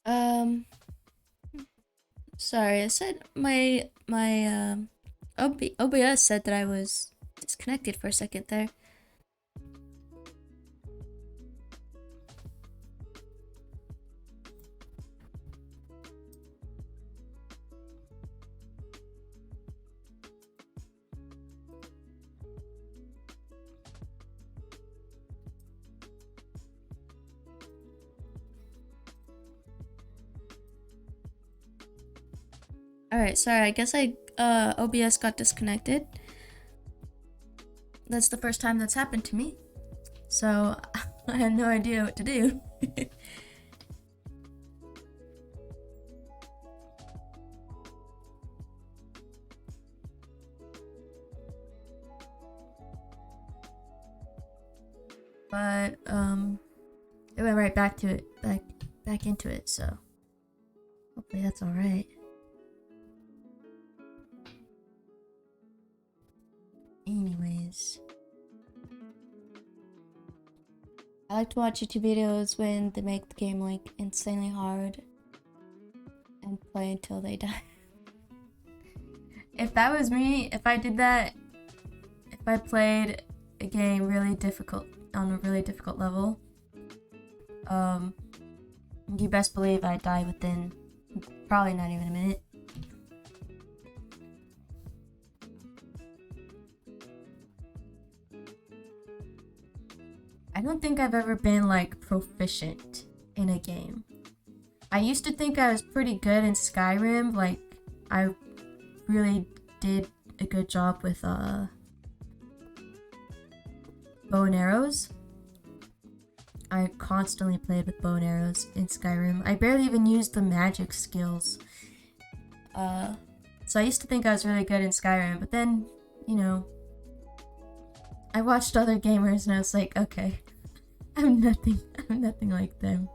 Um, Sorry, I said my OBS said that I was disconnected for a second there. Alright, sorry, I guess OBS got disconnected. That's the first time that's happened to me. So I had no idea what to do. But it went right back to it, back into it, so hopefully that's alright. Anyways, I like to watch YouTube videos when they make the game like insanely hard and play until they die. If that was me, if I did that, if I played a game really difficult on a really difficult level, um, you best believe I'd die within probably not even a minute. I don't think I've ever been like proficient in a game. I used to think I was pretty good in Skyrim, like I really did a good job with bow and arrows. I constantly played with bow and arrows in Skyrim. I barely even used the magic skills. So I used to think I was really good in Skyrim, but then, you know, I watched other gamers and I was like, okay, I'm nothing like them.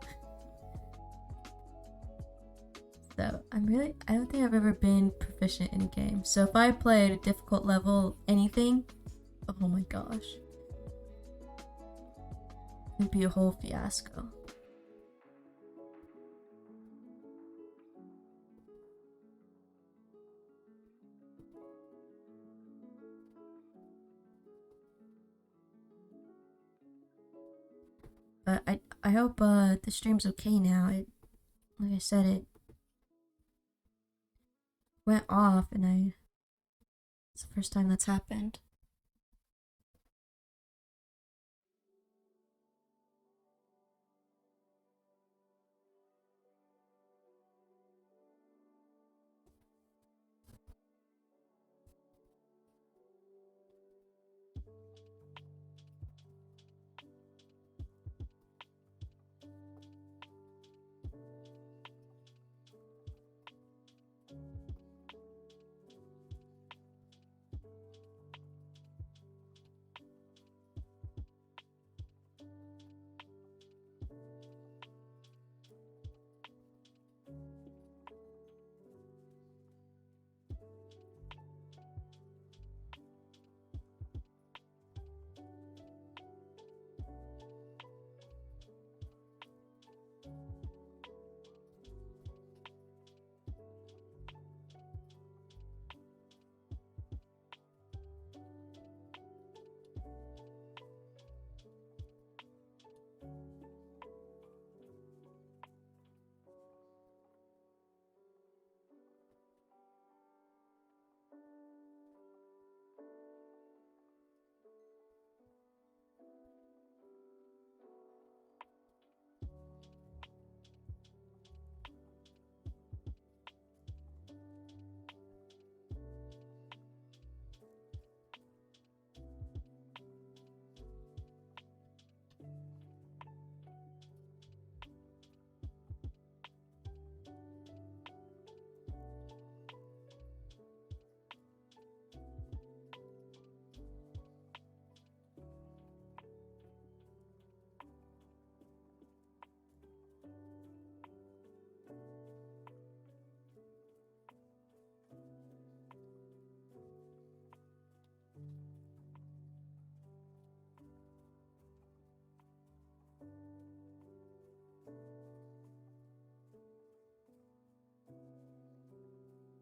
So I don't think I've ever been proficient in a game. So if I played a difficult level, anything, oh my gosh. It'd be a whole fiasco. But I hope the stream's okay now. Like I said, it went off and it's the first time that's happened.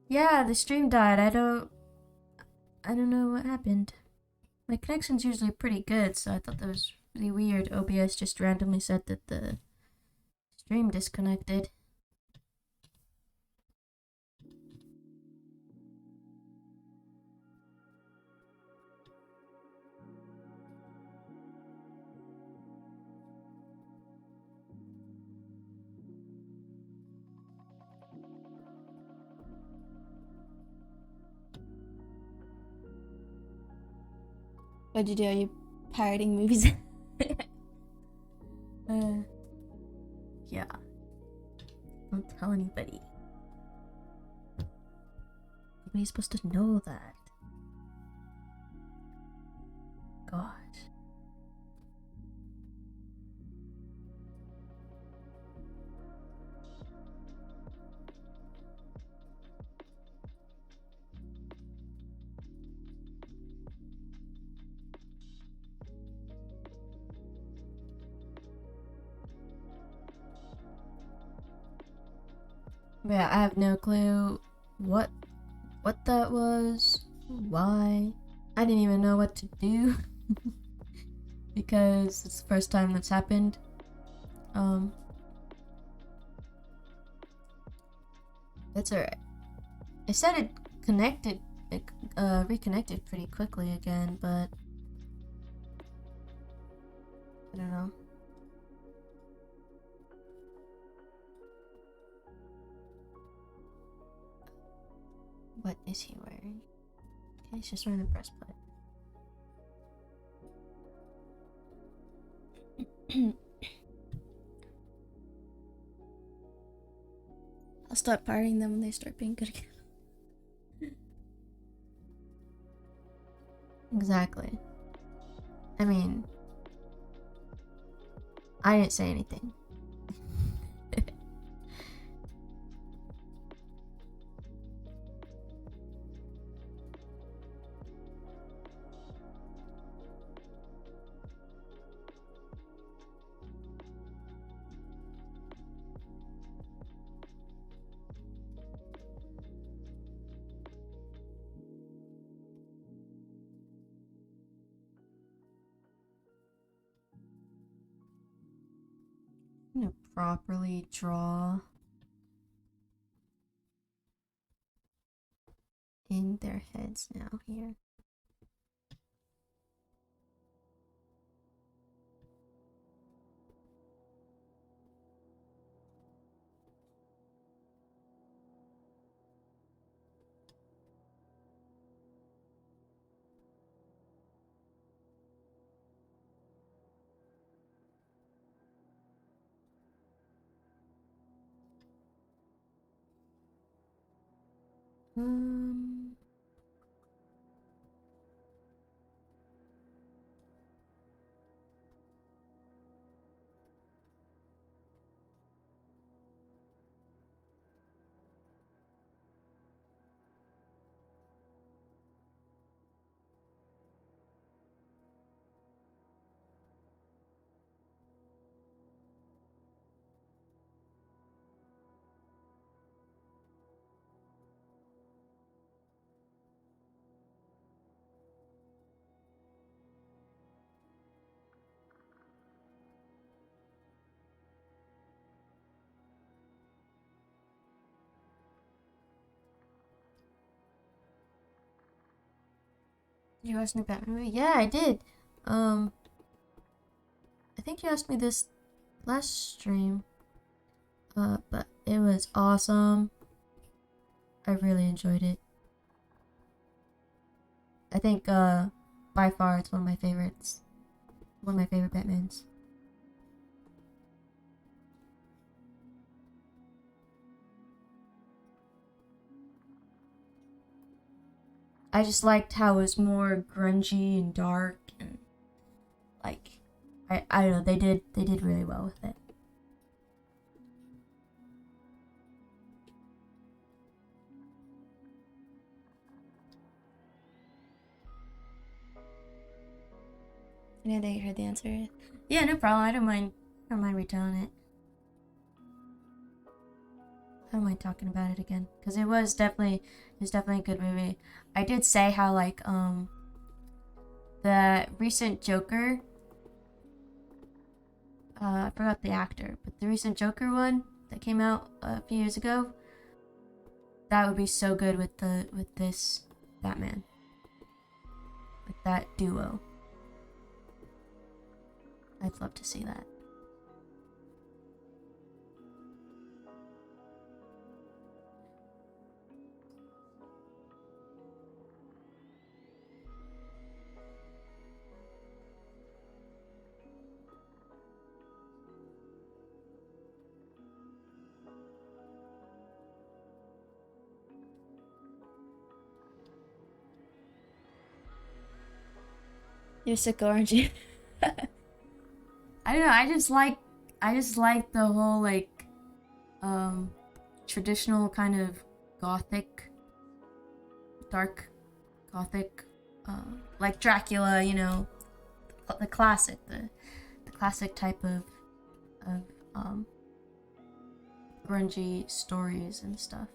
Yeah, the stream died. I don't know what happened. My connection's usually pretty good, so I thought that was really weird. OBS just randomly said that the stream disconnected. What'd you do? Are you pirating movies? Yeah. Don't tell anybody. Nobody's supposed to know that. Gosh. Yeah, I have no clue what that was, why. I didn't even know what to do because it's the first time that's happened. That's alright. I said it reconnected pretty quickly again, but I don't know. What is he wearing? Okay, he's just wearing a breastplate. I'll stop pirating them when they start being good again. Exactly. I mean, I didn't say anything. I'm gonna properly draw in their heads now here. Um, did you watch new Batman movie? Yeah, I did. I think you asked me this last stream. But it was awesome. I really enjoyed it. I think, by far it's one of my favorites. One of my favorite Batmans. I just liked how it was more grungy and dark and like I don't know, they did really well with it. I know that you heard the answer. Yeah, no problem. I don't mind retelling it. I don't mind talking about it again because it was definitely a good movie. I did say how like the recent Joker, I forgot the actor, but the recent Joker one that came out a few years ago, that would be so good with this Batman, like that duo. I'd love to see that. You're sick, aren't you? I don't know. I just like the whole like traditional kind of gothic, dark gothic, like Dracula. You know, the classic, the classic type of um grungy stories and stuff.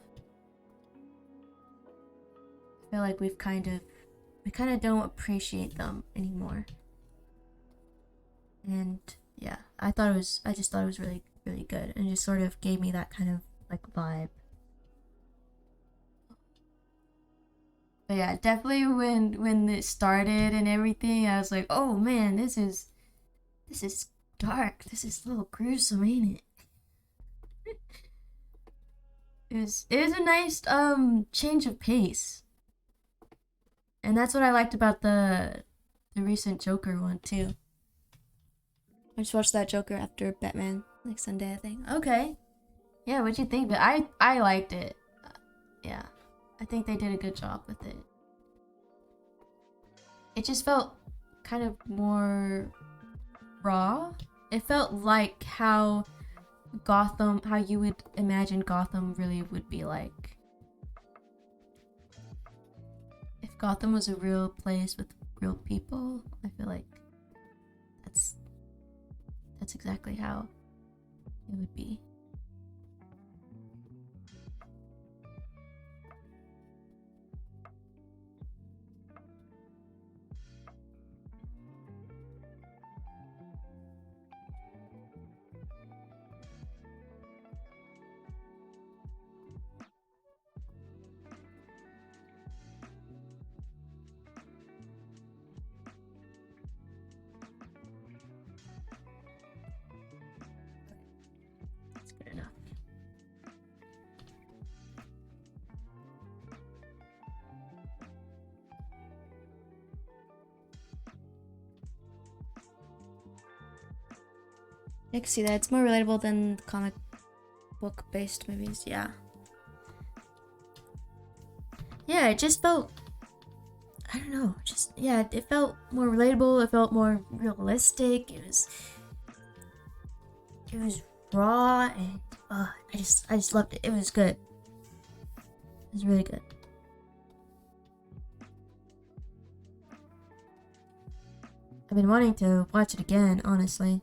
I feel like we kind of don't appreciate them anymore. And yeah, I just thought it was really, really good, and it just sort of gave me that kind of like vibe. But yeah, definitely when it started and everything, I was like, oh man, this is dark. This is a little gruesome, ain't it? It was a nice change of pace, and that's what I liked about the recent Joker one too. I just watched that Joker after Batman like Sunday, I think. Okay, yeah, what'd you think? But I liked it. Yeah, I think they did a good job with it. It just felt kind of more raw. It felt like how how you would imagine Gotham really would be like. If Gotham was a real place with real people, I feel like that's exactly how it would be. That's good enough. I can see that. It's more relatable than comic book based movies, yeah. Yeah, it just felt, I don't know, just yeah, it felt more relatable, it felt more realistic. It was raw, and I just loved it. It was good. It was really good. I've been wanting to watch it again, honestly.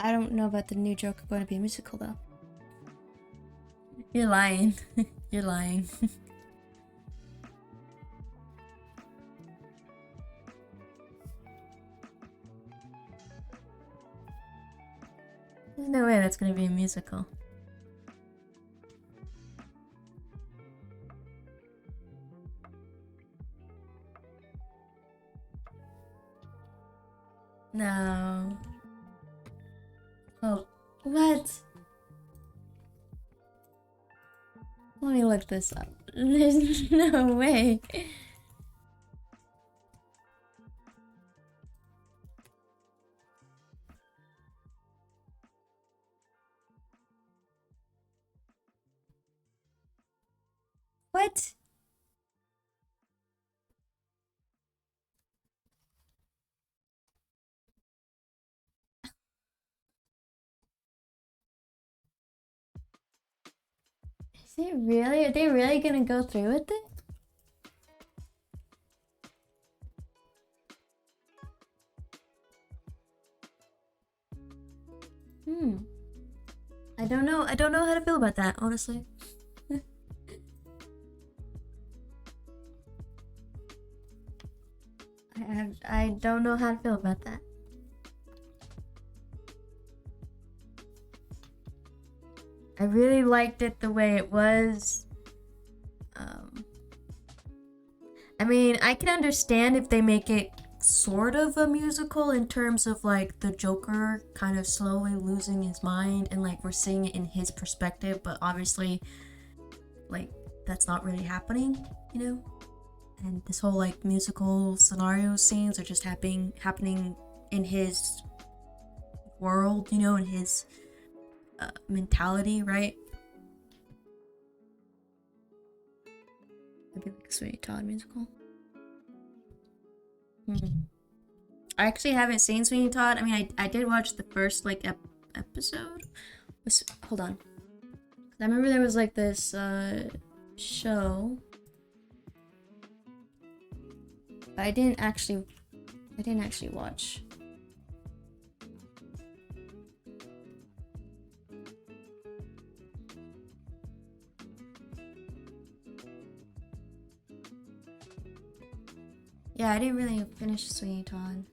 I don't know about the new Joker going to be a musical though. You're lying. You're lying. There's no way that's gonna be a musical. No. Oh, what? Let me look this up. There's no way. What? it really? Are they really gonna go through with it? I don't know. I don't know how to feel about that, honestly. I don't know how to feel about that. I really liked it the way it was. I mean, I can understand if they make it sort of a musical in terms of like the Joker kind of slowly losing his mind and like we're seeing it in his perspective, but obviously like that's not really happening, you know? And this whole like musical scenario scenes are just happening in his world, you know, in his mentality, right? Maybe like a Sweeney Todd musical. I actually haven't seen Sweeney Todd. I mean, I did watch the first like episode. Hold on. I remember there was like this show. But I didn't actually watch. Yeah, I didn't really finish Sweeney Todd.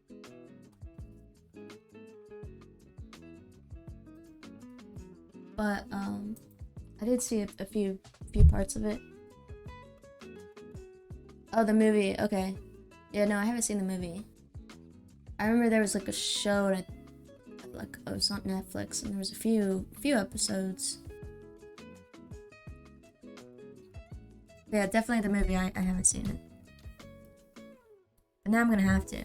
But I did see a few parts of it. Oh, the movie. Okay. Yeah, no, I haven't seen the movie. I remember there was like a show and like it was on Netflix and there was a few episodes. Yeah, definitely the movie. I haven't seen it. But now I'm gonna have to.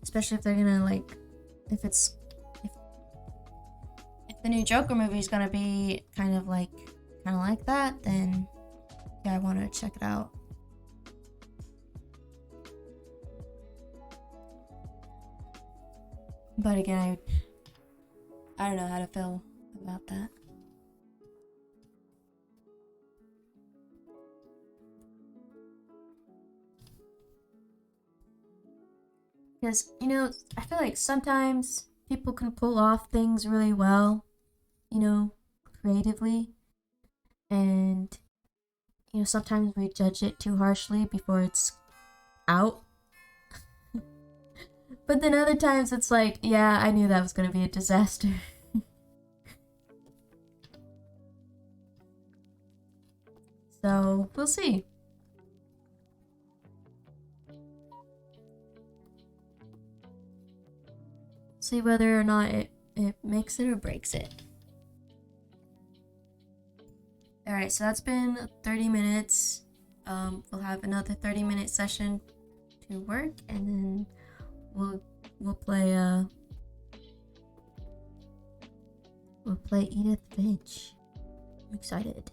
Especially if they're gonna like if the new Joker movie is gonna be kind of like that, then yeah, I want to check it out. But again, I don't know how to feel about that. Because, you know, I feel like sometimes people can pull off things really well, you know, creatively. And, you know, sometimes we judge it too harshly before it's out. But then other times it's like, yeah, I knew that was going to be a disaster. So, we'll see. See whether or not it makes it or breaks it. Alright, so that's been 30 minutes. We'll have another 30-minute session to work, and then we'll play Edith Finch. I'm excited.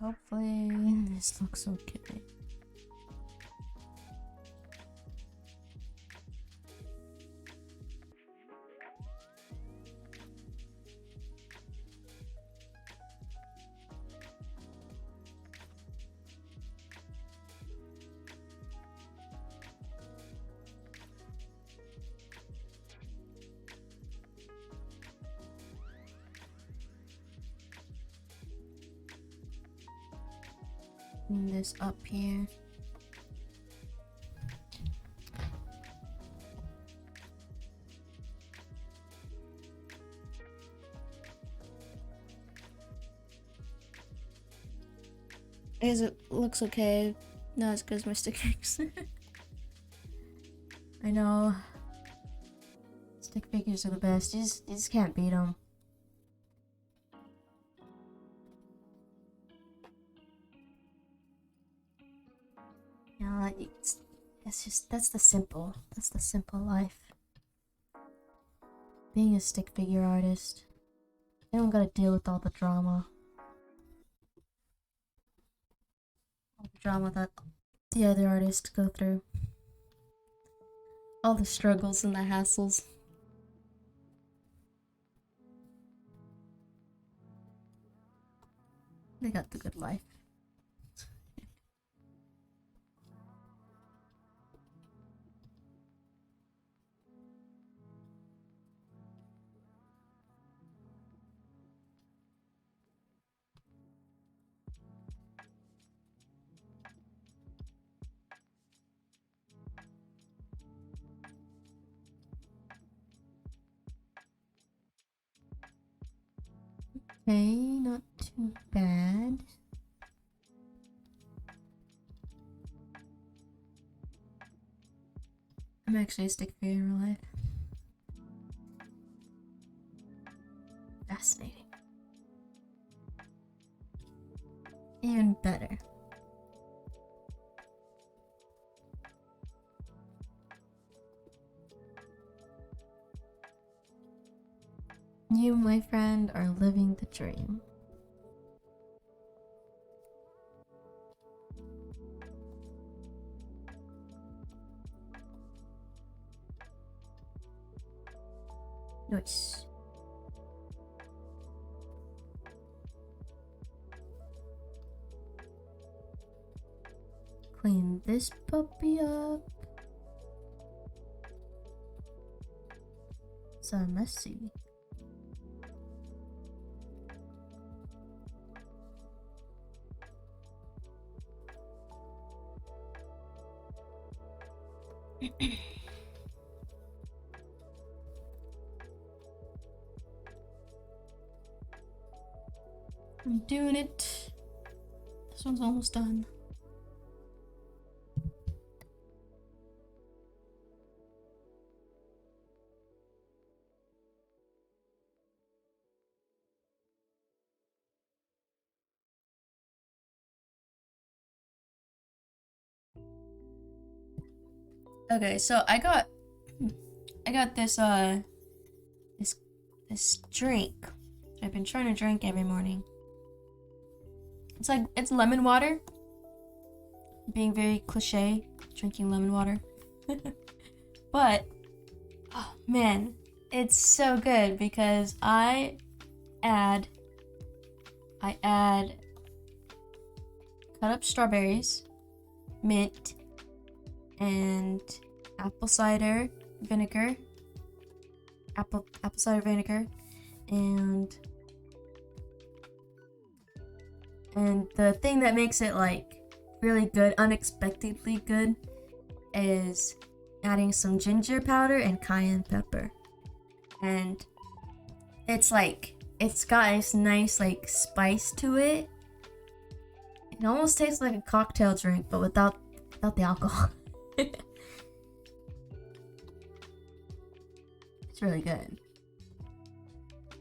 Hopefully this looks okay. This up here. I guess it looks okay. Not as good as my stick figures. I know. Stick figures are the best. You just can't beat them. You know, that's the simple life. Being a stick figure artist, you don't gotta deal with all the drama. All the drama that the other artists go through. All the struggles and the hassles. They got the good life. Okay, not too bad. I'm actually a stick figure in real life. Fascinating. Even better. You, my friend, are living the dream. Nice. Clean this puppy up. So messy. I'm doing it. This one's almost done. Okay, so I got this this drink I've been trying to drink every morning. It's lemon water. Being very cliche, drinking lemon water. But oh man, it's so good because I add cut up strawberries, mint, and apple cider vinegar, and the thing that makes it like really good, unexpectedly good, is adding some ginger powder and cayenne pepper. And it's got this nice like spice to it. It almost tastes like a cocktail drink, but without the alcohol. It's really good.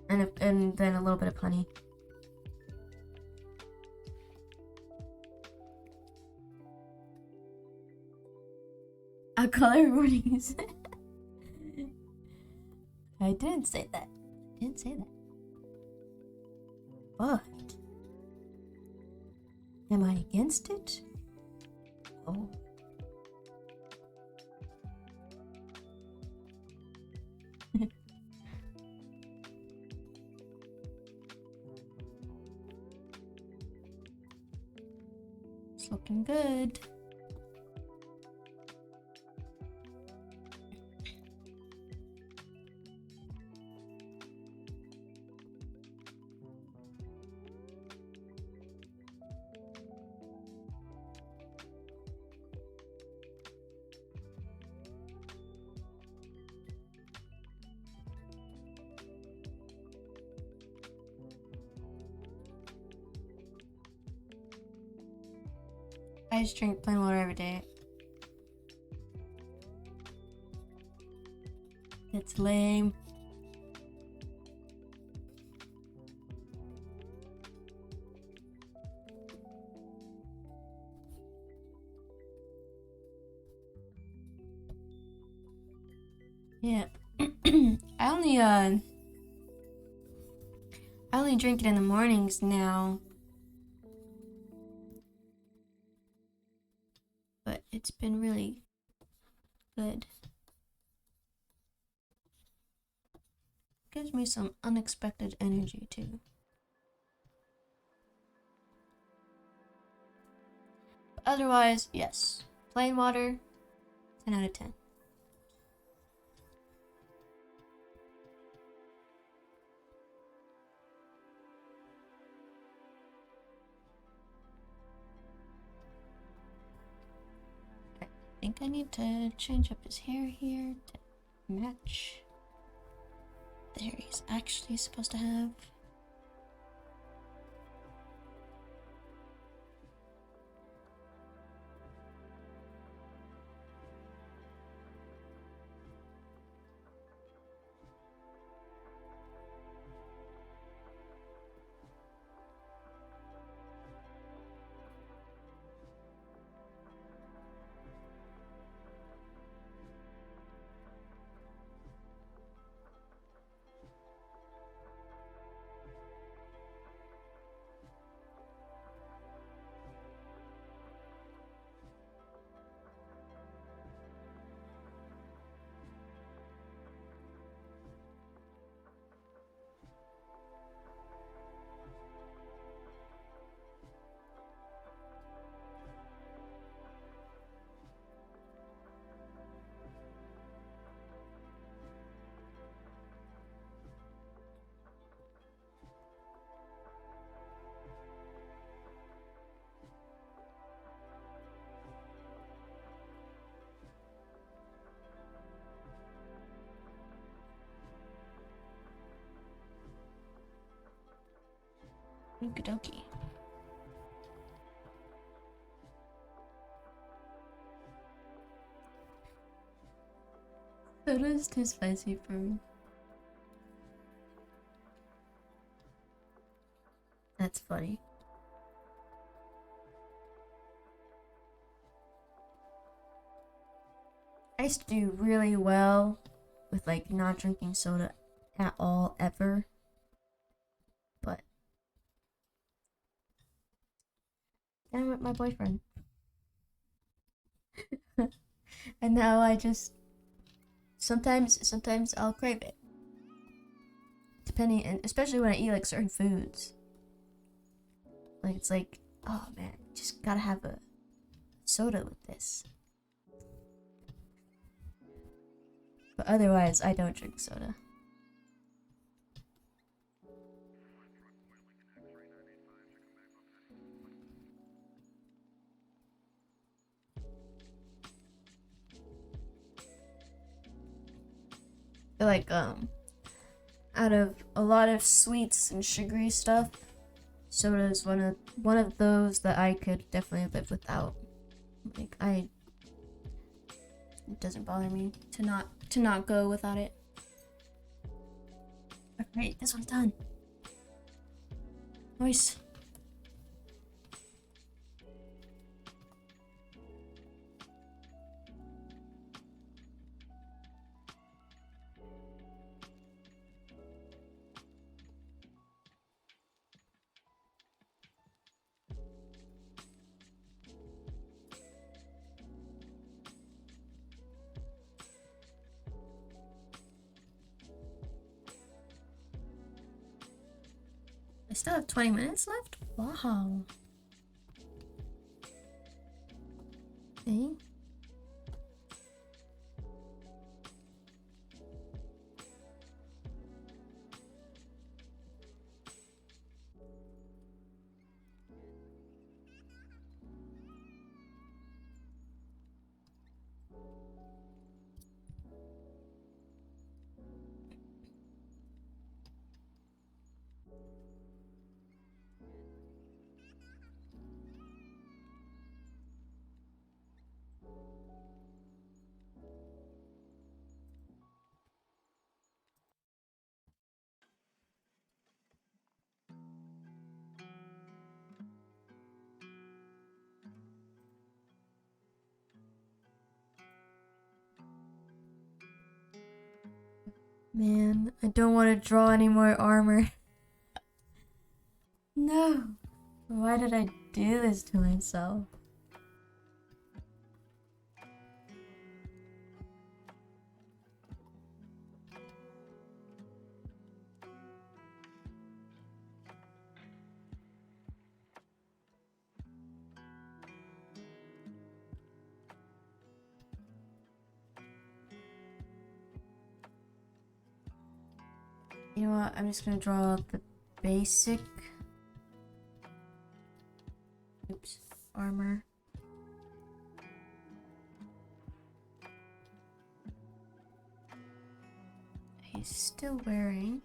And then a little bit of honey. I'll call everybody. I didn't say that. But Am I against it? Oh. It's looking good. I just drink plain water every day. It's lame. Yeah. I only drink it in the mornings now. But it's been really good. Gives me some unexpected energy too. But otherwise, yes. Plain water, 10 out of 10. I think I need to change up his hair here to match the hair he's actually supposed to have. Okie dokie. Soda is too spicy for me. That's funny. I used to do really well with like not drinking soda at all ever. But then I met my boyfriend. And now I just sometimes I'll crave it. Depending, and especially when I eat like certain foods. Like it's like, oh man, just gotta have a soda with this. But otherwise, I don't drink soda. I feel like out of a lot of sweets and sugary stuff, soda is one of those that I could definitely live without. Like it doesn't bother me to not go without it. Alright, this one's done. Nice. I still have 20 minutes left? Wow. Okay. Man, I don't want to draw any more armor. No. Why did I do this to myself? You know what? I'm just gonna draw the basic. Oops, armor. He's still wearing.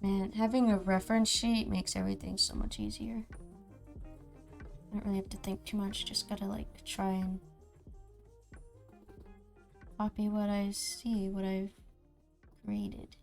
Man, having a reference sheet makes everything so much easier. I don't really have to think too much, just gotta like try and copy what I see, what I've created.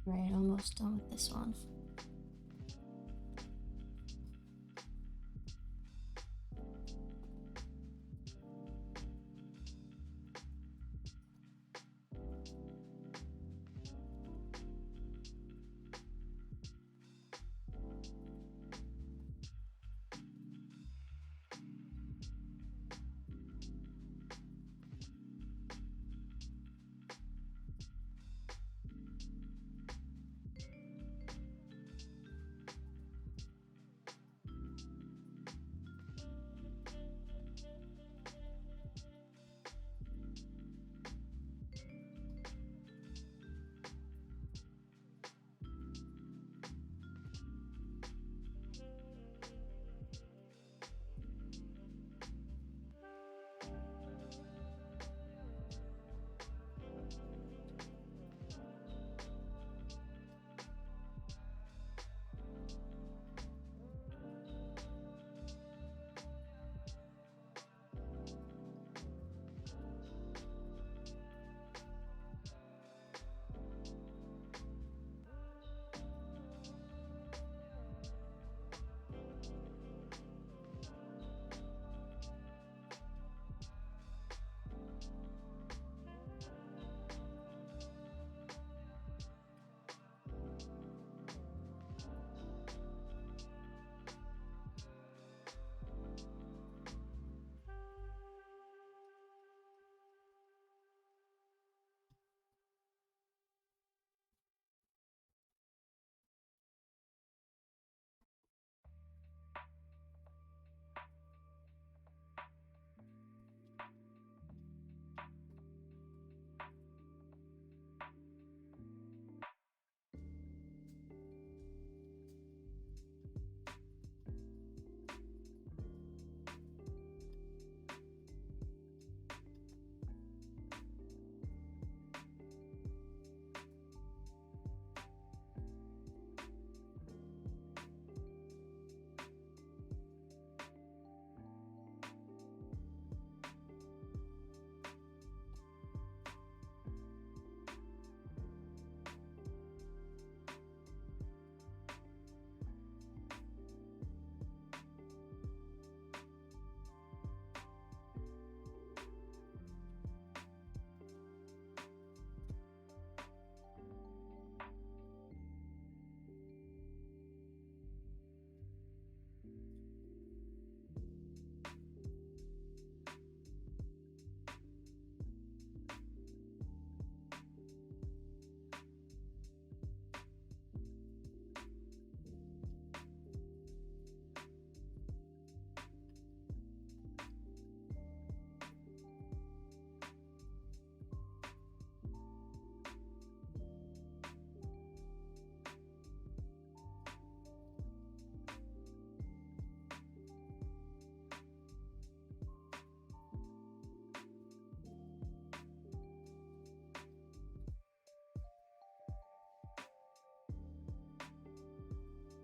Right, almost done with this one.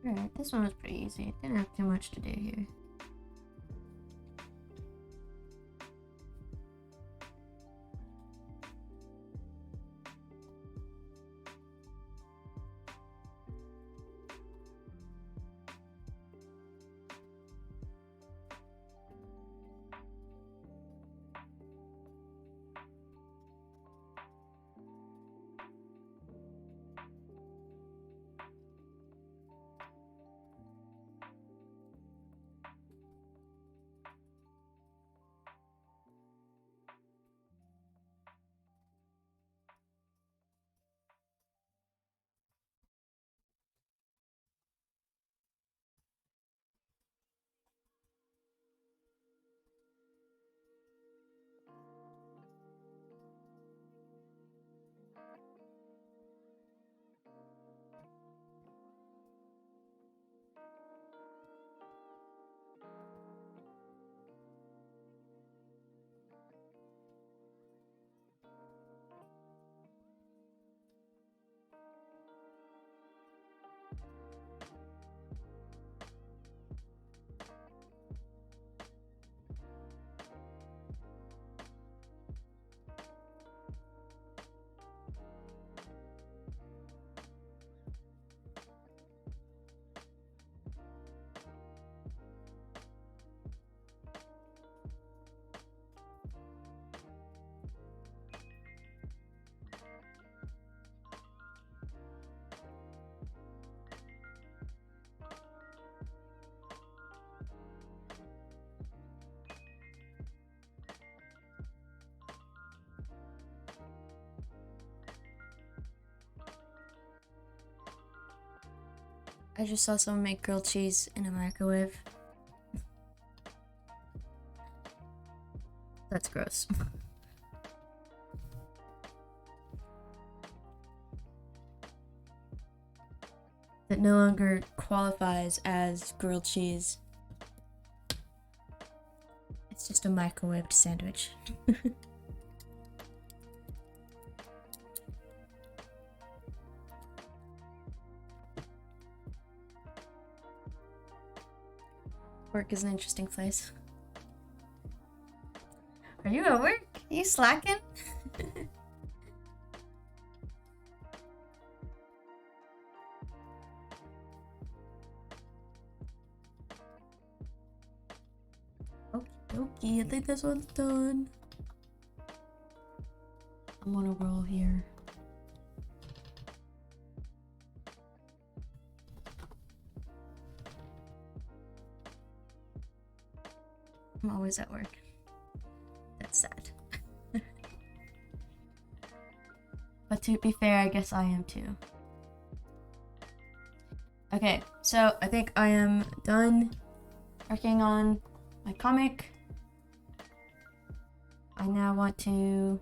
Alright, this one was pretty easy. Didn't have too much to do here. I just saw someone make grilled cheese in a microwave. That's gross. That no longer qualifies as grilled cheese. It's just a microwaved sandwich. Work is an interesting place. Are you at work? Are you slacking? Okie, I think this one's done. I'm on a roll here. I'm always at work. That's sad. But to be fair, I guess I am too. Okay, so I think I am done working on my comic. I now want to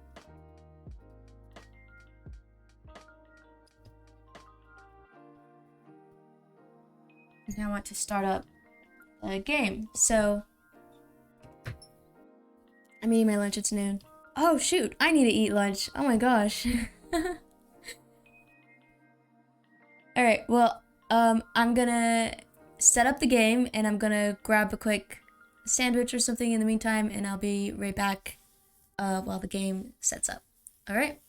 start up a game. So I'm eating my lunch, it's noon. Oh shoot, I need to eat lunch. Oh my gosh. Alright, well, I'm gonna set up the game and I'm gonna grab a quick sandwich or something in the meantime, and I'll be right back while the game sets up. Alright?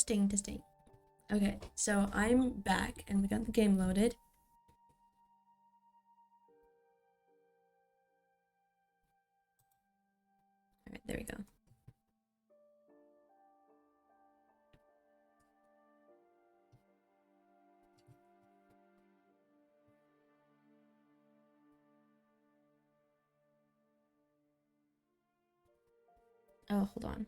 Testing. Okay, so I'm back and we got the game loaded. Alright, there we go. Oh, hold on.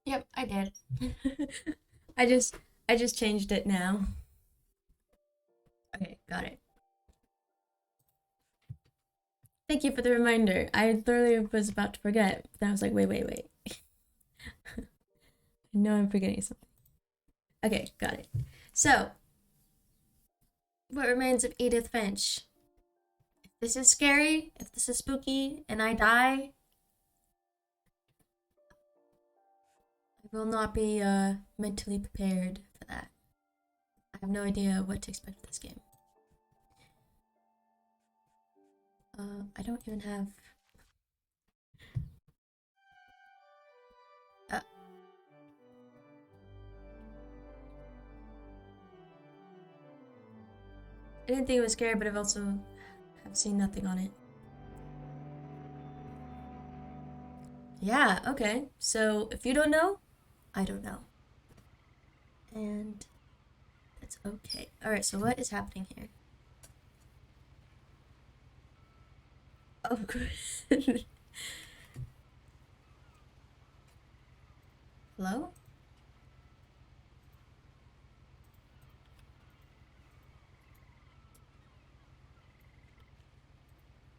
Yep, I did. I just changed it now. Okay, got it. Thank you for the reminder. I literally was about to forget. Then I was like, wait. I know I'm forgetting something. Okay, got it. So, what remains of Edith Finch? If this is scary, if this is spooky, and I die, I will not be mentally prepared for that. I have no idea what to expect with this game. I don't even have... I didn't think it was scary, but I've also have seen nothing on it. Yeah, okay. So if you don't know, I don't know. And that's okay. Alright, so what is happening here? Oh, good. Hello?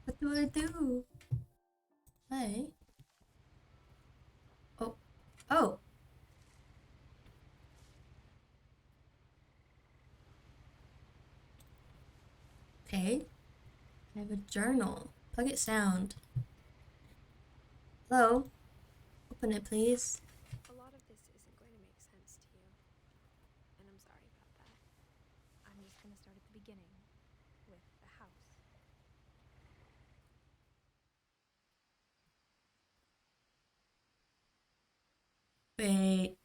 What do I do? Hey. Oh. Oh. Okay. I have a journal. Plug it sound. Hello? Open it, please. A lot of this isn't going to make sense to you, and I'm sorry about that. I'm just going to start at the beginning, with the house. Wait.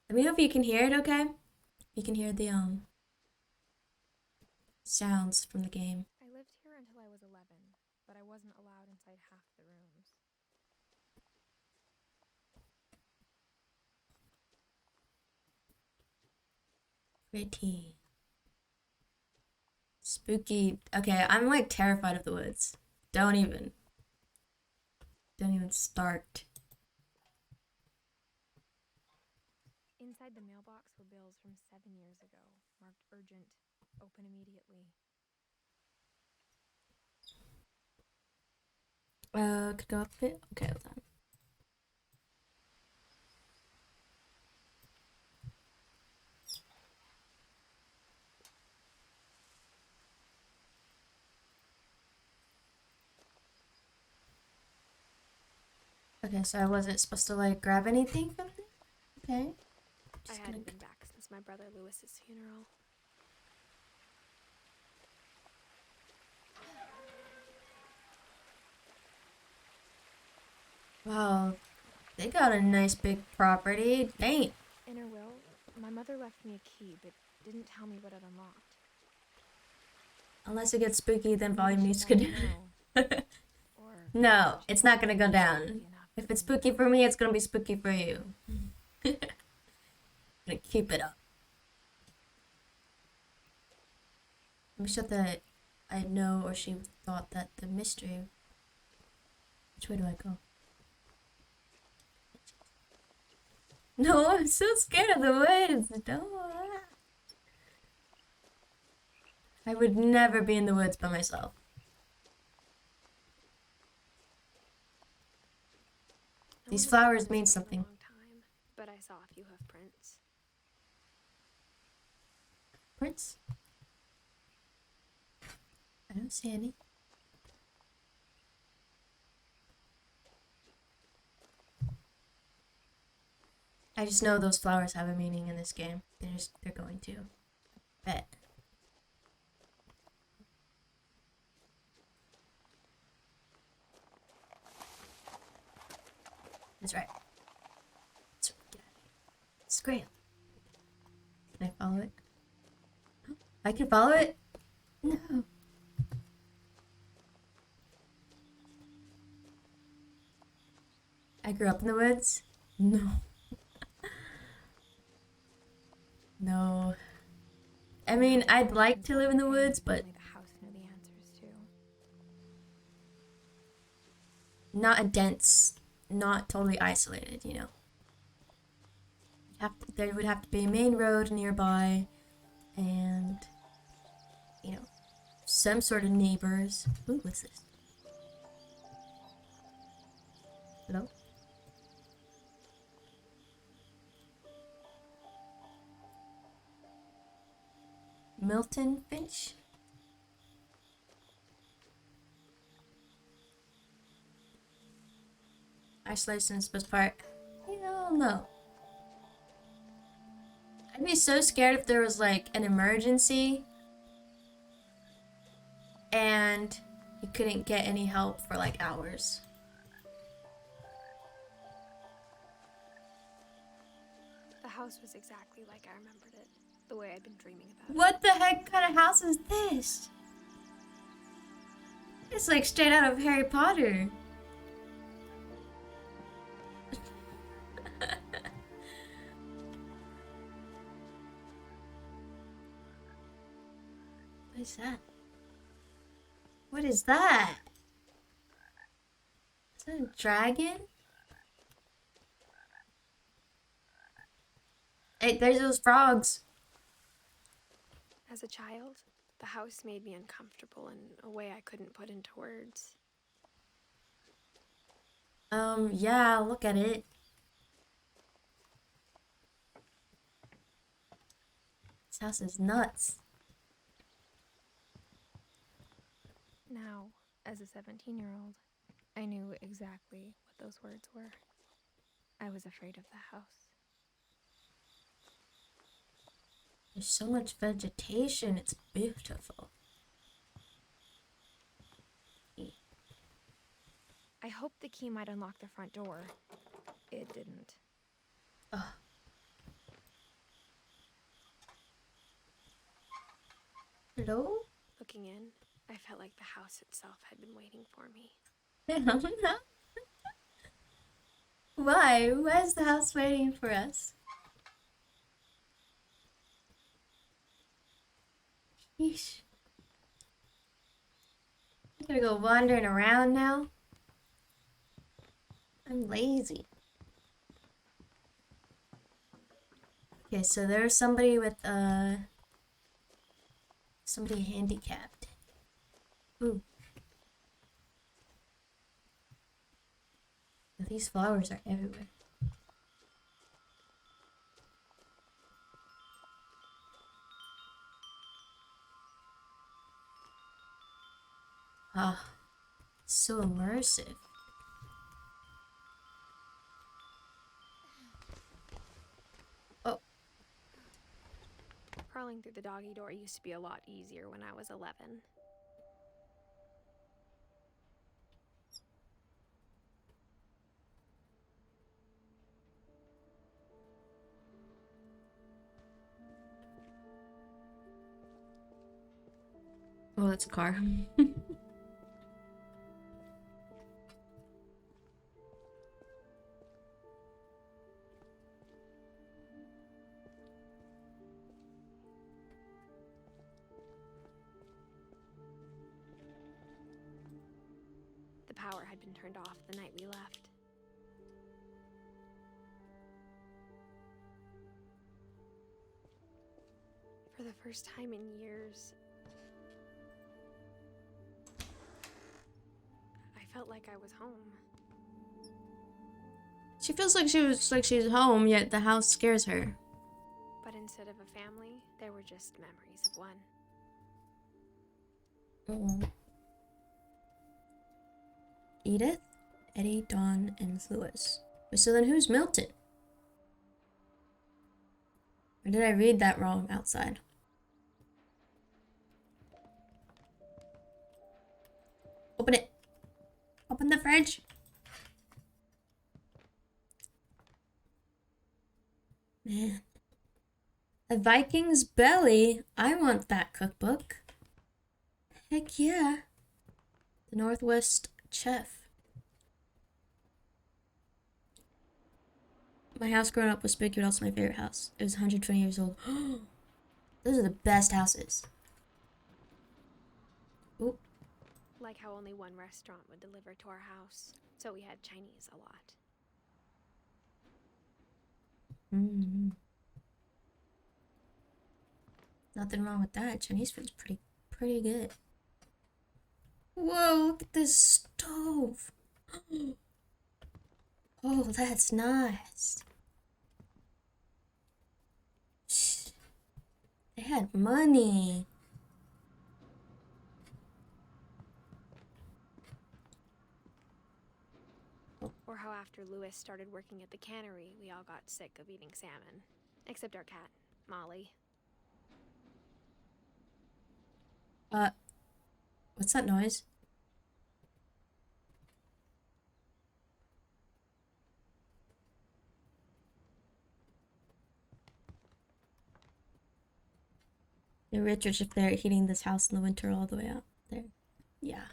Let me know if you can hear it, okay? You can hear the sounds from the game. I lived here until I was 11, but I wasn't allowed inside half the rooms. Pretty. Spooky. Okay, I'm like terrified of the woods. Don't even start. Inside the mailbox were bills from 7 years ago, marked urgent, open immediately. Could go up a bit? Okay, hold on. Okay, so I wasn't supposed to like grab anything from it? Okay. I hadn't been back since my brother Lewis's funeral. Wow, they got a nice big property. Dang. In her will, my mother left me a key, but didn't tell me what it unlocked. Unless it gets spooky, then volume needs to go down. Or No, it's not gonna go down. enough If it's spooky for me, it's gonna be spooky for you. gonna keep it up. I'm sure that I know, or she thought that the mystery. Which way do I go? No, I'm so scared of the woods. Don't. I would never be in the woods by myself. These flowers mean something. Time, but I saw a few hoof prints. Prints? I don't see any. I just know those flowers have a meaning in this game. They're going to. Bet. That's right. That's right. Get out of here. Scram. Can I follow it? I can follow it? No. I grew up in the woods? No. No. I mean, I'd like to live in the woods, but Only the house knew the answers to. not a dense, not totally isolated, you know. There would have to be a main road nearby, and, you know, some sort of neighbors. Ooh, what's this? Hello? Milton Finch? Isolation is the best part. Hell no. I'd be so scared if there was like an emergency and you couldn't get any help for like hours. The house was exactly like I remembered it, the way I'd been dreaming about it. What the heck kind of house is this? It's like straight out of Harry Potter. What is that? What is that? Is that a dragon? Hey, there's those frogs. As a child, the house made me uncomfortable in a way I couldn't put into words. Yeah, look at it. This house is nuts. Now, as a 17-year-old, I knew exactly what those words were. I was afraid of the house. There's so much vegetation. It's beautiful. I hoped the key might unlock the front door. It didn't. Ugh. Hello? Looking in, I felt like the house itself had been waiting for me. Why? Why is the house waiting for us? Yeesh. I'm gonna go wandering around now. I'm lazy. Okay, so there's somebody with somebody handicapped. Ooh. These flowers are everywhere. Ah, so immersive. Oh. Crawling through the doggy door used to be a lot easier when I was 11. Oh, that's a car. power had been turned off the night we left. For the first time in years, I felt like I was home. She feels like she's home, yet the house scares her. But instead of a family, there were just memories of one. Edith, Eddie, Dawn, and Lewis. So then who's Milton? Or did I read that wrong outside? Open it. Open the fridge. Man. A Viking's belly. I want that cookbook. Heck yeah. The Northwest Chef. My house growing up was big, but also my favorite house. It was 120 years old. Those are the best houses. Ooh. Like how only one restaurant would deliver to our house, so we had Chinese a lot. Nothing wrong with that. Chinese food's pretty good. Whoa, look at this stove. Oh, that's nice. They had money. Or how after Lewis started working at the cannery, we all got sick of eating salmon. Except our cat, Molly. What's that noise? They're rich if they're heating this house in the winter all the way out there. Yeah.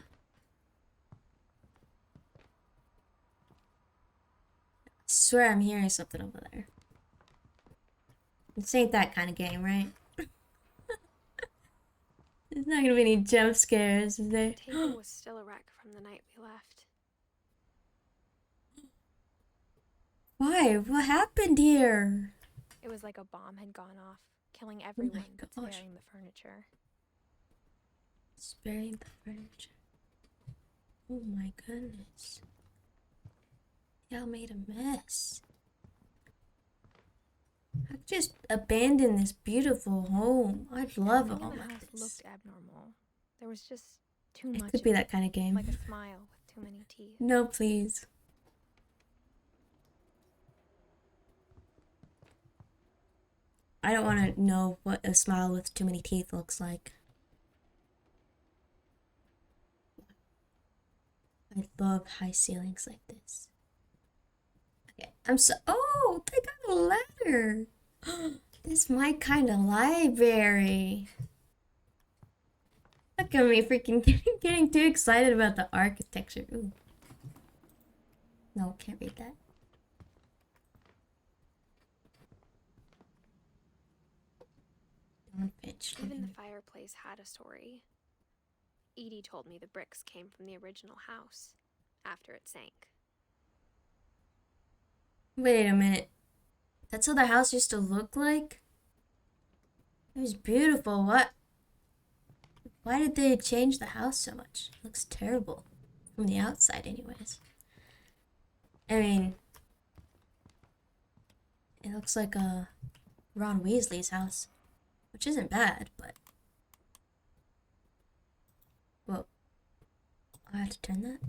I swear I'm hearing something over there. This ain't that kind of game, right? There's not gonna be any jump scares, is there? The table was still a wreck from the night we left. Why? What happened here? It was like a bomb had gone off, killing everyone but gosh. sparing the furniture. Sparing the furniture. Oh my goodness. Y'all made a mess. I just abandoned this beautiful home. I'd love a Everything home in the like house this. looked abnormal. There was just too much. It could be that kind of game. Like a smile with too many teeth. No, please. I don't want to know what a smile with too many teeth looks like. I love high ceilings like this. Okay, oh, they got a ladder. This is my kind of library. Look at me freaking getting too excited about the architecture. Ooh. No, can't read that. Finch. Even the fireplace had a story. Edie told me the bricks came from the original house after it sank. Wait a minute. That's how the house used to look like? It was beautiful. What? Why did they change the house so much? It looks terrible. From the outside, anyways. I mean, it looks like Ron Weasley's house. Which isn't bad, but... Whoa. I have to turn that?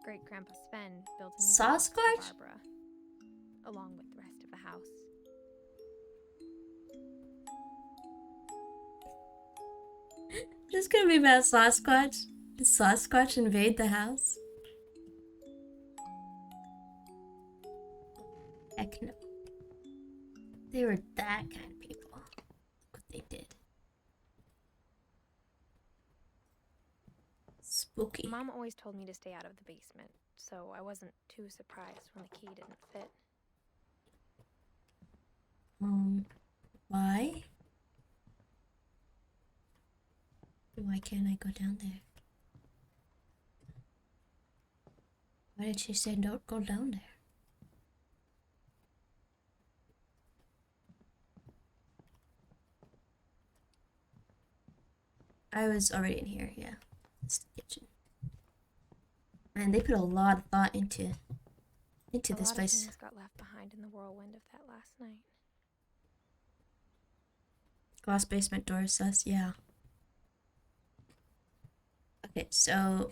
Great-Grandpa Sven built a museum Sasquatch? for Barbara, along with the rest of the house. This is gonna be about Sasquatch. Did Sasquatch invade the house? Heck no. They were that kind of people. Look what they did. Spooky. Mom always told me to stay out of the basement, so I wasn't too surprised when the key didn't fit. Why? Why can't I go down there? Why did she say don't go down there? I was already in here, yeah. It's the kitchen. Man, they put a lot of thought into this place. A lot of things got left behind in the whirlwind of that last night. Glass basement door says, yeah. Okay, so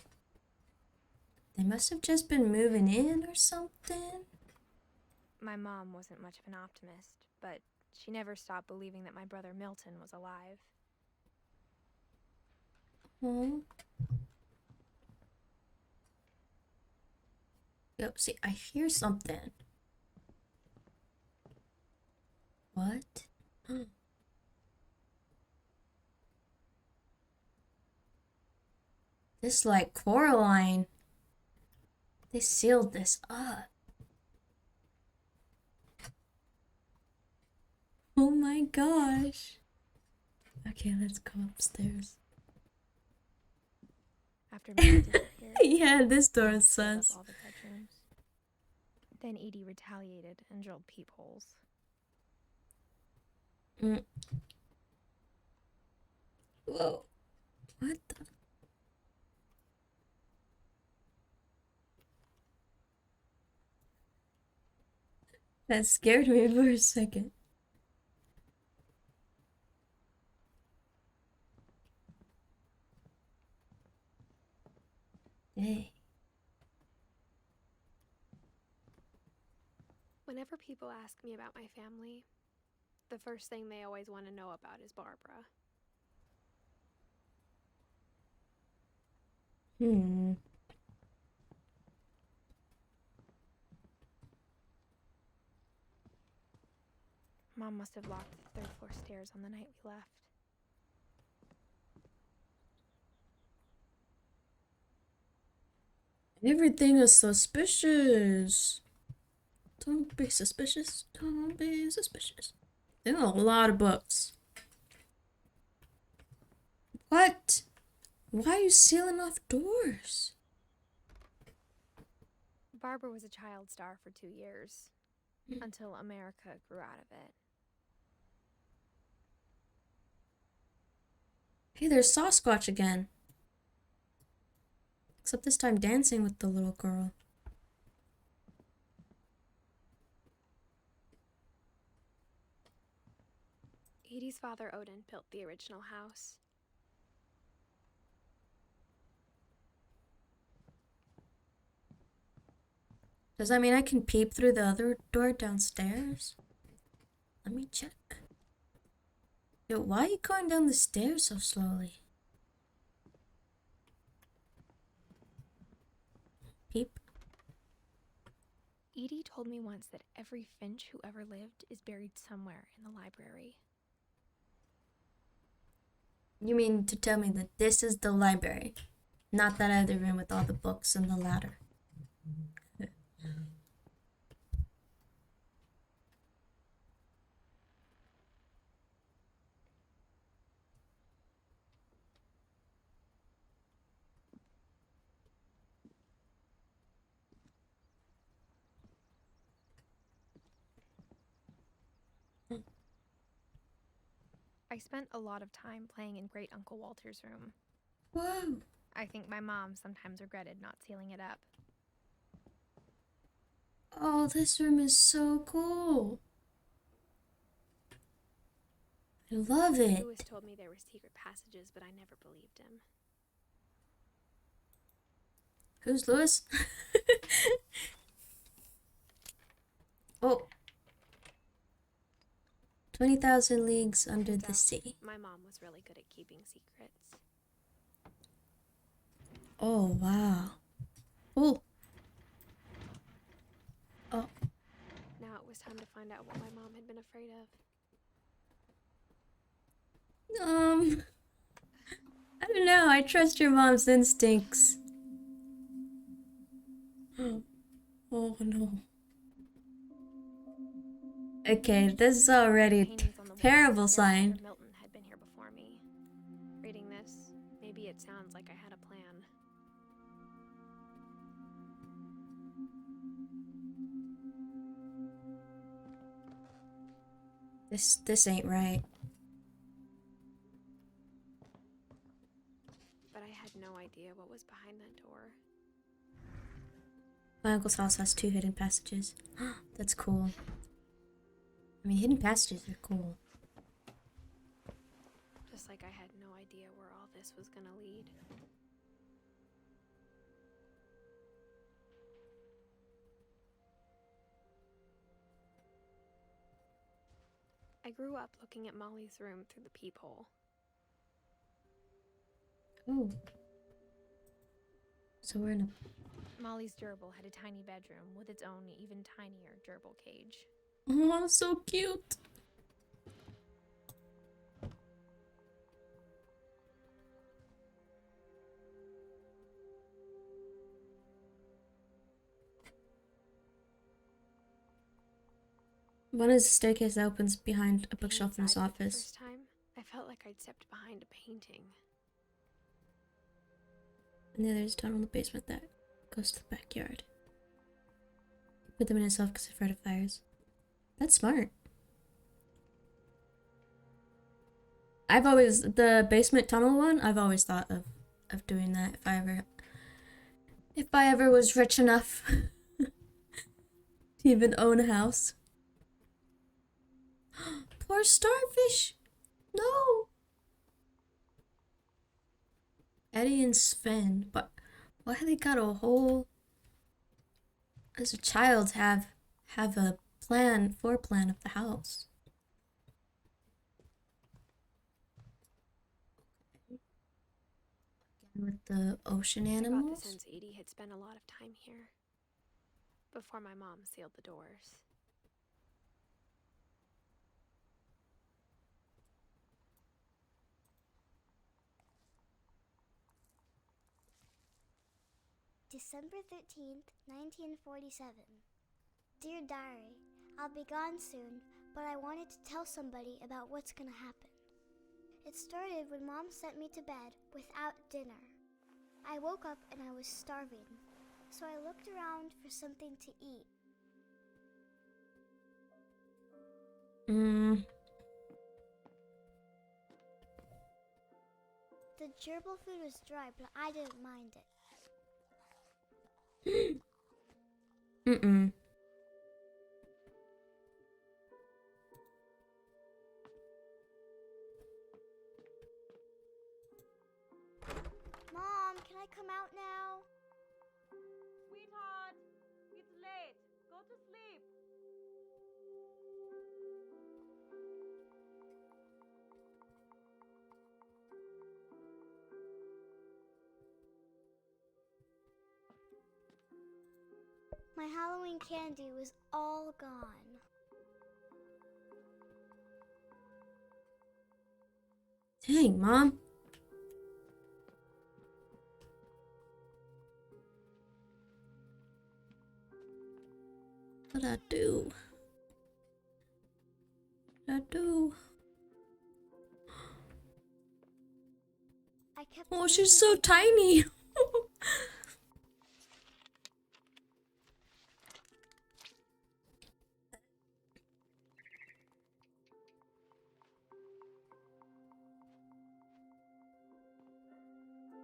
they must have just been moving in or something. My mom wasn't much of an optimist, but she never stopped believing that my brother Milton was alive. Hmm. Yep, see, I hear something. What? This, like, Coraline. They sealed this up. Oh my gosh. Okay, let's go upstairs. After Milton disappeared, Yeah, this door is sealed up sus. all the bedrooms. Then Edie retaliated and drilled peepholes. Whoa. What the? That scared me for a second. Hey. Whenever people ask me about my family, the first thing they always want to know about is Barbara. Mom must have locked the third floor stairs on the night we left. Everything is suspicious. Don't be suspicious. Don't be suspicious. There are a lot of books. What? Why are you sealing off doors? Barbara was a child star for 2 years, until America grew out of it. Hey, there's Sasquatch again. Except this time dancing with the little girl. Edie's father, Odin, built the original house. Does that mean I can peep through the other door downstairs? Let me check. Yo, why are you going down the stairs so slowly? Peep. Edie told me once that every Finch who ever lived is buried somewhere in the library. You mean to tell me that this is the library, not that other room with all the books and the ladder? I spent a lot of time playing in Great Uncle Walter's room. Whoa. I think my mom sometimes regretted not sealing it up. Oh, this room is so cool. I love it. Lewis told me there were secret passages, but I never believed him. Who's Lewis? Oh. 20,000 Leagues Under the Sea. My mom was really good at keeping secrets. Oh, wow. Oh. Oh. Now it was time to find out what my mom had been afraid of. I don't know. I trust your mom's instincts. Oh no. Okay, this is already a terrible sign. Milton had been here before me. Reading this This ain't right. But I had no idea what was behind that door. My uncle's house has 2 hidden passages. That's cool. I mean, hidden passages are cool. Just like I had no idea where all this was gonna lead. I grew up looking at Molly's room through the peephole. Ooh. So we're in a... Molly's gerbil had a tiny bedroom with its own even tinier gerbil cage. Oh, so cute. One is the staircase that opens behind a bookshelf in his Inside for the office. first time, I felt like I'd stepped behind a painting. And the other is down in the basement that goes to the backyard. He put them in himself because he's afraid of fires. That's smart. I've always, the basement tunnel one, I've always thought of doing that if I ever was rich enough to even own a house. Poor starfish! No! Eddie and Sven, but why they got a whole, as a child, have a floor plan of the house? Again with the ocean I got the animals. sense Edie had spent a lot of time here before my mom sealed the doors. December 13th, 1947. Dear Diary, I'll be gone soon, but I wanted to tell somebody about what's gonna happen. It started when Mom sent me to bed without dinner. I woke up and I was starving, so I looked around for something to eat. The gerbil food was dry, but I didn't mind it. Mm-mm. Mom, can I come out now? Sweetheart, it's late. Go to sleep. My Halloween candy was all gone. Dang, Mom. What'd I do? What'd I do? I kept Oh, she's thinking so tiny.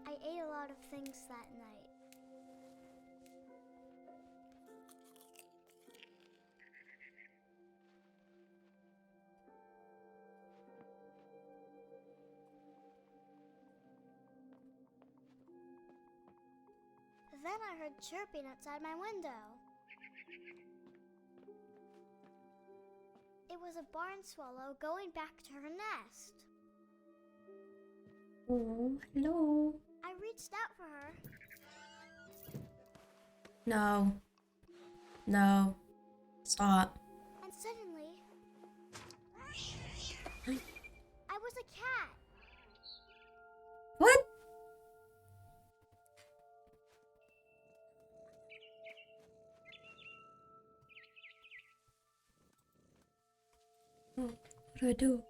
I ate a lot of things that night. Then I heard chirping outside my window. It was a barn swallow going back to her nest. Oh, hello. I reached out for her, No. No. Stop. and suddenly, I was a cat. What? Oh, what do I do?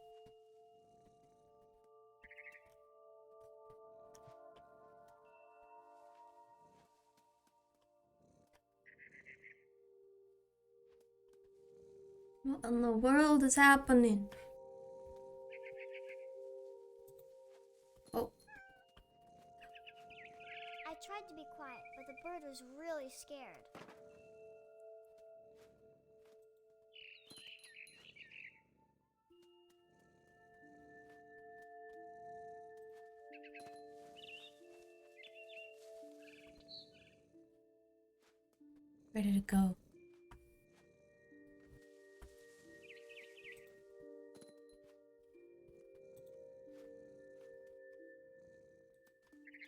What in the world is happening? Oh. I tried to be quiet, but the bird was really scared. Where did it go?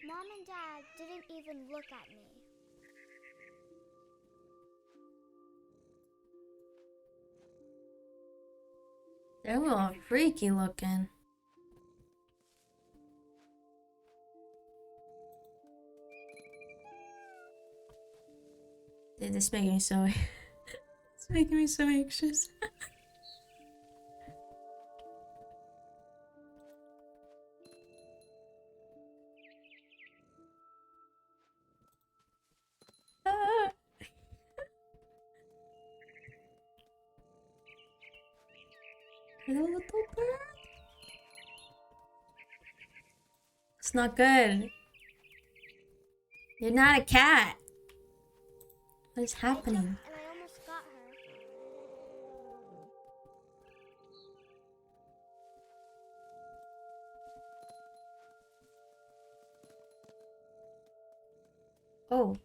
Mom and Dad didn't even look at me. They're all freaky looking. Dude, this is making me so it's making me so anxious. Ah. Hello, little bird. It's not good. You're not a cat. What is happening? And I almost got her. Oh.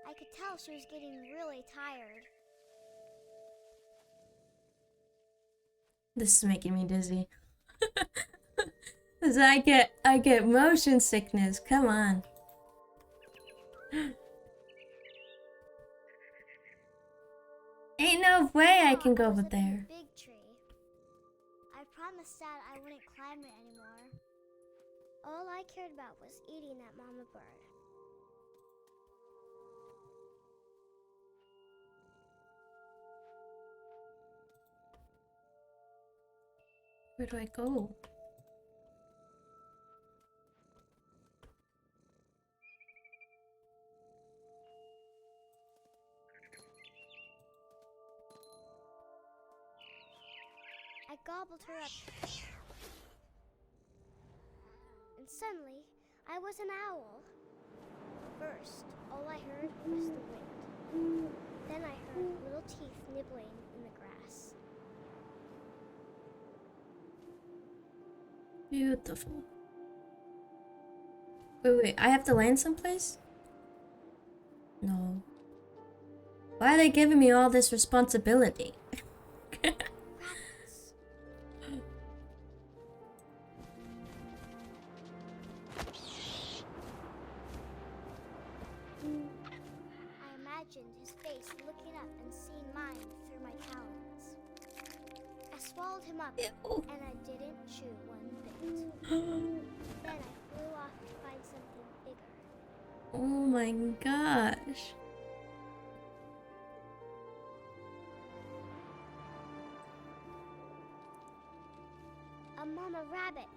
I could tell she was getting really tired. This is making me dizzy. 'Cause I get motion sickness. Come on. Ain't no way I can go It was over up in a there. big tree. I promised Dad I wouldn't climb it anymore. All I cared about was eating that mama bird. Where do I go? I gobbled her up. And suddenly, I was an owl. First, all I heard was the wind. Then I heard little teeth nibbling in the grass. Beautiful. Wait, I have to land someplace? No. Why are they giving me all this responsibility? Rabbits. I imagined his face looking up and seeing mine through my talons. I swallowed him up, Ew. and I didn't chew one bit. Then I flew off to find something bigger. Oh my gosh. A mama rabbit.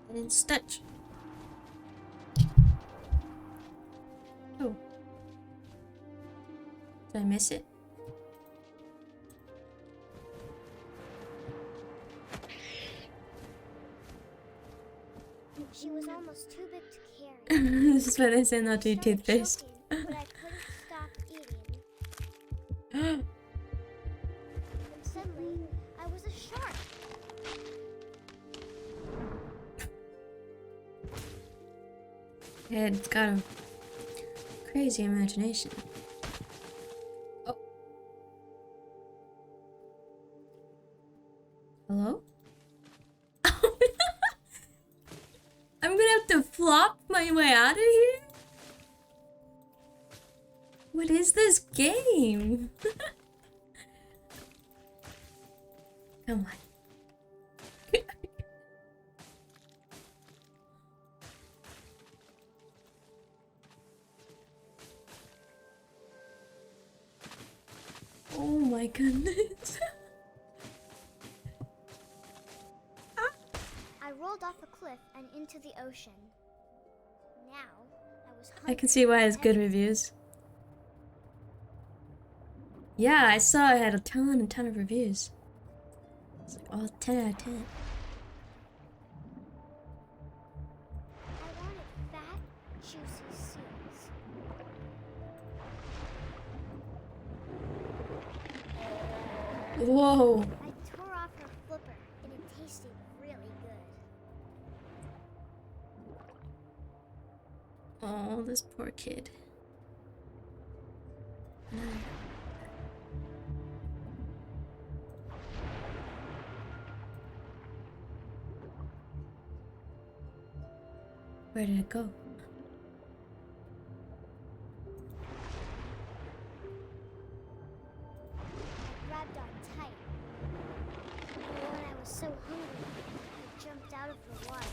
I didn't stitch. Oh. Did I miss it? She was almost too big to carry. This is what I say not to I eat started toothpaste. choking, but I couldn't stop eating. And suddenly, I was a shark. Yeah, it's got a crazy imagination. Oh. Hello? I'm gonna have to flop my way out of here? What is this game? Come on. Oh my goodness. I rolled off a cliff and into the ocean. now, I was I can see why it's good reviews. Yeah, I saw it had a ton of reviews. It's like all 10 out of 10. I wanted fat, juicy seeds. Whoa. I tore off her flipper, and it tasted really good. Oh, this poor kid. Where did it go? I grabbed on tight. And when I was so hungry, I jumped out of the water.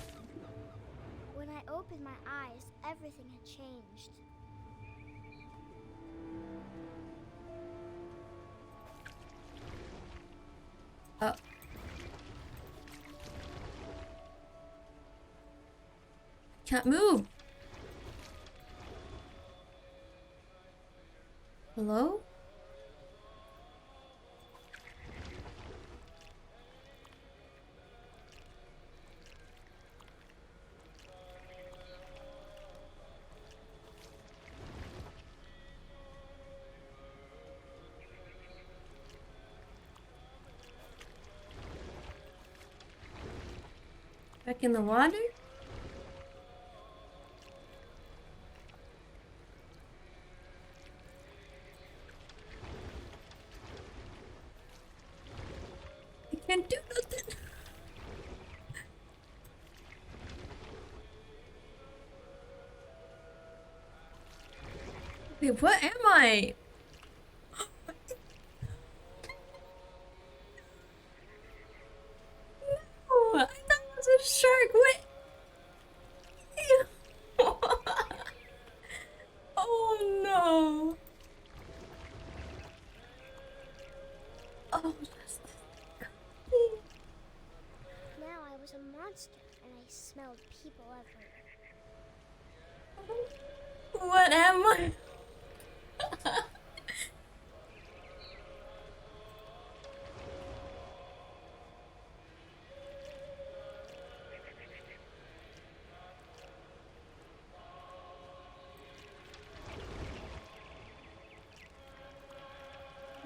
When I opened my eyes, everything had changed. Oh. Can't move. Hello? Back in the water? I can't do nothing. Wait, what am I? No, I thought it was a shark. What? Oh no. Oh, that's disgusting. Now I was a monster, and I smelled people everywhere. What am I?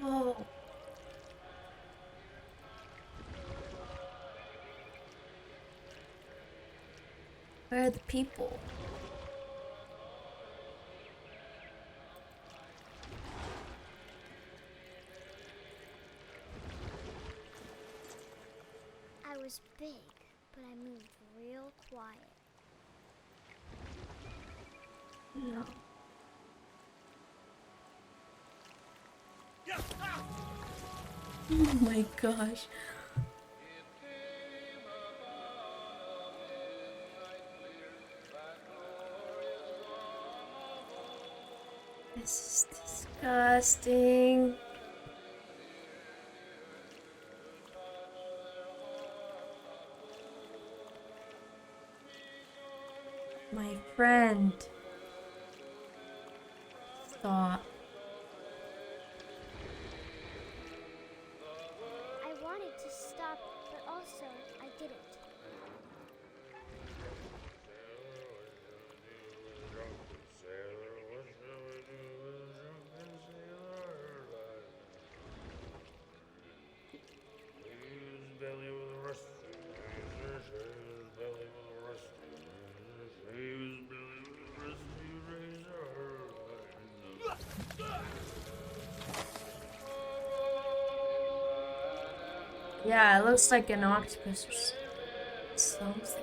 Oh. Where are the people? I was big, but I moved real quiet. No. Oh my gosh. This is disgusting. My friend. Stop. I wanted to stop, but also I didn't. Yeah, it looks like an octopus or something.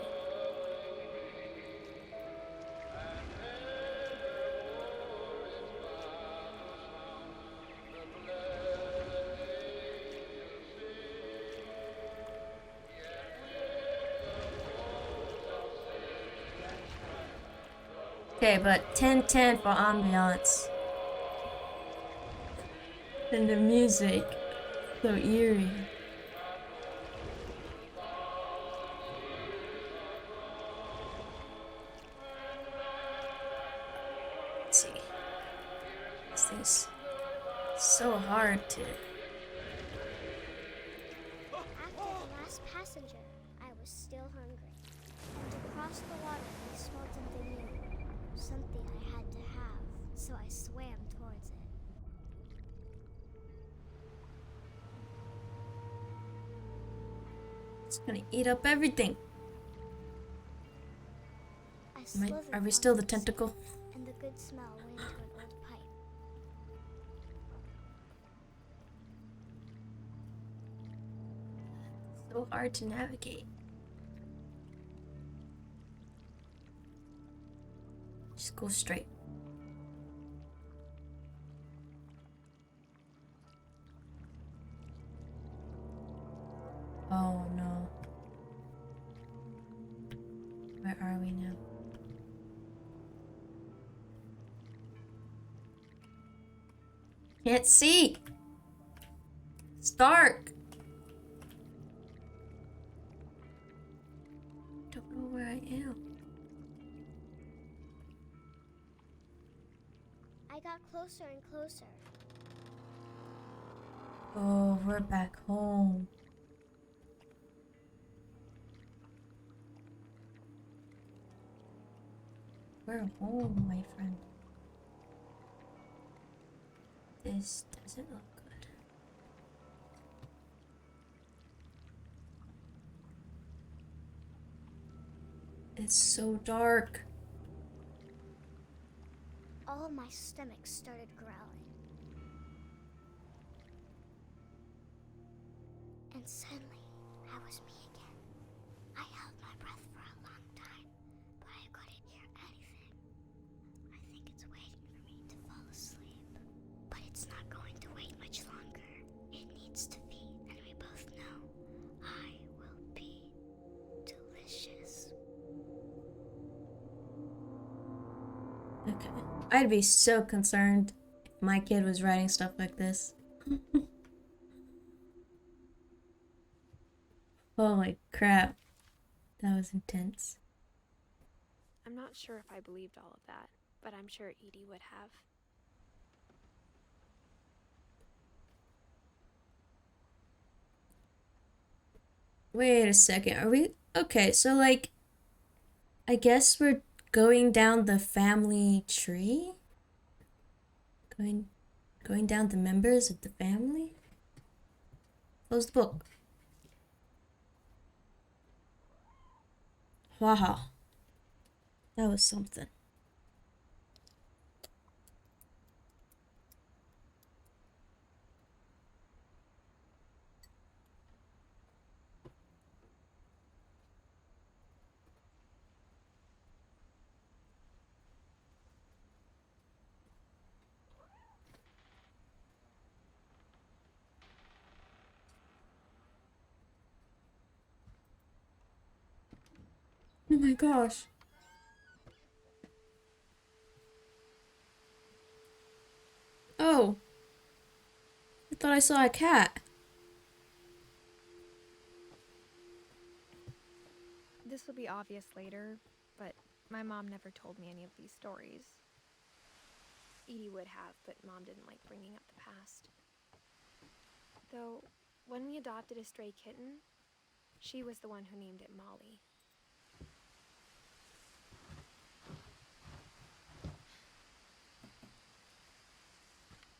Okay, but 10/10 for ambiance. And the music, so eerie. Everything's so hard to. After the last passenger, I was still hungry. To cross the water, I smelled something new. Something I had to have, so I swam towards it. It's gonna eat up everything. I slithered Are we onto still the sand, tentacle? and the good smell went into an old pipe. So hard to navigate. Just go straight. Oh no. Where are we now? Can't see. It's dark. Don't know where I am. I got closer and closer. Oh, we're back home. We're home, my friend. This doesn't look good. It's so dark. All my stomach started growling. And suddenly, I was me again. I held my breath for a long time, but I couldn't hear anything. I think it's waiting for me to fall asleep. But it's not going to wait much longer. It needs to feed, and we both know I will be delicious. Okay. I'd be so concerned if my kid was writing stuff like this. Holy crap. That was intense. I'm not sure if I believed all of that, but I'm sure Edie would have. Wait a second. Are we okay? So, like, I guess we're going down the family tree? Going down the members of the family? Close the book. Wow. That was something. Oh my gosh. Oh. I thought I saw a cat. This will be obvious later, but my mom never told me any of these stories. Edie would have, but Mom didn't like bringing up the past. Though, when we adopted a stray kitten, she was the one who named it Molly.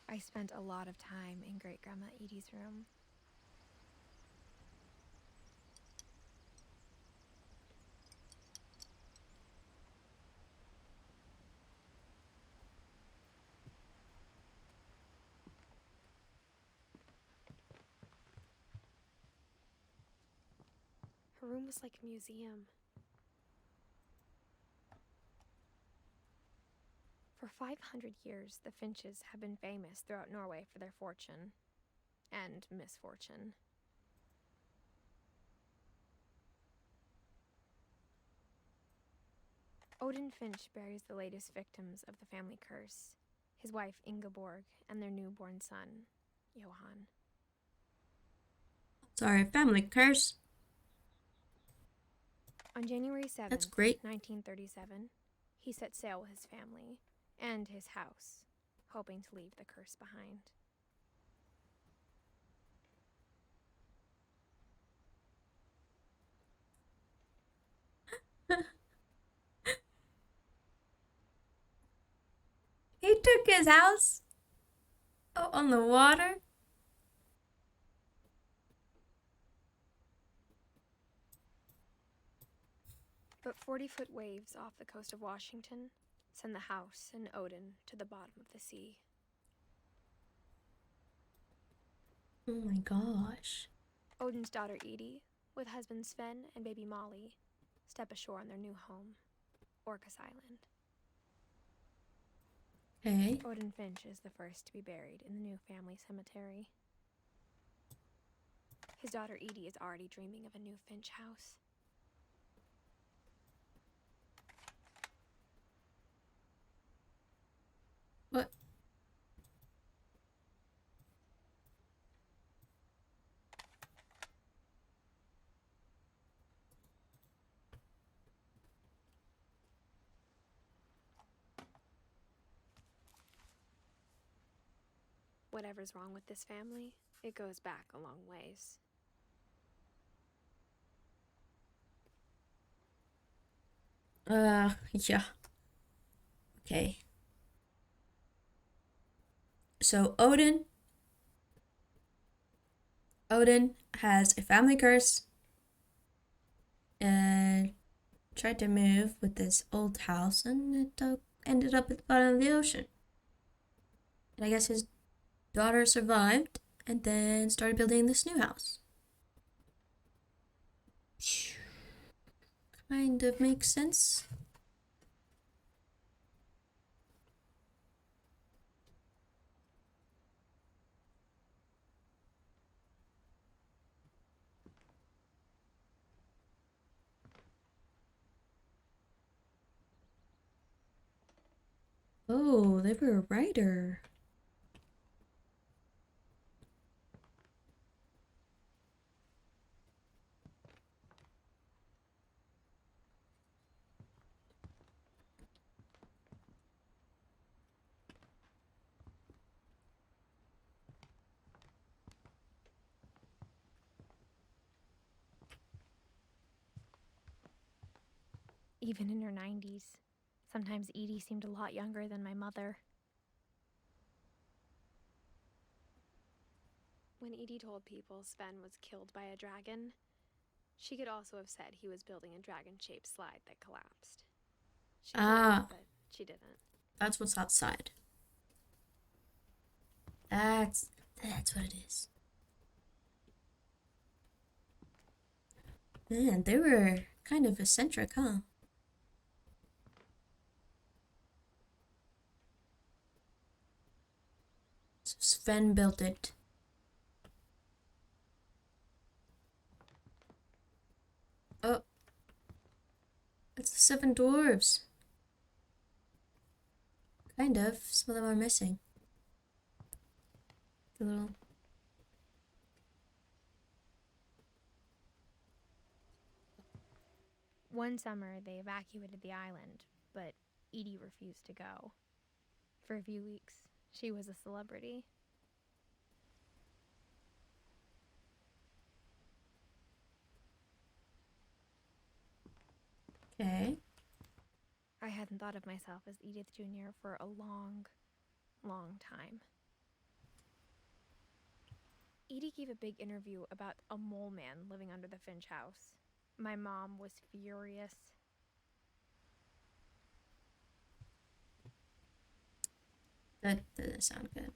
I spent a lot of time in Great-Grandma Edie's room. Her room was like a museum. For 500 years, the Finches have been famous throughout Norway for their fortune and misfortune. Odin Finch buries the latest victims of the family curse, his wife Ingeborg and their newborn son, Johan. Sorry, family curse. On January 7th, That's great. 1937, he set sail with his family and his house hoping to leave the curse behind. He took his house out on the water. But 40-foot waves off the coast of Washington send the house and Odin to the bottom of the sea. Oh my gosh. Odin's daughter Edie, with husband Sven and baby Molly, step ashore on their new home, Orcas Island. Okay. Edith Finch is the first to be buried in the new family cemetery. His daughter Edie is already dreaming of a new Finch house. What? Whatever's wrong with this family, it goes back a long ways. Yeah. Okay. So Odin has a family curse and tried to move with this old house, and it ended up at the bottom of the ocean. And I guess his daughter survived and then started building this new house. Kind of makes sense. Oh, they were a writer. Even in her 90s, sometimes Edie seemed a lot younger than my mother. When Edie told people Sven was killed by a dragon, she could also have said he was building a dragon-shaped slide that collapsed. She could have, but she didn't. That's what's outside. That's what it is. Man, they were kind of eccentric, huh? So Sven built it. Oh. It's the seven dwarves. Kind of. Some of them are missing. The little... One summer, they evacuated the island, but Edie refused to go. For a few weeks, she was a celebrity. Okay. I hadn't thought of myself as Edith Jr. for a long, long time. Edie gave a big interview about a mole man living under the Finch house. My mom was furious. That doesn't sound good.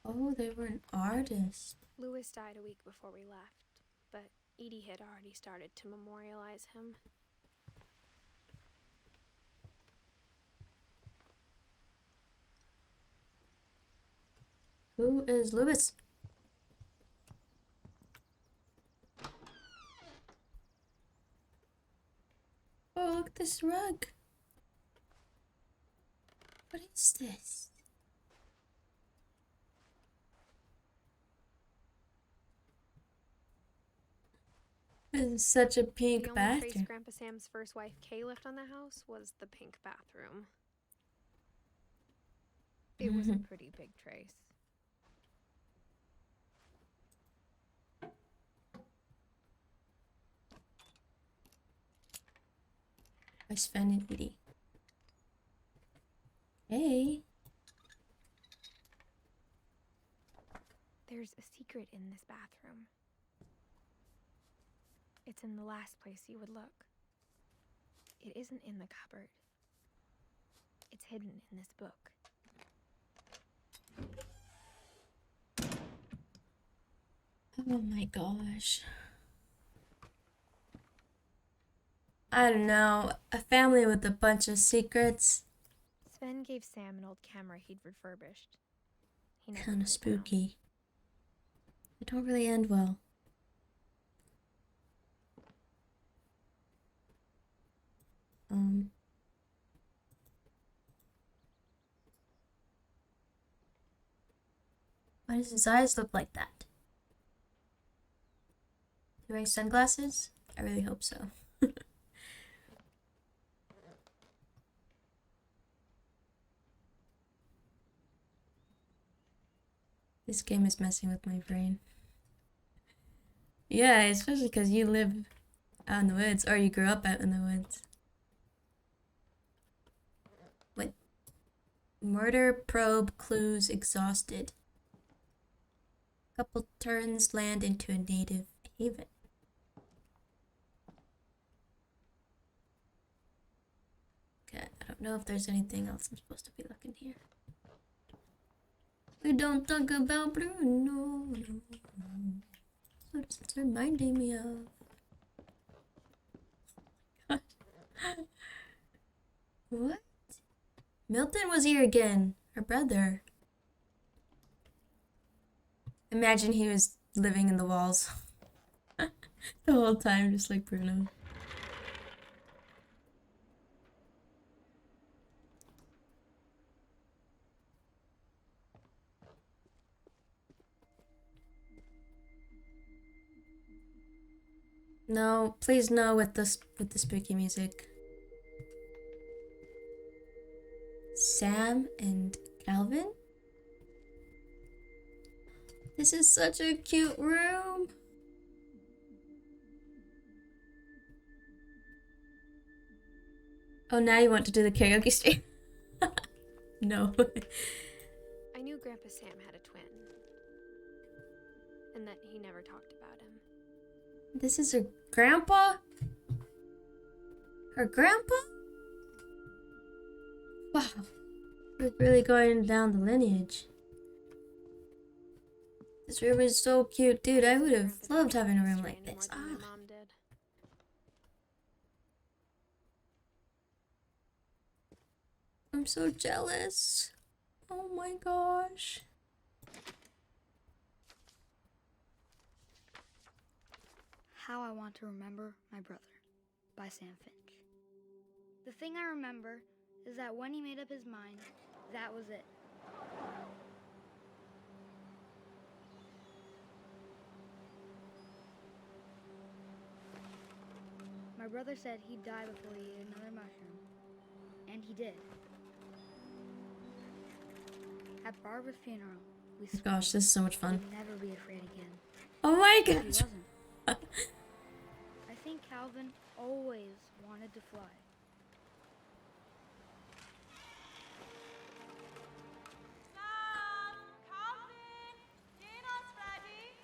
Oh, they were an artist. Lewis died a week before we left, but Edie had already started to memorialize him. Who is Lewis? Oh, look at this rug. What is this? It's such a The pink only trace bathroom. Grandpa Sam's first wife Kay left on the house was the pink bathroom. It was a pretty big trace. By Sven and Edie. Hey. There's a secret in this bathroom. It's in the last place you would look. It isn't in the cupboard. It's hidden in this book. Oh my gosh. I don't know. A family with a bunch of secrets. Sven gave Sam an old camera he'd refurbished. He never Kind put of it down. spooky. They don't really end well. Why does his eyes look like that? Is he wearing sunglasses? I really hope so. This game is messing with my brain. Yeah, especially because you live out in the woods, or you grew up out in the woods. What? Murder probe clues exhausted. Couple turns land into a native haven. Okay, I don't know if there's anything else I'm supposed to be looking here. We don't talk about Bruno. What's it's reminding me of? What? Milton was here again. Her brother. Imagine he was living in the walls the whole time, just like Bruno. No, please no with the spooky music. Sam and Calvin? This is such a cute room. Oh, now you want to do the karaoke stream? No. I knew Grandpa Sam had a twin. And that he never talked about him. This is her grandpa? Her grandpa? Wow. We're really going down the lineage. This room is so cute, dude. I would have loved having a room like this. More than my mom did. I'm so jealous. Oh my gosh. How I Want to Remember My Brother by Sam Finch. The thing I remember is that when he made up his mind, that was it. My brother said he'd die before he ate another mushroom. And he did. At Barbara's funeral, we swore Gosh, this is so much fun. he'd never be afraid again. Oh my But he gosh. wasn't. I think Calvin always wanted to fly. Mom! Calvin! Dinner's ready!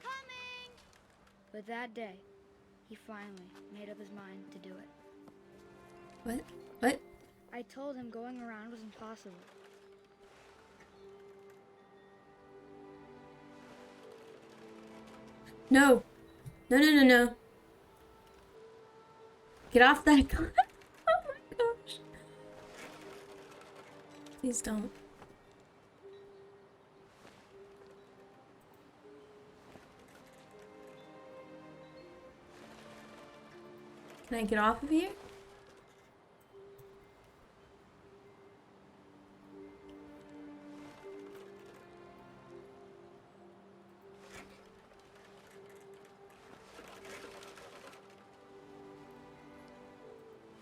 Coming! But that day, he finally made up his mind to do it. What? What? I told him going around was impossible. No. No, no, no, no. Get off that car. Oh my gosh. Please don't. Can I get off of here?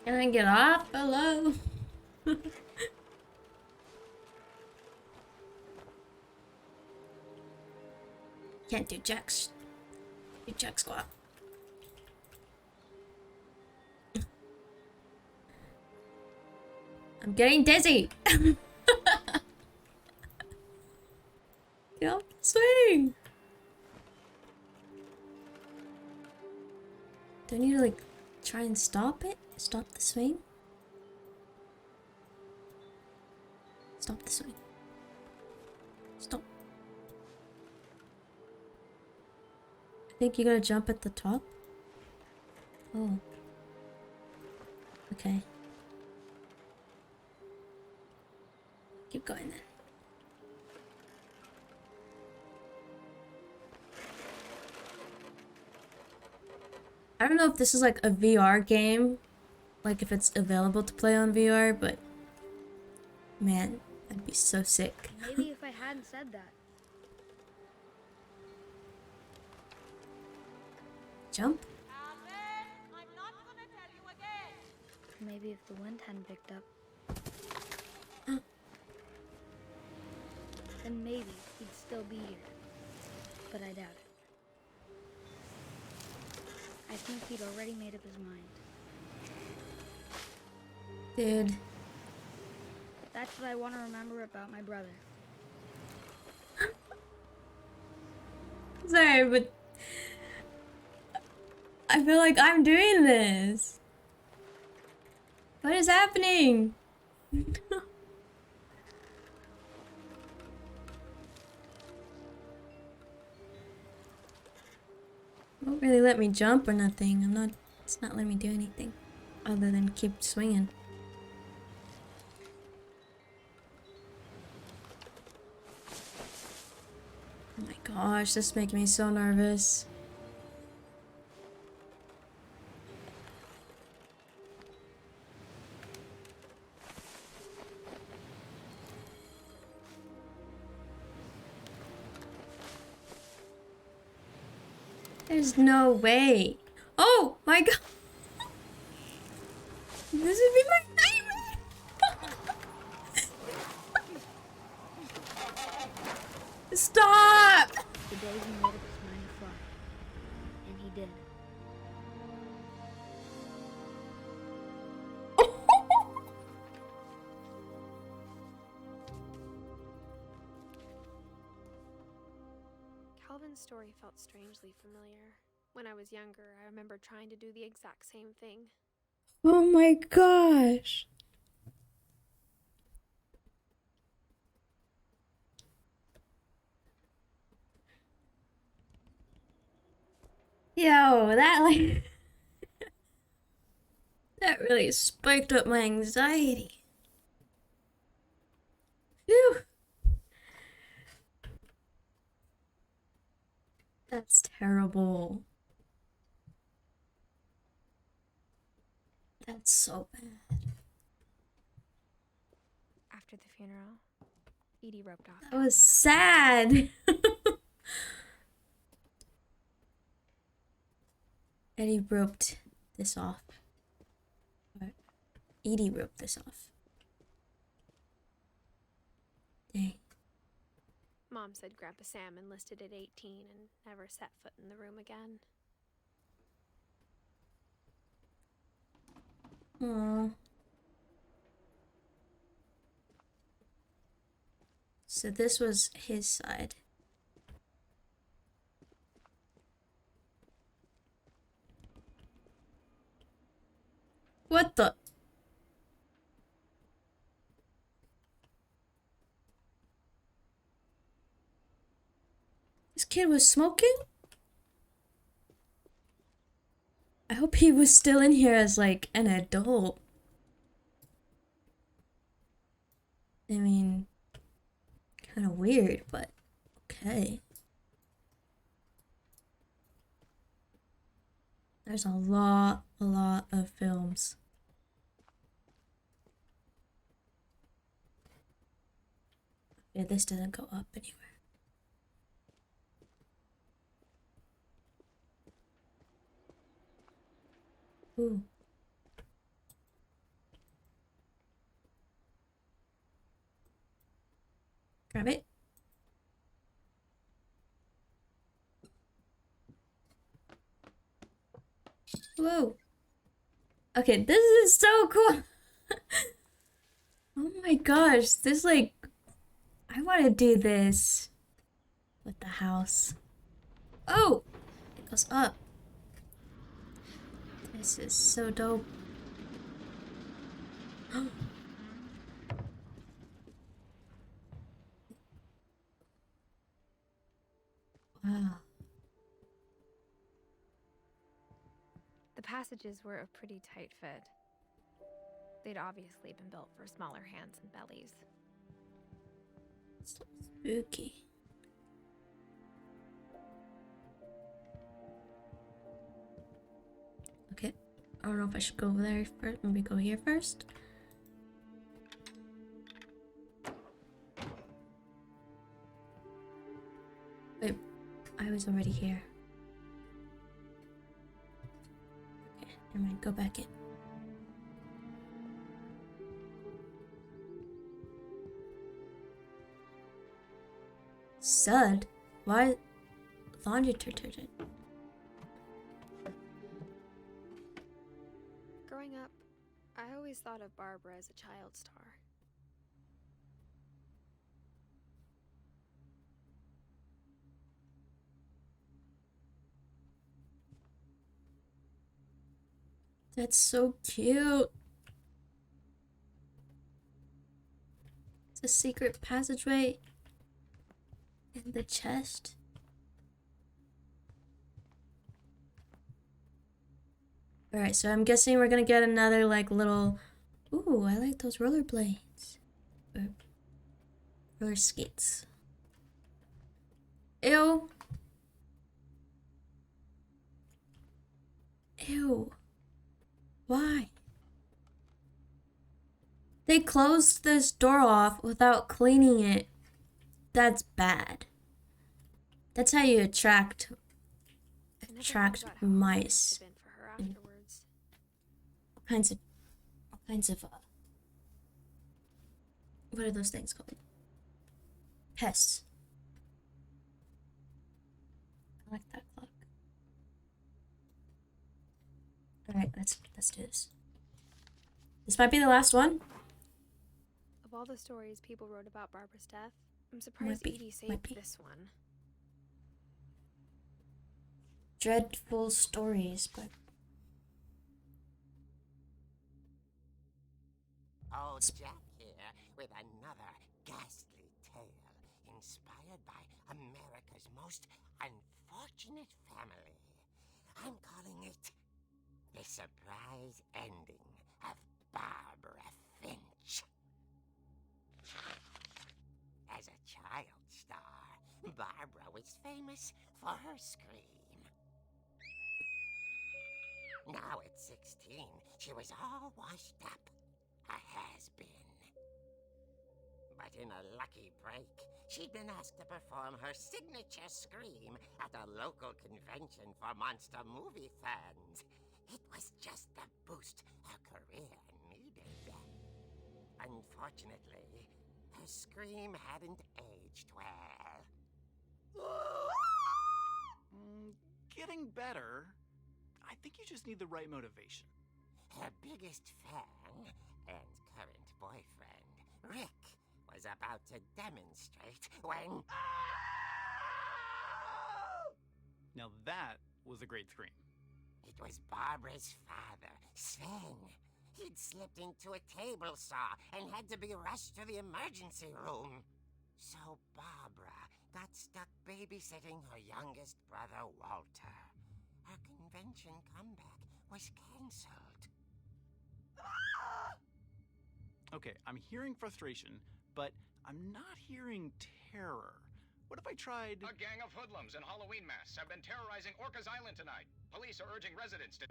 Can I get off? Hello? Can't do jacks. Do jack squat. I'm getting dizzy. Get off the swing. Do I need to like try and stop it? Stop the swing? Stop the swing. Stop. I think you gotta jump at the top. Oh. Okay. Keep going then. I don't know if this is like a VR game, like if it's available to play on VR, but man, I'd be so sick. Maybe if I hadn't said that. Jump? Calvin, I'm not gonna tell you again. Maybe if the wind hadn't picked up. Then maybe he'd still be here. But I doubt it. I think he'd already made up his mind. Dude. That's what I want to remember about my brother. Sorry, but I feel like I'm doing this. What is happening? Won't really let me jump or nothing. It's not letting me do anything other than keep swinging. Oh my gosh, this is making me so nervous. There's no way. Oh my god. This would be my nightmare. Stop. The day he made up his mind to fly. And he did. Calvin's story felt strangely familiar. When I was younger, I remember trying to do the exact same thing. Oh my gosh. Yo, that like that really spiked up my anxiety. Phew. That's terrible. That's so bad. After the funeral, Edie roped off. That was sad. Eddie roped this off. Or Edie roped this off. Dang. Mom said Grandpa Sam enlisted at 18 and never set foot in the room again. Aww. So this was his side. What the? This kid was smoking? I hope he was still in here as like an adult. I mean, kind of weird, but okay. There's a lot of films. Yeah, this doesn't go up anywhere. Ooh. Grab it. Whoa. Okay, this is so cool. Oh my gosh, this like, I want to do this with the house. Oh, it goes up. This is so dope. Wow. The passages were a pretty tight fit. They'd obviously been built for smaller hands and bellies. So spooky. Okay, I don't know if I should go over there first. Maybe go here first. Wait, I was already here. Okay, never mind, go back in. Sud? Why? Laundry detergent. Growing up, I always thought of Barbara as a child star. That's so cute. It's a secret passageway in the chest. Alright, so I'm guessing we're gonna get another like little. Ooh, I like those rollerblades. Or roller skates. Ew. Ew. Why? They closed this door off without cleaning it. That's bad. That's how you attract I never thought about how hard it mice. must have been for her afterwards. All kinds of what are those things called? Pests. I like that clock. Alright, let's do this. This might be the last one. Of all the stories people wrote about Barbara's death, I'm surprised Edie saved this one. Dreadful stories, but Old Jack here with another ghastly tale inspired by America's most unfortunate family. I'm calling it The Surprise Ending of Barbara Finch. As a child star, Barbara was famous for her scream. Now at 16, she was all washed up. A has-been. But in a lucky break, she'd been asked to perform her signature scream at a local convention for monster movie fans. It was just the boost her career needed. Unfortunately, her scream hadn't aged well. Getting better. I think you just need the right motivation. Her biggest fan and current boyfriend, Rick, was about to demonstrate when... Now that was a great scream. It was Barbara's father, Sven. He'd slipped into a table saw and had to be rushed to the emergency room. So Barbara got stuck babysitting her youngest brother, Walter. Her convention comeback was cancelled. Okay, I'm hearing frustration, but I'm not hearing terror. What if I tried... A gang of hoodlums in Halloween masks have been terrorizing Orcas Island tonight. Police are urging residents to...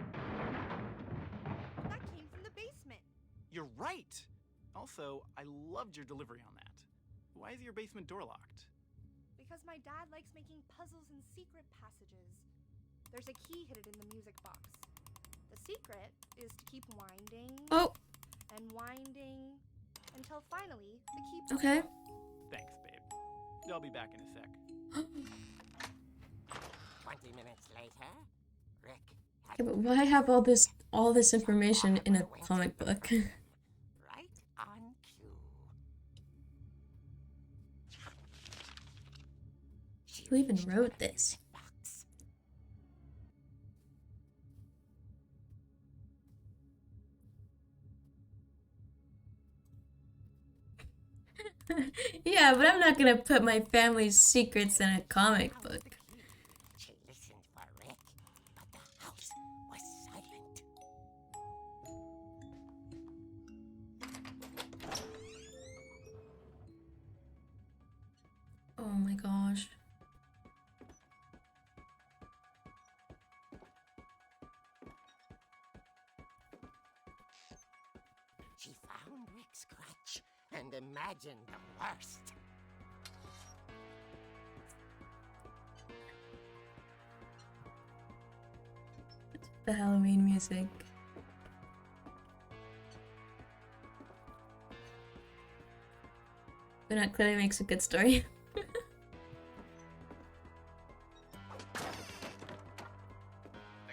That came from the basement. You're right! Also, I loved your delivery on that. Why is your basement door locked? Because my dad likes making puzzles and secret passages. There's a key hidden in the music box. The secret is to keep winding and winding until finally the key pulls okay. out. Thanks, babe. I'll be back in a sec. 20 minutes later, Rick had Yeah, but why have all this information in a comic book? right on cue. Who even wrote this? Box. Yeah, but I'm not gonna put my family's secrets in a comic book. She listened for Rick, but the house was silent. Oh my gosh. She found Rick's crutch and imagined the worst. The Halloween music. But that clearly makes a good story. The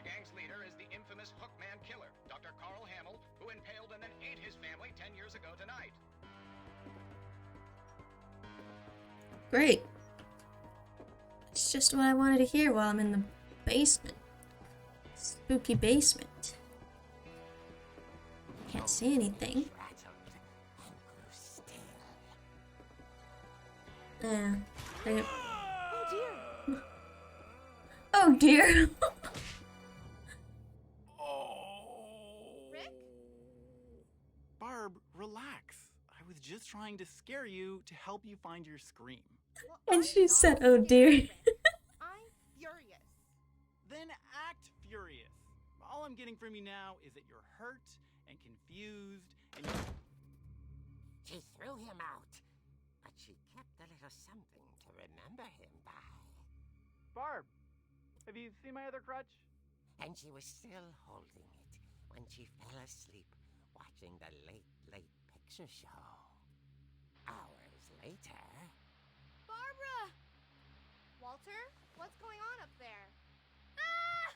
gang's leader is the infamous Hookman killer, Dr. Carl Hamill, who impaled and then ate his family 10 years ago tonight. Great. It's just what I wanted to hear while I'm in the basement. Spooky basement. Can't see anything. Rattled and grew still. Yeah. Oh dear! Oh dear. Rick? Barb, relax. I was just trying to scare you to help you find your scream. Well, And I'm she not said, "Oh dear." scared, Rick. I'm furious. Then act furious. All I'm getting from you now is that you're hurt and confused and She threw him out, but she kept a little something to remember him by. Barb, have you seen my other crutch? And she was still holding it when she fell asleep watching the late picture show. Hours later... Barbara! Walter, what's going on up there? Ah!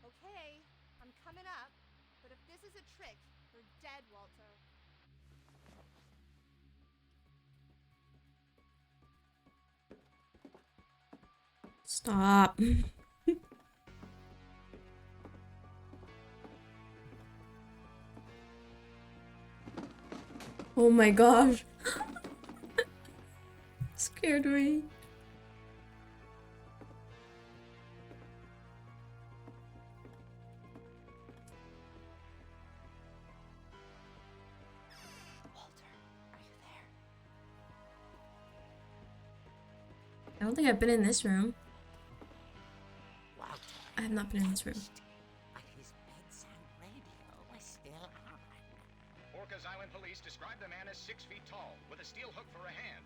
Okay, I'm coming up, but if this is a trick, you're dead, Walter. Stop. Oh my gosh. Scared me. Walter, are you there? I don't think I've been in this room. Walter I have not been in this room. but his bedside radio was still on. Orcas Island police describe the man as 6 feet tall, with a steel hook for a hand.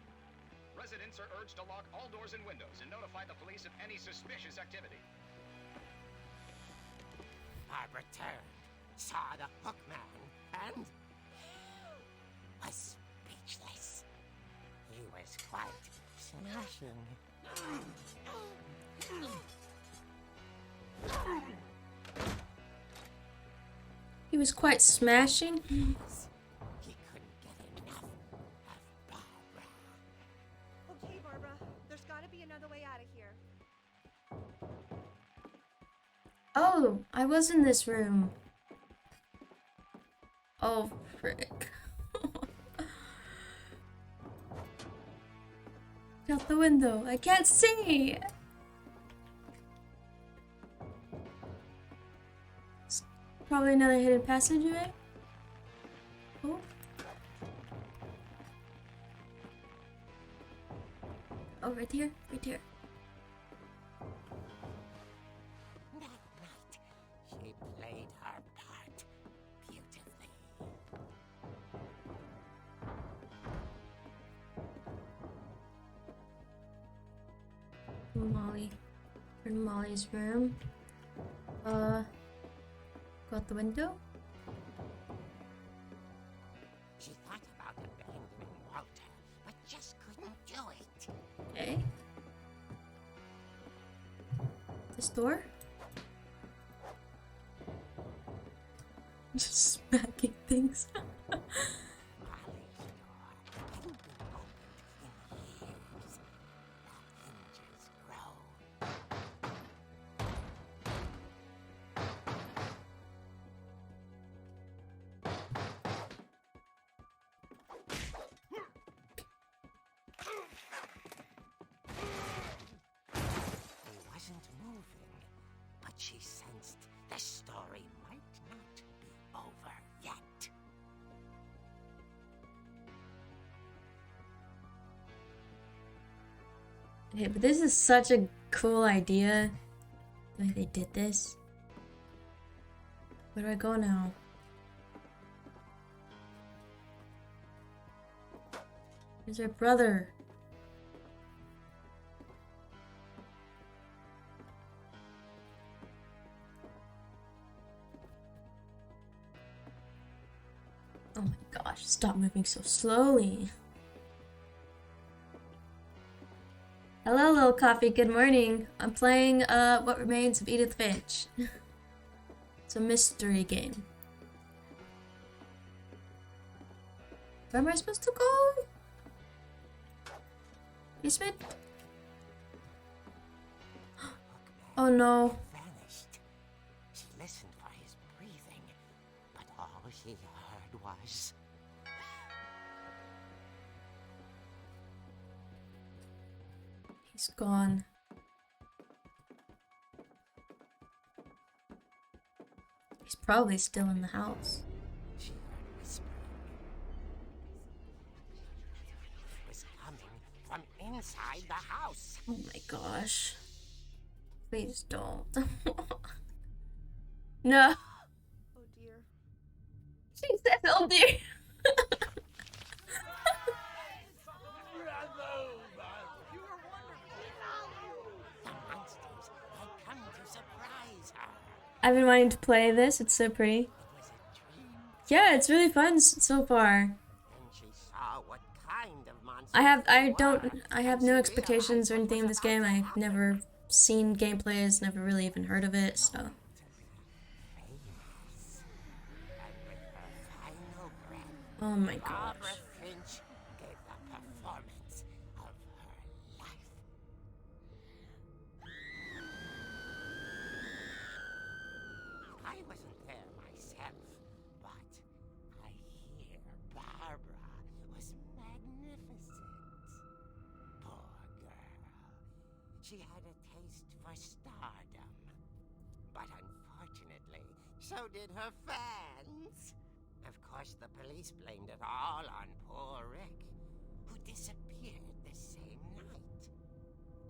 Residents are urged to lock all doors and windows and notify the police of any suspicious activity. Barbara turned, saw the hook man, and was speechless. He was quite smashing. He was quite smashing. He couldn't get enough of Barbara. Okay, Barbara, there's gotta be another way out of here. Oh, I was in this room. Oh, frick. Out the window. I can't see. It's probably another hidden passageway. Oh. Oh, right here. Right here. That night, she played her part beautifully. Molly. We're in Molly's room. Go out the window. She thought about abandoning Walter, but just couldn't do it. door? Just smacking things. She sensed the story might not be over yet. Hey, but this is such a cool idea. The way they did this. Where do I go now? Where's her brother? Oh my gosh, stop moving so slowly. Hello, little coffee, good morning. I'm playing What Remains of Edith Finch. It's a mystery game. Where am I supposed to go? Basement? Oh no. Vanished. She listened for his breathing, but all she heard was... He's gone. He's probably still in the house. She heard whispering. It was coming from inside the house. Oh my gosh. Please don't. No. Oh dear. She said, oh dear. The monsters had come to surprise her. I've been wanting to play this. It's so pretty. It was a dream. Yeah, it's really fun so far. Then she saw what kind of monsters I have they were, no and she expectations or realized anything of what this was game. about to I've happen. never seen gameplays, never really even heard of it, so. Famous. And with her final breath, Oh my Barbara gosh. Finch gave the performance of her life. I wasn't there myself, but I hear Barbara was magnificent. Poor girl. She had a taste for stardom. But unfortunately, so did her fans. Of course, the police blamed it all on poor Rick, who disappeared the same night.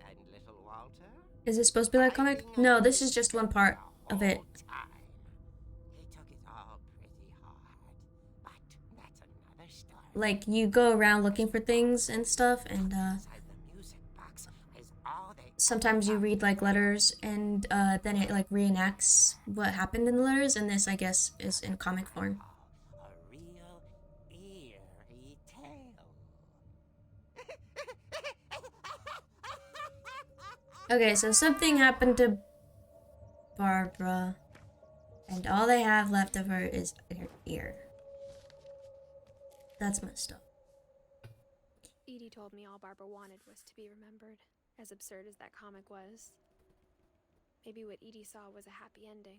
And little Walter? Is this supposed to be like a comic? No, this is just one part of it. Time. He took it all pretty hard, but that's another story. Like, you go around looking for things and stuff, and Inside the music box is all they sometimes you read like letters, and then it like reenacts what happened in the letters, and this, I guess, is in comic form. a real eerie tale. Okay, so something happened to Barbara, and all they have left of her is her ear. That's messed up. Edie told me all Barbara wanted was to be remembered, as absurd as that comic was. Maybe what Edie saw was a happy ending.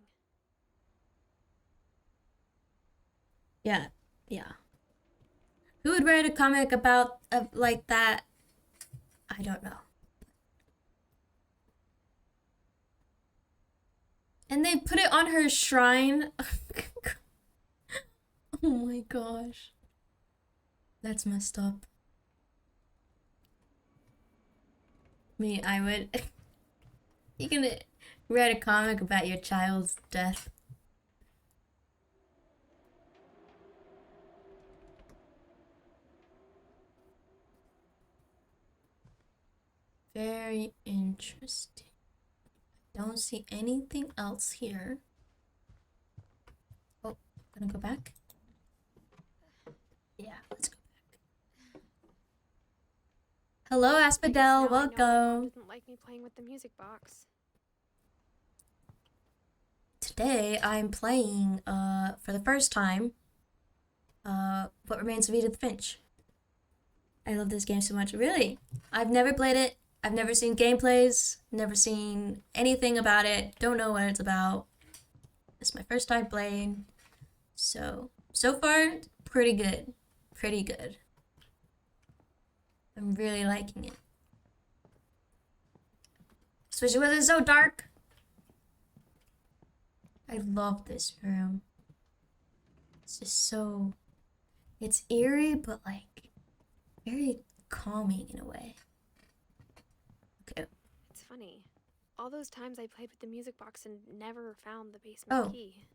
Yeah. Who would write a comic about like that? I don't know. And they put it on her shrine. Oh my gosh. That's messed up. Me, I would. You can write a comic about your child's death. Very interesting. Don't see anything else here. Oh, gonna go back? Yeah, let's go back. Hello, I guess now Asphodel, I know why Mom welcome. didn't like me playing with the music box. today I'm playing, for the first time, What Remains of Edith Finch. I love this game so much. Really, I've never played it. I've never seen gameplays, never seen anything about it, don't know what it's about. It's my first time playing. So far, pretty good. Pretty good. I'm really liking it. Especially when it's so dark. I love this room. It's just so... It's eerie, but like, very calming in a way. Okay. It's funny. All those times I played with the music box and never found the basement key.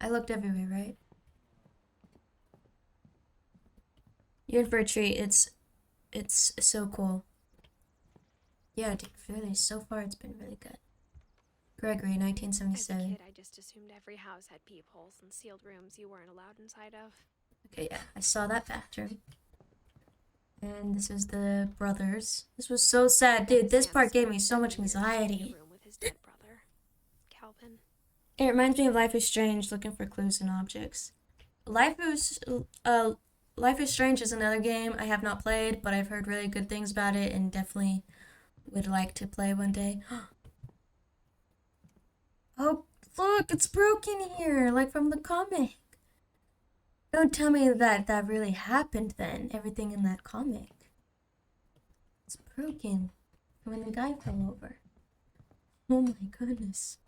I looked everywhere, right? You're in for a treat. It's so cool. Yeah, dude, really, so far it's been really good. Gregory, As a 1977. kid, I just assumed every house had peepholes and sealed rooms you weren't allowed inside of. Okay, yeah, I saw that bathroom. And this is the brothers. This was so sad, dude. This part gave me so much anxiety. Room with his dead brother, Calvin. It reminds me of Life is Strange, looking for clues in objects. Life is Strange is another game I have not played, but I've heard really good things about it and definitely would like to play one day. Oh, look, it's broken here, like from the comic. Don't tell me that that really happened then, everything in that comic. It's broken when the guy fell over. Oh my goodness.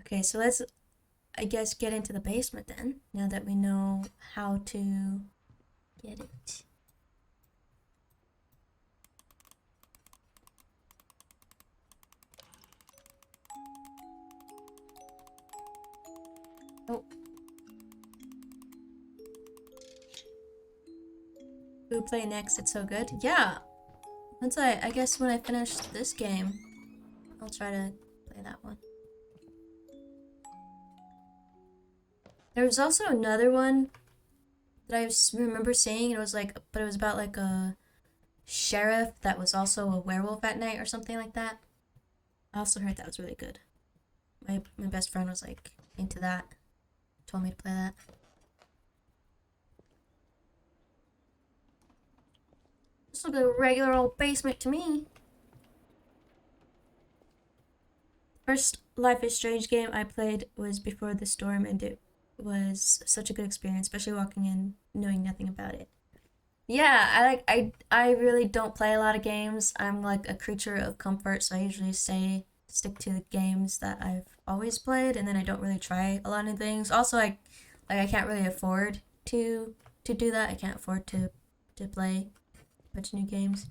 Okay, so let's, I guess, get into the basement then, now that we know how to get it. Oh. Who play next? It's so good. Yeah. Once I guess when I finish this game, I'll try to play that one. There was also another one that I remember seeing. It was like, but it was about like a sheriff that was also a werewolf at night or something like that. I also heard that was really good. My best friend was like into that. Told me to play that. This looks like a regular old basement to me. First Life is Strange game I played was Before the Storm, and it was such a good experience, especially walking in knowing nothing about it. Yeah, I really don't play a lot of games. I'm like a creature of comfort, so I usually stick to the games that I've always played, and then I don't really try a lot of things. Also, I can't really afford to do that. I can't afford to play a bunch of new games.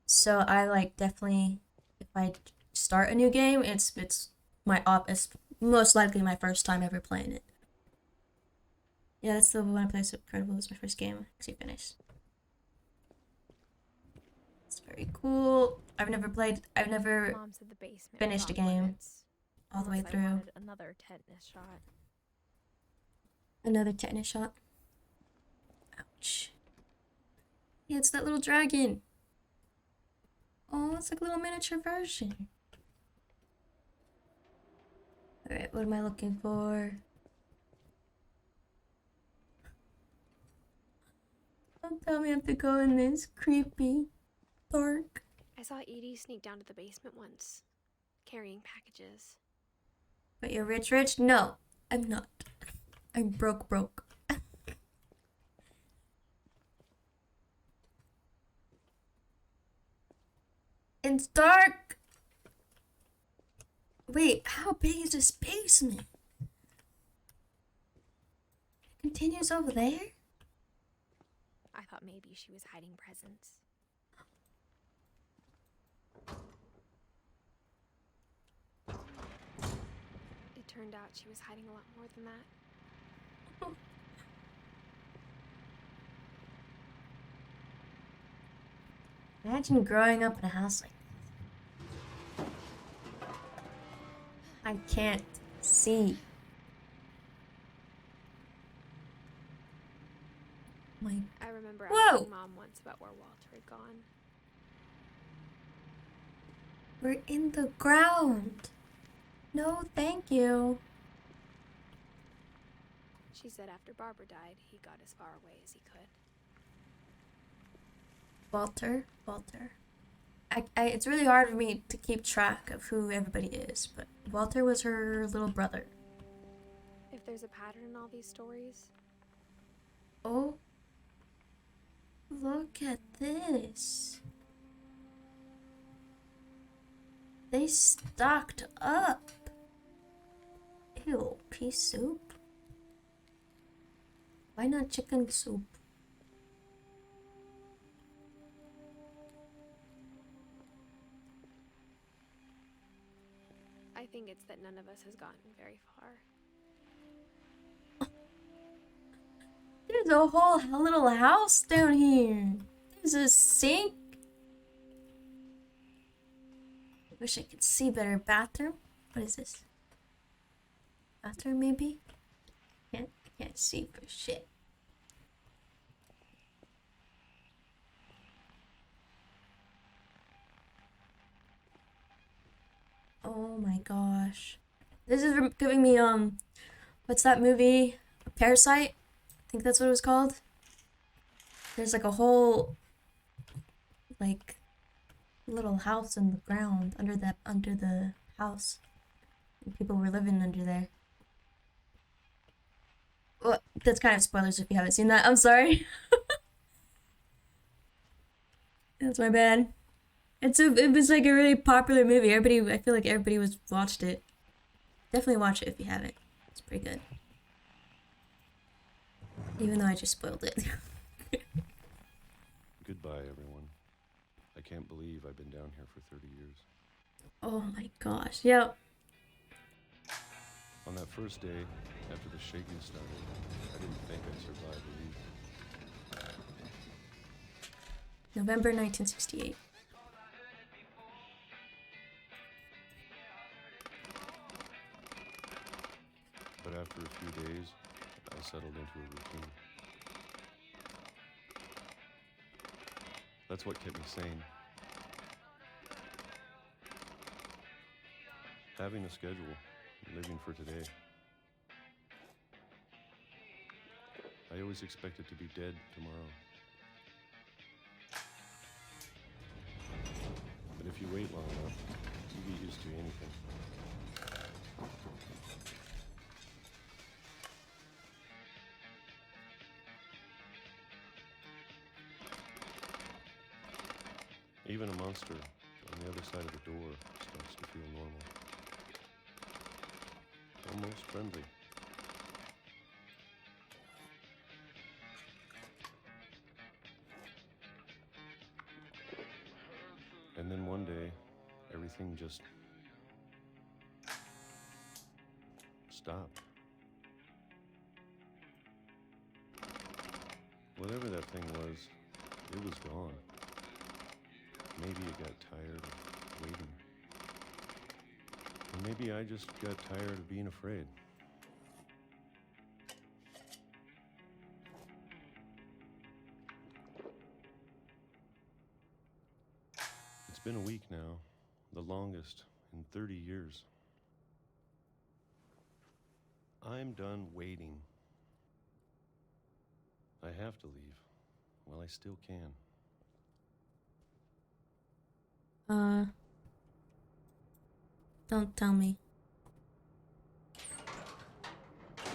So I like definitely, if I start a new game, it's most likely my first time ever playing it. Yeah, that's the one I played so incredible. It was my first game I actually finished. It's very cool. I've never Mom said the basement finished a was off game limits, all the way unless I through. wanted another tetanus shot. Another tetanus shot. Ouch. Yeah, it's that little dragon. Oh, it's like a little miniature version. Alright, what am I looking for? Don't tell me I have to go in this creepy, dark. I saw Edie sneak down to the basement once, carrying packages. But you're rich? No, I'm not. I'm broke. It's dark! Wait, how big is this basement? It continues over there? I thought maybe she was hiding presents. It turned out she was hiding a lot more than that. Imagine growing up in a house like this. I can't see. I remember remember Whoa! asking Mom once about where Walter had gone. We're in the ground. No, thank you. She said after Barbara died, he got as far away as he could. Walter. It's really hard for me to keep track of who everybody is, but Walter was her little brother. If there's a pattern in all these stories, Oh, look at this. They stocked up. Ew, pea soup? Why not chicken soup? I think it's that none of us has gotten very far. There's a whole little house down here. There's a sink. Wish I could see better. Bathroom? What is this? Bathroom, maybe? Can't see for shit. Oh my gosh. This is giving me, what's that movie? Parasite? I think that's what it was called. There's like a whole, like, little house in the ground under the house. And people were living under there. Well, that's kind of spoilers if you haven't seen that. I'm sorry. That's my bad. It was like a really popular movie. I feel like everybody watched it. Definitely watch it if you haven't. It's pretty good. Even though I just spoiled it. Goodbye, everyone. I can't believe I've been down here for 30 years. Oh my gosh. Yep. On that first day, after the shaking started, I didn't think I'd survive a week. November 1968. But after a few days, I settled into a routine. That's what kept me sane. Having a schedule, living for today. I always expected to be dead tomorrow. But if you wait long enough, you get used to anything. Even a monster on the other side of the door starts to feel normal. Almost friendly. And then one day, everything just stopped. Whatever that thing was, it was gone. Maybe it got tired of waiting. Or maybe I just got tired of being afraid. It's been a week now, the longest in 30 years. I'm done waiting. I have to leave while I still can. Don't tell me.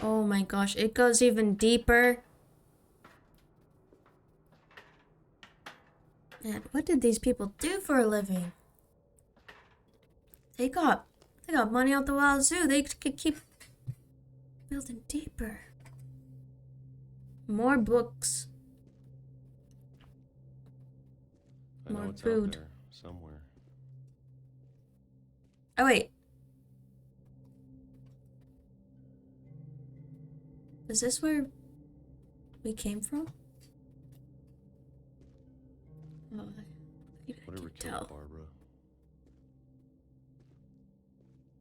Oh my gosh, it goes even deeper. Man, what did these people do for a living? They got money out the wazoo. They could keep building deeper. More books. I know More it's food. out there somewhere. Oh wait. Is this where we came from? Oh, I Whatever can't killed tell. Barbara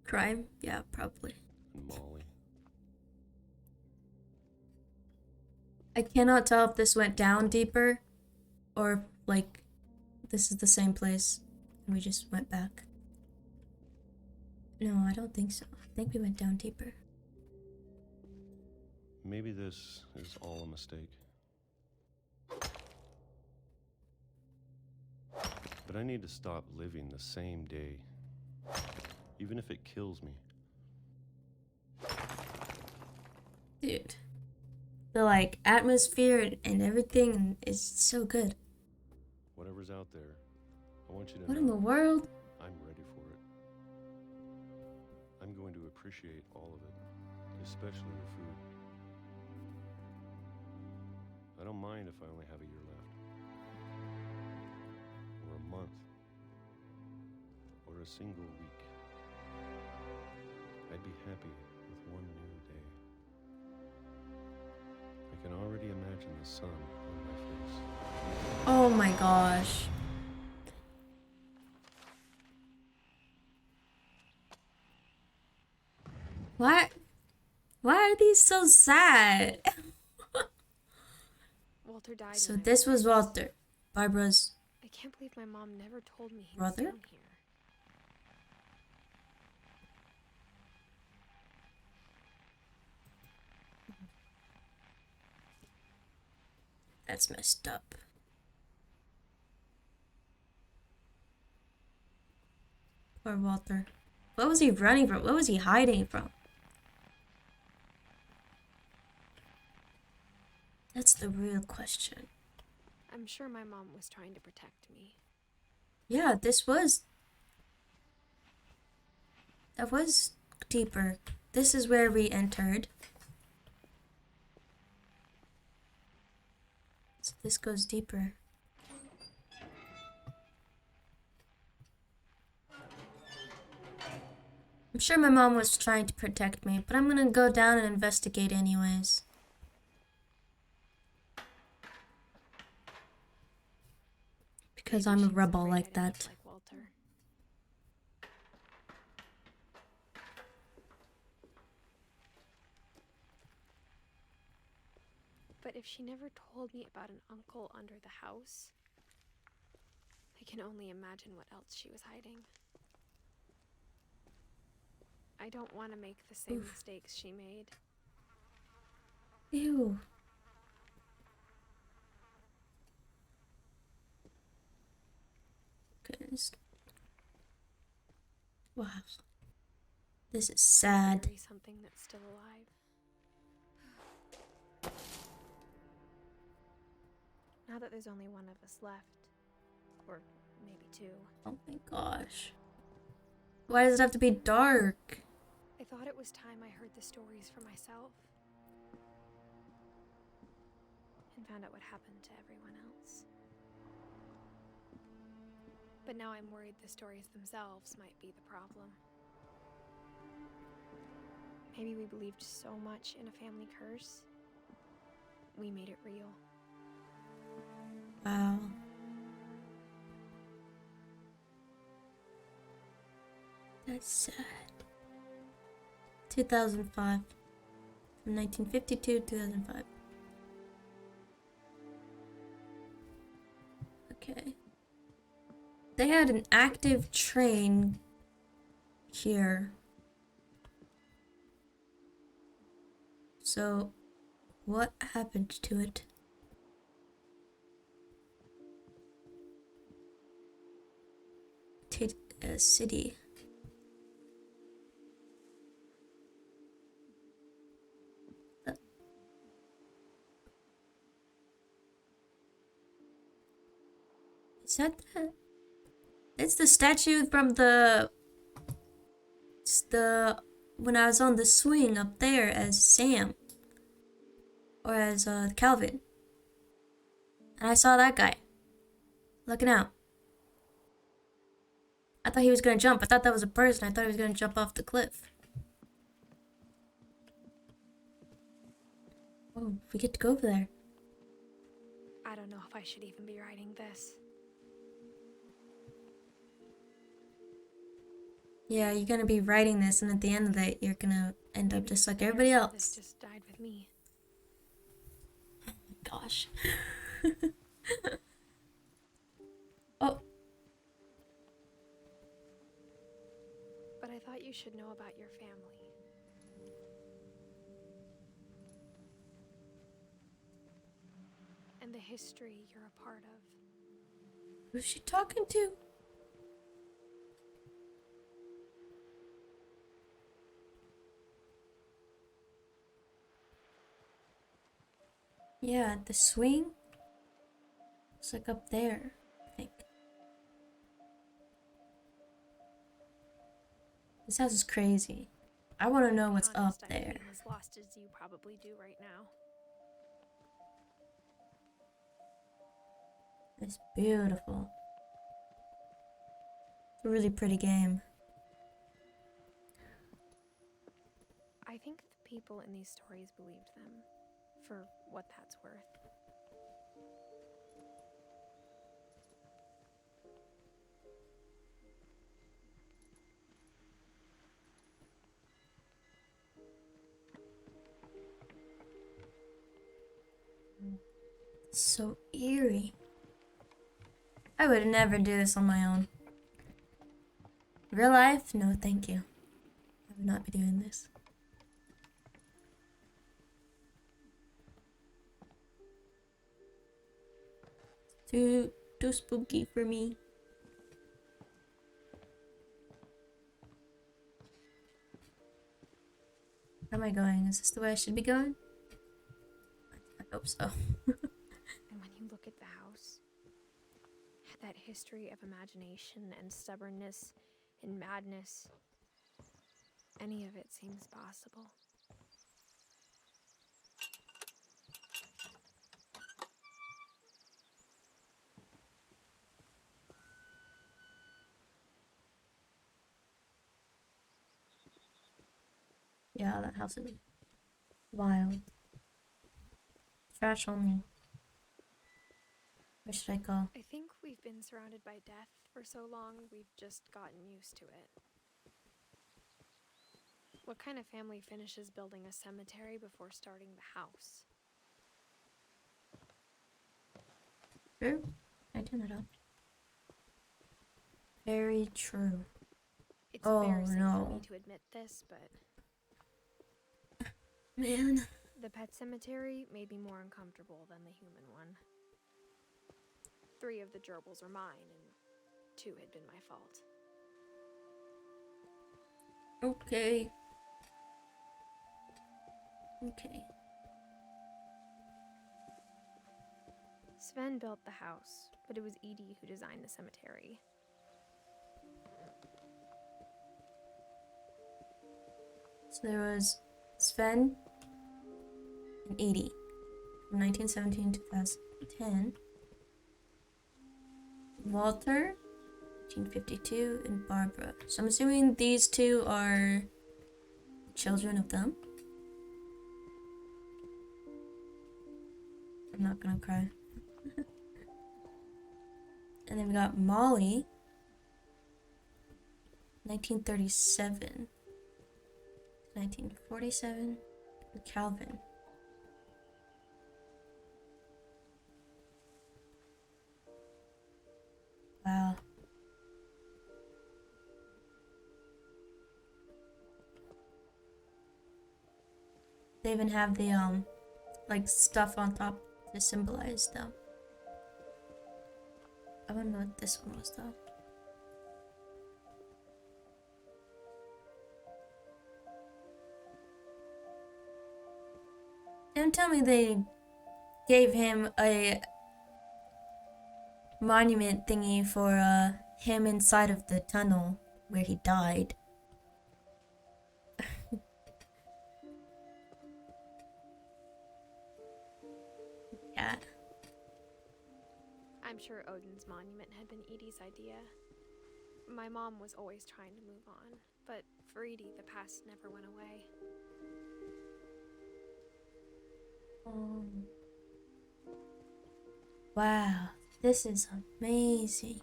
Crime? Yeah, probably. and Molly. I cannot tell if this went down deeper or like this is the same place and we just went back. No, I don't think so. I think we went down deeper. Maybe this is all a mistake. But I need to stop living the same day, even if it kills me. Dude. The like atmosphere and everything is so good. Whatever's out there, I want you to What know in the world? I'm ready for it. I'm going to appreciate all of it, especially the food. I don't mind if I only have a year left, or a month, or a single week. I'd be happy with one new day. I can already imagine the sun on my face. Oh my gosh. What? Why are these so sad? Walter died. So when I this was six. Walter, Barbara's I can't believe my mom never told me he brother? was down here. That's messed up. Poor Walter. What was he running from? What was he hiding from? That's the real question. I'm sure my mom was trying to protect me. Yeah, that was deeper. This is where we entered. So this goes deeper. I'm sure my mom was trying to protect me, but I'm gonna go down and investigate anyways. Because Maybe I'm a she was rebel afraid like I didn't look that. like Walter. But if she never told me about an uncle under the house, I can only imagine what else she was hiding. I don't want to make the same mistakes she made. Ew. Goodness. Wow. This is sad. Bury something that's still alive. Now that there's only one of us left, or maybe two, Oh my gosh. Why does it have to be dark? I thought it was time I heard the stories for myself and found out what happened to everyone else. But now I'm worried the stories themselves might be the problem. Maybe we believed so much in a family curse, we made it real. Wow. That's sad. 2005. From 1952 to 2005. Okay. They had an active train here. So, what happened to it? To a city. Is that the... It's the statue from the... It's the... When I was on the swing up there as Sam. Or as Calvin. And I saw that guy. Looking out. I thought he was gonna jump. I thought that was a person. I thought he was gonna jump off the cliff. Oh, we get to go over there. I don't know if I should even be writing this. Yeah, you're gonna be writing this, and at the end of it, you're gonna end up just like everybody This else. just died with me. Oh my gosh. Oh. But I thought you should know about your family. And the history you're a part of. Who's she talking to? Yeah, the swing. It's like up there, I think. This house is crazy. I want to know what's up Honest, I there. feel as lost as you probably do right now. It's beautiful. It's a really pretty game. I think the people in these stories believed them, for what that's worth. It's so eerie. I would never do this on my own. Real life? No, thank you. I would not be doing this. Too spooky for me. Where am I going? Is this the way I should be going? I hope so. And when you look at the house, that history of imagination and stubbornness and madness, any of it seems possible. Yeah, that house is wild. Trash only. Where should I go? I think we've been surrounded by death for so long, we've just gotten used to it. What kind of family finishes building a cemetery before starting the house? True. I turn it up. Very true. It's Oh, embarrassing no. for me to admit this, but Man. the pet cemetery made me more uncomfortable than the human one. 3 of the gerbils are mine, and 2 had been my fault. Okay. Okay. Sven built the house, but it was Edie who designed the cemetery. So there was Sven and Edie from 1917 to 2010. Walter, 1952, and Barbara. So I'm assuming these 2 are children of them. I'm not gonna cry. And then we got Molly, 1937, 1947, and Calvin. Wow. They even have the like stuff on top to symbolize them. I wanna know what this one was though. Don't tell me they gave him a monument thingy for him inside of the tunnel where he died. Yeah. I'm sure Odin's monument had been Edie's idea. My mom was always trying to move on, but for Edie, the past never went away. Wow, this is amazing.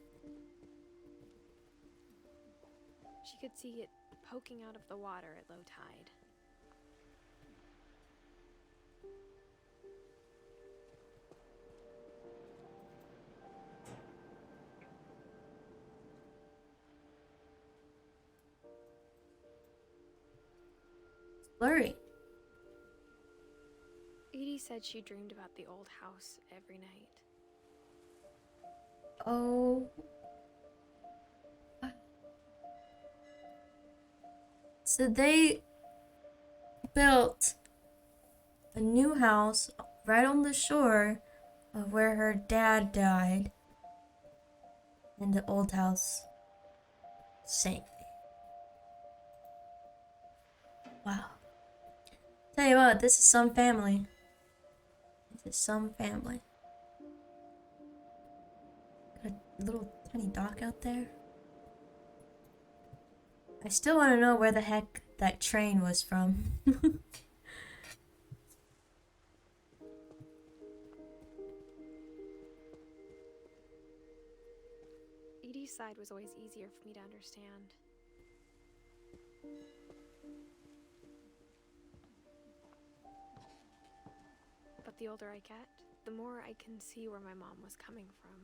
She could see it poking out of the water at low tide. blurry. Edie said she dreamed about the old house every night. Oh. So they built a new house right on the shore of where her dad died. And the old house sank. Wow. Tell you what, this is some family. This is some family. Got a little tiny dock out there. I still want to know where the heck that train was from. Edie's side was always easier for me to understand. But the older I get, the more I can see where my mom was coming from.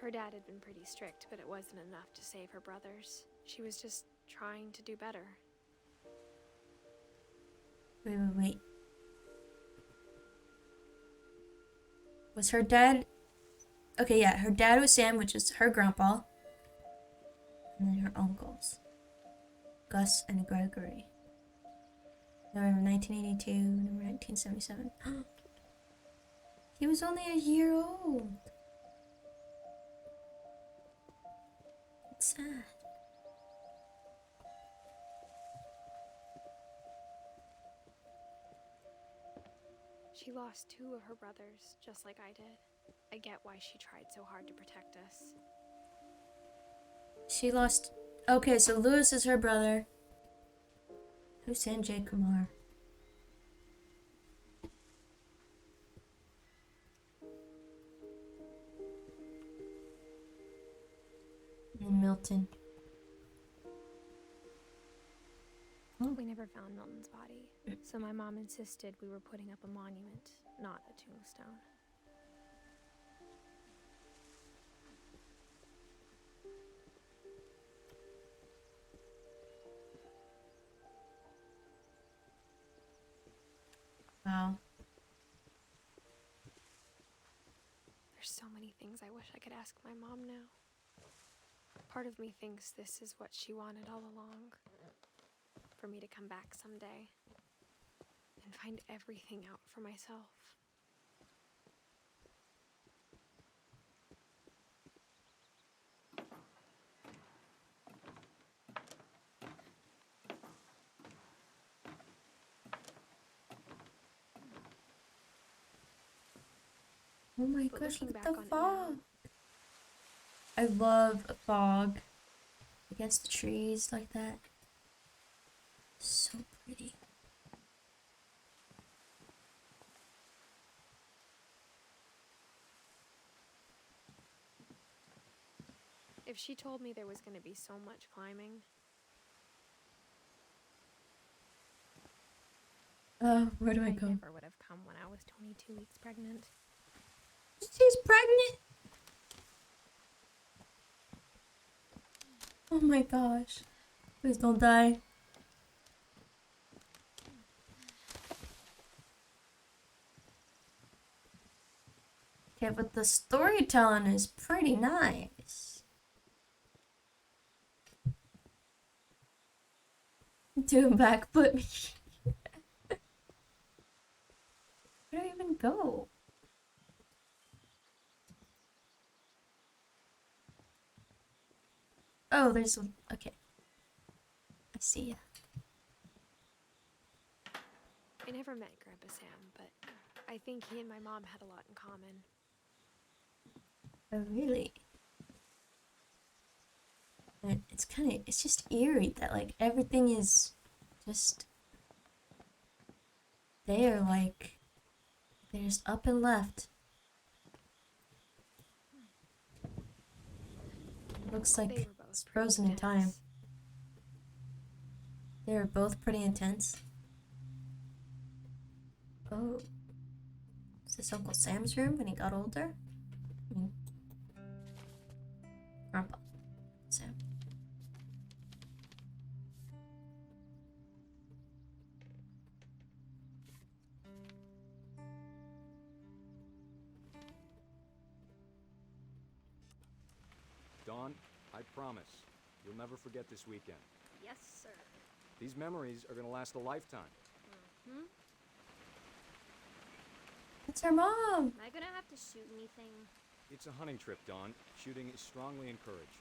Her dad had been pretty strict, but it wasn't enough to save her brothers. She was just trying to do better. Wait. Was her dad... Okay, yeah, her dad was Sam, which is her grandpa. And then her uncles. Gus and Gregory. November 1982, November 1977. He was only a year old. It's sad. She lost 2 of her brothers, just like I did. I get why she tried so hard to protect us. She lost... Okay, so Lewis is her brother. Who's Sanjay Kumar? And Milton. We never found Milton's body, so my mom insisted we were putting up a monument, not a tombstone. Wow. There's so many things I wish I could ask my mom now. Part of me thinks this is what she wanted all along. For me to come back someday and find everything out for myself. Oh my But gosh, looking look at back the on it now, fog. I love a fog against the trees like that. So pretty. if she told me there was going to be so much climbing, Where do I I go? never would have come when I was 22 weeks pregnant. She's pregnant? Oh my gosh. Please don't die. Okay, but the storytelling is pretty nice. Do a backflip. Where do I even go? Oh, there's one. Okay. I see ya. I never met Grandpa Sam, but I think he and my mom had a lot in common. Oh, really? And it's just eerie that, like, everything is just there, like, they're just up and left. It looks like They were both it's pretty frozen in time. intense. They were both pretty intense. Oh. Is this Uncle Sam's room when he got older? I mean, Grandpa Sam. Dawn, I promise, you'll never forget this weekend. Yes, sir. These memories are gonna last a lifetime. Hmm? It's her mom. Am I gonna have to shoot anything? It's a hunting trip, Dawn. Shooting is strongly encouraged.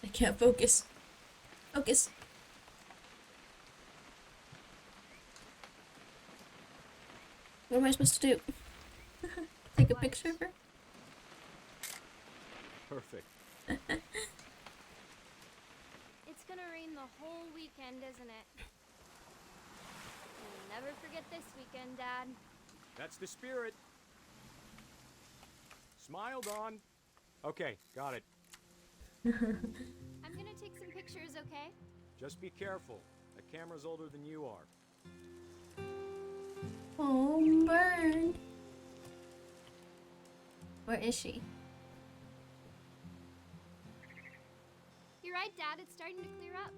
I can't focus. Focus. What am I supposed to do? Take a picture of her? Perfect. It's gonna rain the whole weekend, isn't it? You'll never forget this weekend, Dad. That's the spirit. Smile, Dawn. Okay, got it. I'm gonna take some pictures, okay? Just be careful. The camera's older than you are. Oh, bird. Where is she? You're right, Dad. It's starting to clear up.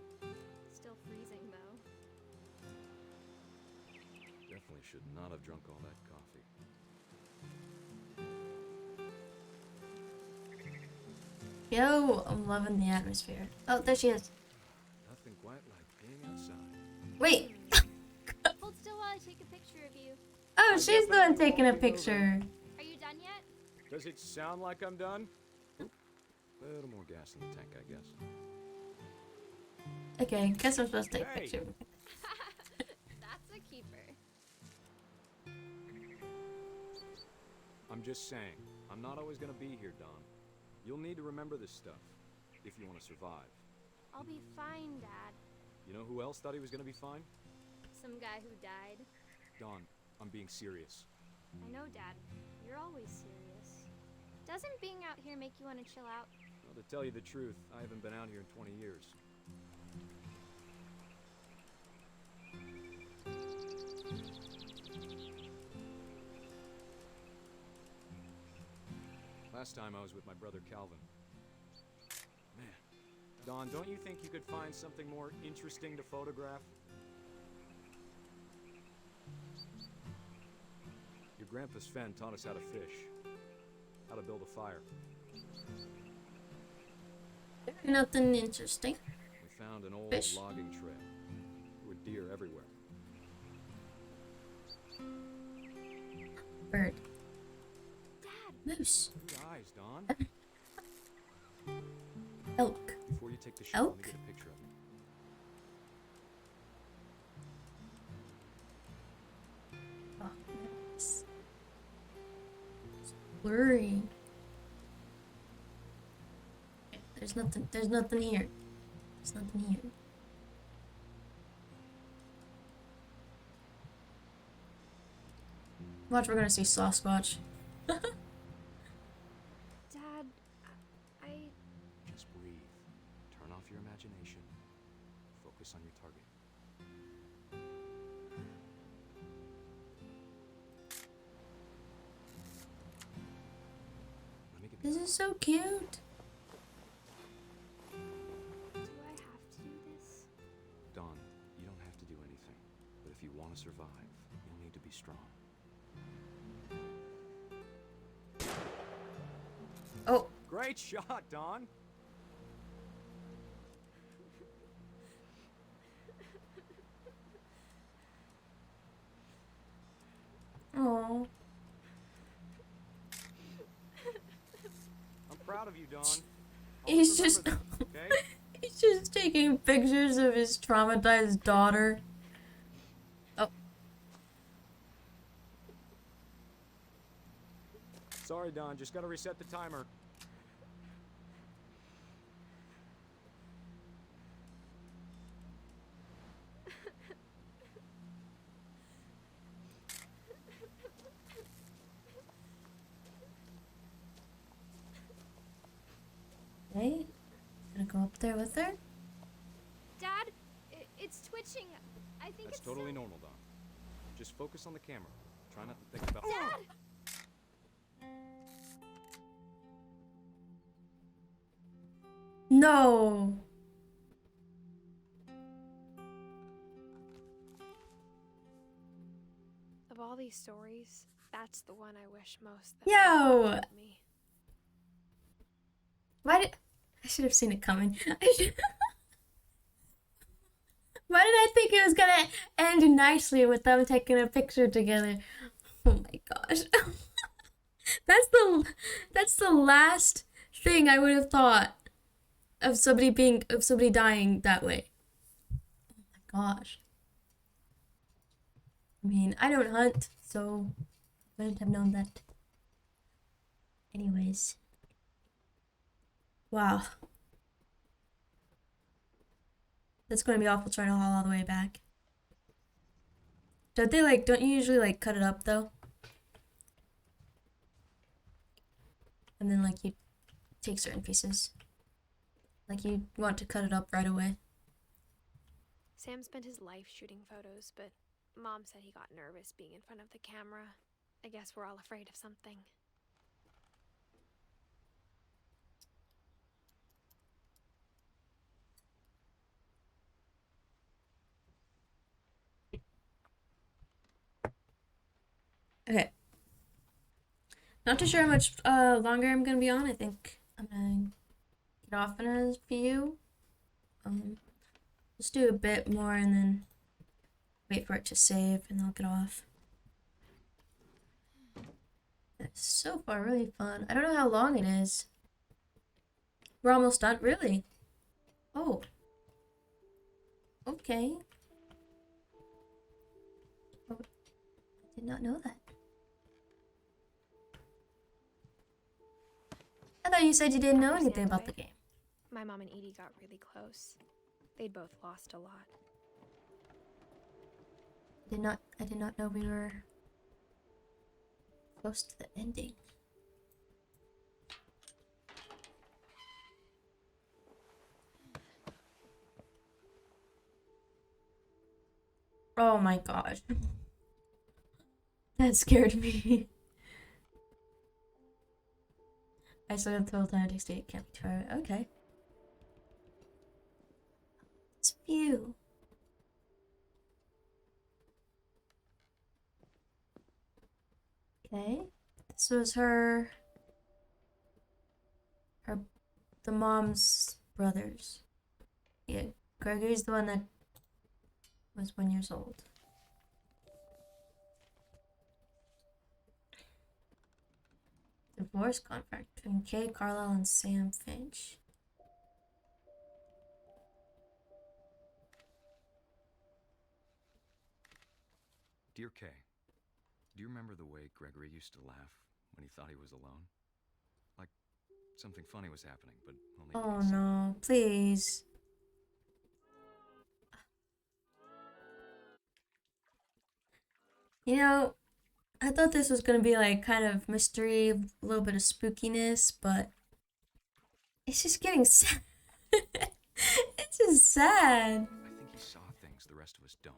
Still freezing, though. Definitely should not have drunk all that coffee. Yo, I'm loving the atmosphere. Oh, there she is. Nothing quite like being outside. Wait. Hold still while I take a picture of you. Oh, she's the one taking a picture. Are you done yet? Does it sound like I'm done? Oop. A little more gas in the tank, I guess. Okay, guess I'm supposed to take a Hey. picture. That's a keeper. I'm just saying, I'm not always gonna be here, Don. You'll need to remember this stuff, if you want to survive. I'll be fine, Dad. You know who else thought he was gonna be fine? Some guy who died. Don, I'm being serious. I know, Dad. You're always serious. Doesn't being out here make you want to chill out? Well, to tell you the truth, I haven't been out here in 20 years. Last time I was with my brother Calvin. Man, Don, don't you think you could find something more interesting to photograph? Your grandpa Sven taught us how to fish, how to build a fire. Nothing interesting. We found an old Fish. logging trail. There were deer everywhere. Bird. Dad! Moose. Good eyes, Don. Elk. Before you take the shot, let me Elk? get a picture of it. Oh, nice. It's blurry. There's nothing here. There's nothing here. Watch, we're gonna see Sasquatch. Dad, I... Just breathe. Turn off your imagination. Focus on your target. Let me get This is so cute. Do I have to do this? Don, you don't have to do anything. But if you want to survive, you'll need to be strong. Oh, Great shot, Don. oh. I'm proud of you, Don. He's Always just remember that, okay? he's just taking pictures of his traumatized daughter. Oh, Sorry, Don. Just gotta reset the timer. okay. Gonna go up there with her. Dad, it's twitching. I think That's it's totally so... normal, Don. Just focus on the camera. Try not to think about. Dad! No. these stories, that's the one I wish most that Yo! told me. Why did I should have seen it coming. Why did I think it was gonna end nicely with them taking a picture together? Oh my gosh. That's the last thing I would have thought of somebody dying that way. Oh my gosh. I mean, I don't hunt, so I wouldn't have known that. Anyways. Wow. That's gonna be awful trying to haul all the way back. Don't you usually cut it up though? And then you take certain pieces. You want to cut it up right away. Sam spent his life shooting photos, but Mom said he got nervous being in front of the camera. I guess we're all afraid of something. Okay. Not too sure how much longer I'm gonna be on. I think I'm gonna get off in a few. Just do a bit more and then wait for it to save and I'll get off. It's so far really fun. I don't know how long it is. We're almost done, really? Oh. Okay. Oh, I did not know that. I thought you said you didn't know anything about the game. My mom and Edie got really close. They'd both lost a lot. I did not know we were close to the ending. Oh my gosh. That scared me. I still have the total time it takes to get can't be 2 hours. Okay. This view. Okay. This was the mom's brothers. Yeah, Gregory's the one that was 1 year old. Divorce contract between Kay Carlisle and Sam Finch. Dear Kay, do you remember the way Gregory used to laugh when he thought he was alone? Like something funny was happening, but only you Oh could see. no, please. You know, I thought this was gonna be kind of mystery, a little bit of spookiness, but it's just getting sad. It's just sad. I think he saw things the rest of us don't.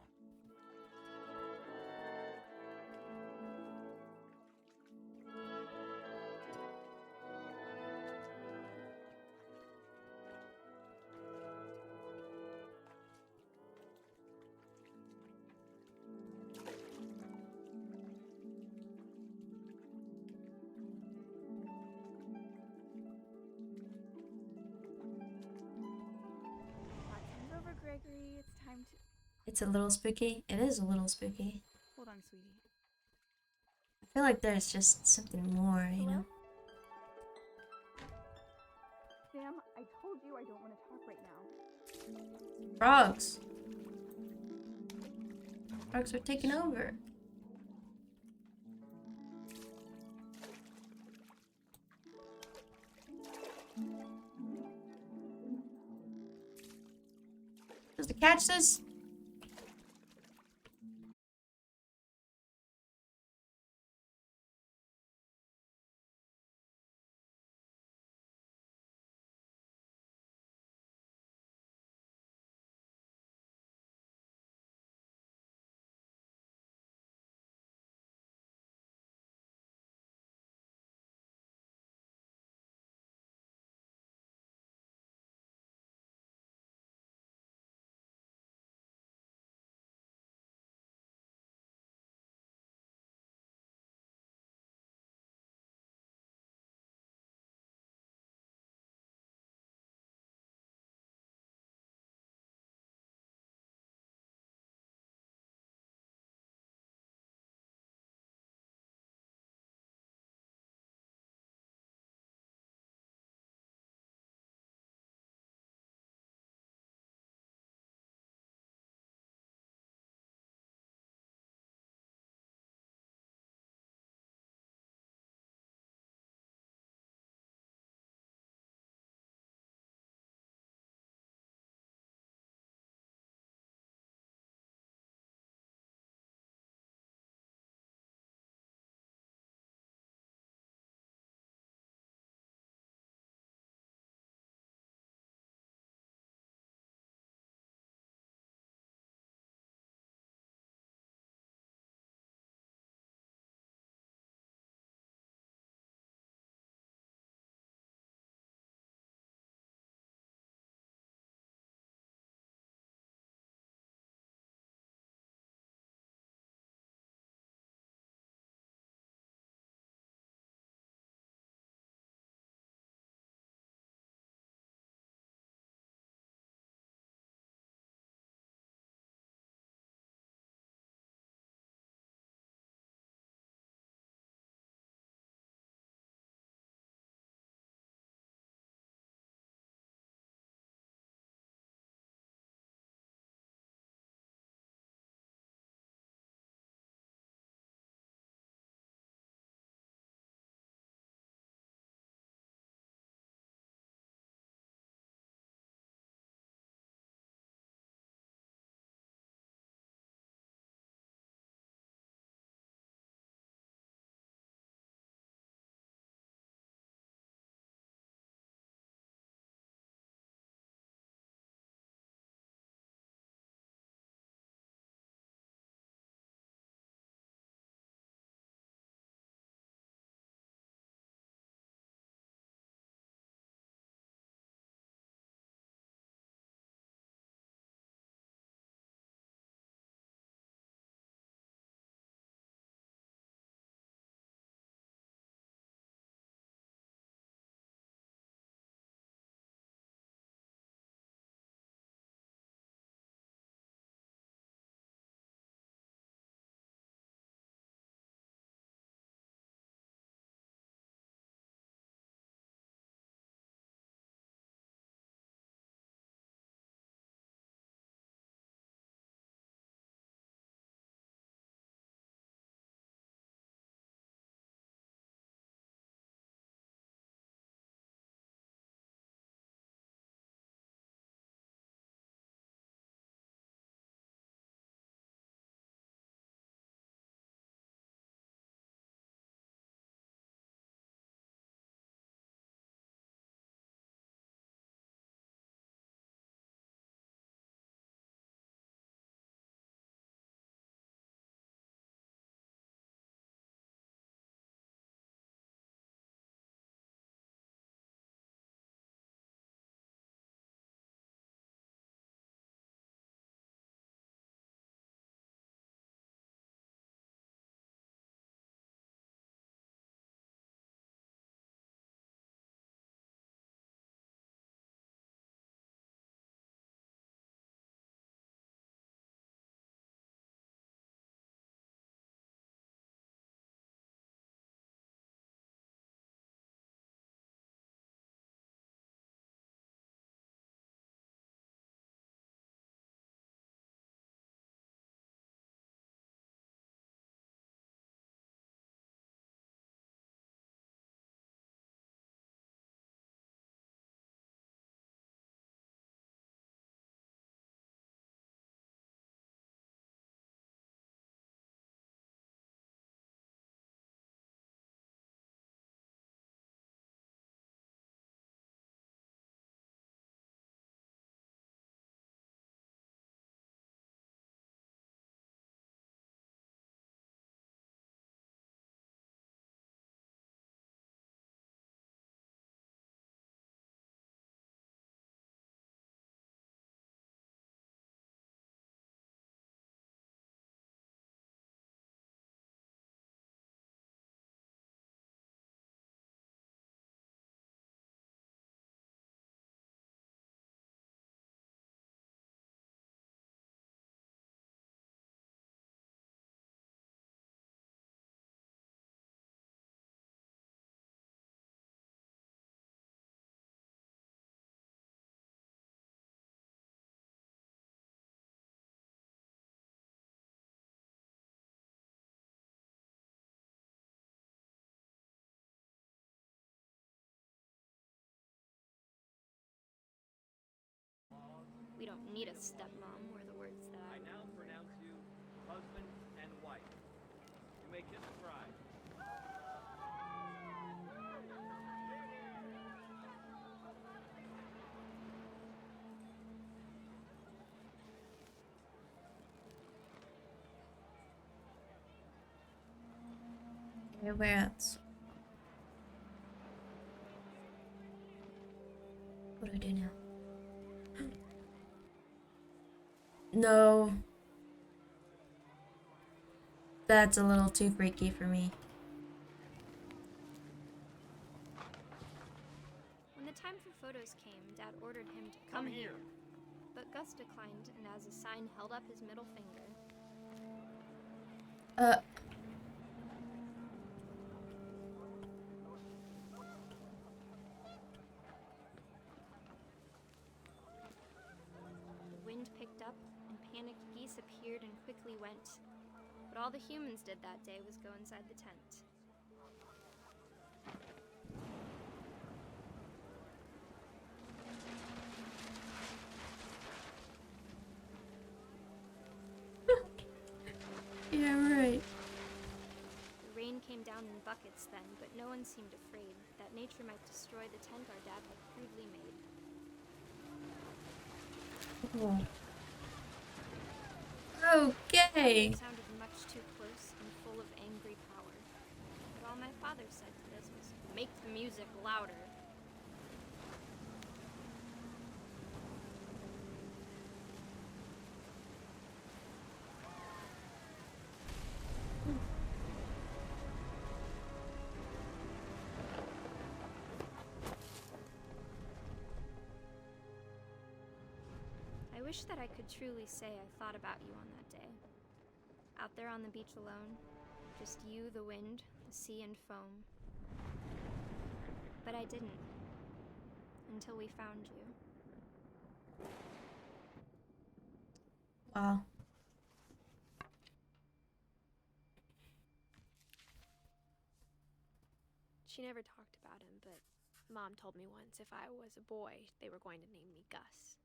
Time's over, Gregory. It's time to... It's a little spooky. It is a little spooky. Hold on, sweetie. I feel like there's just something more, you know? Sam, I told you I don't want to talk right now. Frogs. Frogs are taking over. Does the catch this? need a stepmom were the words that I now pronounce you husband and wife. You may kiss the bride. Okay, where else? What do I do now? No. That's a little too freaky for me. When the time for photos came, Dad ordered him to come here. But Gus declined and as a sign held up his middle finger. The wind picked up and panicked geese appeared and quickly went. But all the humans did that day was go inside the tent. Yeah, right. The rain came down in buckets then, but no one seemed afraid that nature might destroy the tent our dad had crudely made. Okay. It sounded much too close and full of angry power. But all my father said to this was, make the music louder. I wish that I could truly say I thought about you on that day. Out there on the beach alone, just you, the wind, the sea, and foam. But I didn't. Until we found you. Wow. She never talked about him, but Mom told me once if I was a boy, they were going to name me Gus.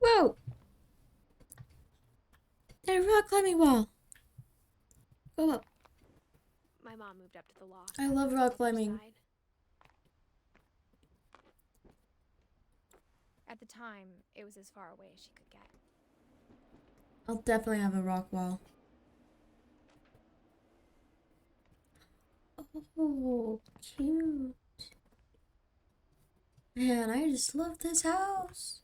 Whoa! That rock climbing wall. Go up. My mom moved up to the loft. I love rock climbing. At the time, it was as far away as she could get. I'll definitely have a rock wall. Oh, cute. Man, I just love this house.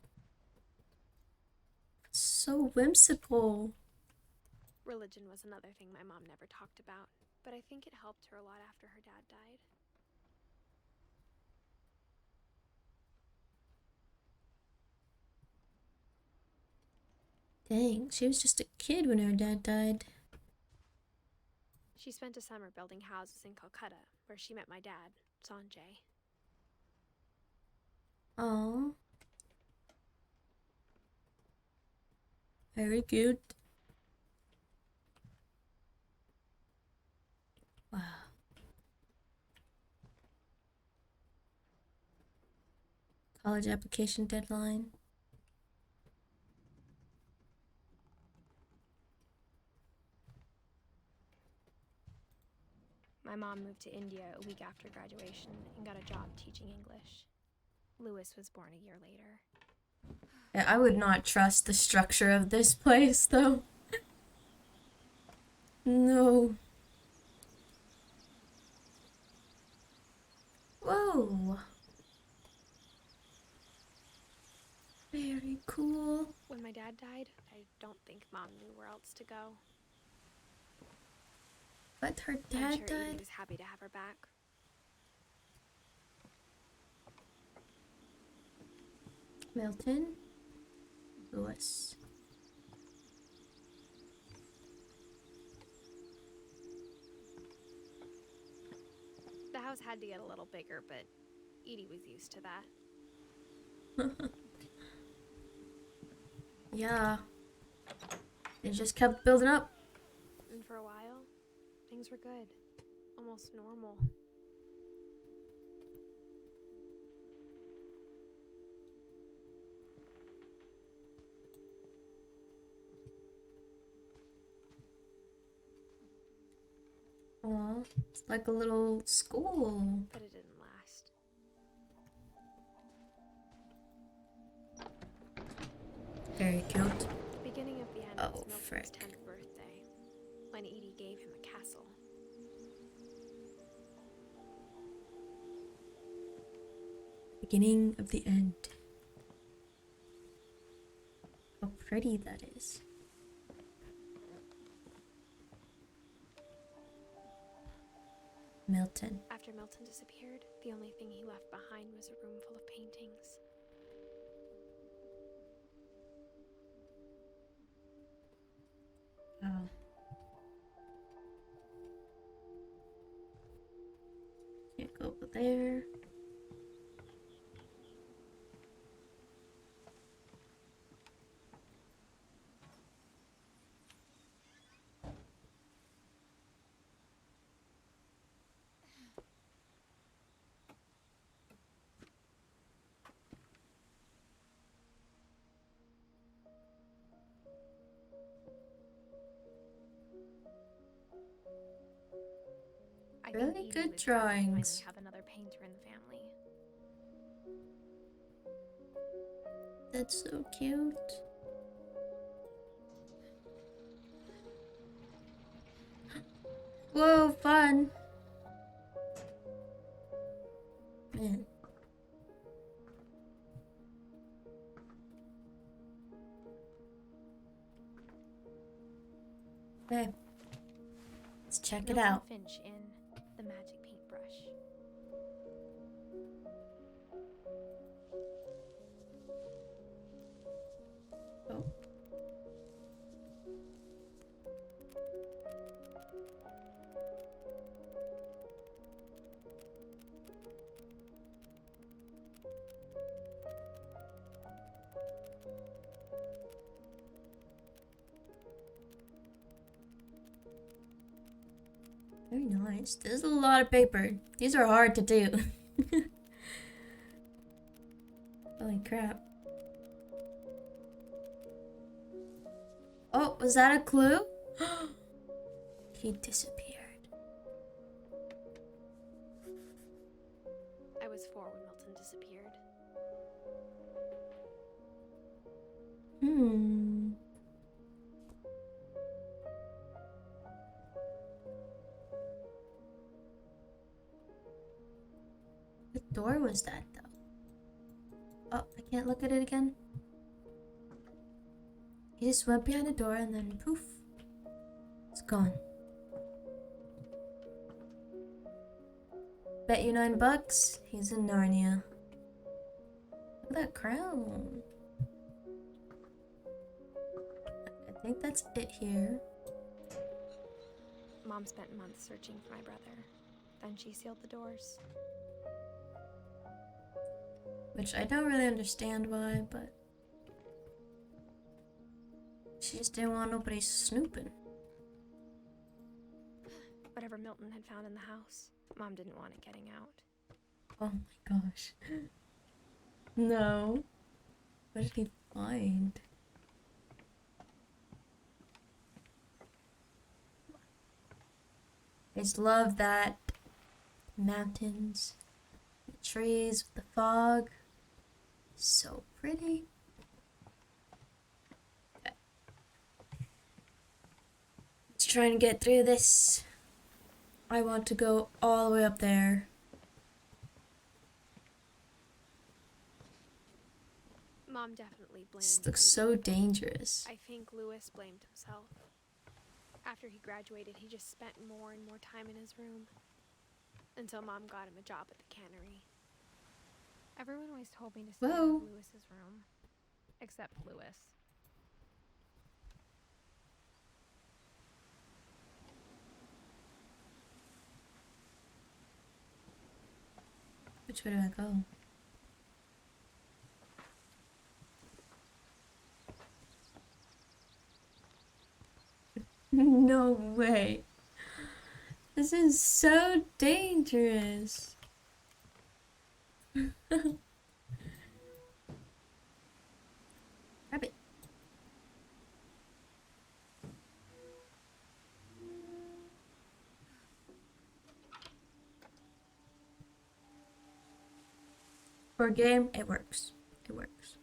It's so whimsical. Religion was another thing my mom never talked about, but I think it helped her a lot after her dad died. Dang, she was just a kid when her dad died. She spent a summer building houses in Calcutta, where she met my dad, Sanjay. Aww. Very cute. Wow. College application deadline. My mom moved to India a week after graduation and got a job teaching English. Lewis was born a year later. Yeah, I would not trust the structure of this place, though. No. Whoa. Very cool. When my dad died, I don't think Mom knew where else to go. But her I'm dad sure Edie died? was happy to have her back. Milton. Lewis. The house had to get a little bigger, but Edie was used to that. Yeah. It just kept building up. And for a while, things were good. Almost normal. Aw, it's like a little school. But it didn't last. Very cute. The beginning of the end Oh, was Milton's frick. 10th birthday, when Edie gave him a castle. Beginning of the end. How pretty that is. Milton. After Milton disappeared, the only thing he left behind was a room full of paintings. Oh. Can't go over there. I Really think Edie good was happy to finally drawings. have another painter in the family. That's so cute. Whoa, fun. Man. Okay. Let's check it Milton out. Finch in The Magic Paintbrush. Oh. Very nice. This is a lot of paper. These are hard to do. Holy crap. Oh, was that a clue? He disappeared. I was 4 when Milton disappeared. Hmm. What door was that, though? Oh, I can't look at it again. He just went behind the door and then poof. It's gone. Bet you $9. He's in Narnia. Look at that crown. I think that's it here. Mom spent months searching for my brother. Then she sealed the doors. Which I don't really understand why, but she just didn't want nobody snooping. Whatever Milton had found in the house, Mom didn't want it getting out. Oh my gosh. No. What did he find? I just love that. Mountains, the trees with the fog. So pretty. Okay. Let's try and get through this. I want to go all the way up there. Mom definitely blamed This looks Edie. so dangerous. I think Lewis blamed himself. After he graduated, he just spent more and more time in his room. Until Mom got him a job at the cannery. Everyone always told me to stay out Whoa. of Lewis's room. Except Lewis. Which way do I go? No way. This is so dangerous. Grab it. For a game, it works. It works.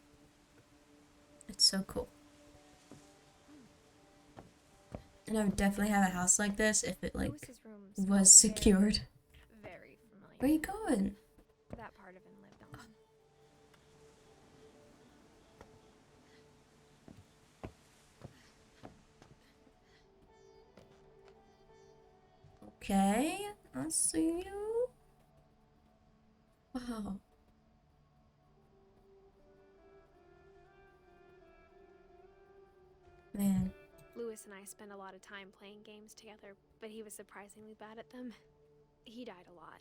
It's so cool. And I would definitely have a house like this if it like Lewis's room was smelled secured. very familiar. Where are you going? That part of him lived on. Okay, I see you. Wow. Man. Lewis and I spent a lot of time playing games together, but he was surprisingly bad at them. He died a lot.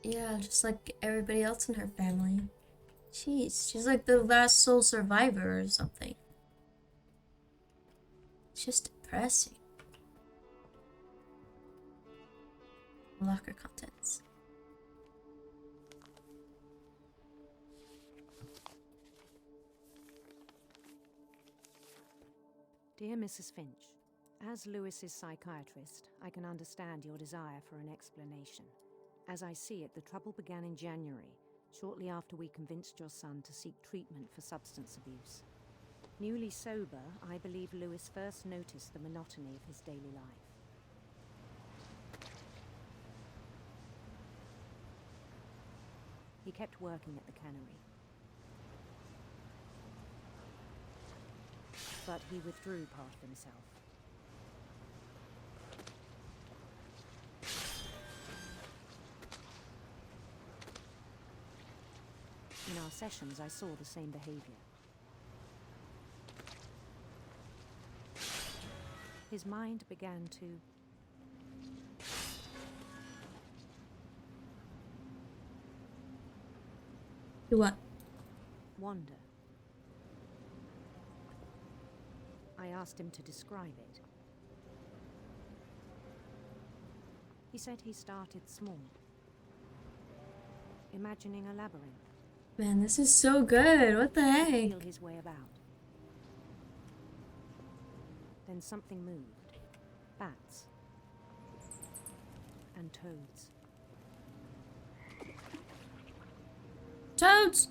Yeah, just like everybody else in her family. Jeez, she's like the last sole survivor or something. It's just depressing. Locker contents. Dear Mrs. Finch, as Lewis's psychiatrist, I can understand your desire for an explanation. As I see it, the trouble began in January, shortly after we convinced your son to seek treatment for substance abuse. Newly sober, I believe Lewis first noticed the monotony of his daily life. He kept working at the cannery. But he withdrew part of himself. In our sessions, I saw the same behavior. His mind began to Do what? wander. I asked him to describe it. He said he started small, imagining a labyrinth. Man, this is so good. What the heck? Feel his way about. Then something moved. Bats. And toads. Toads!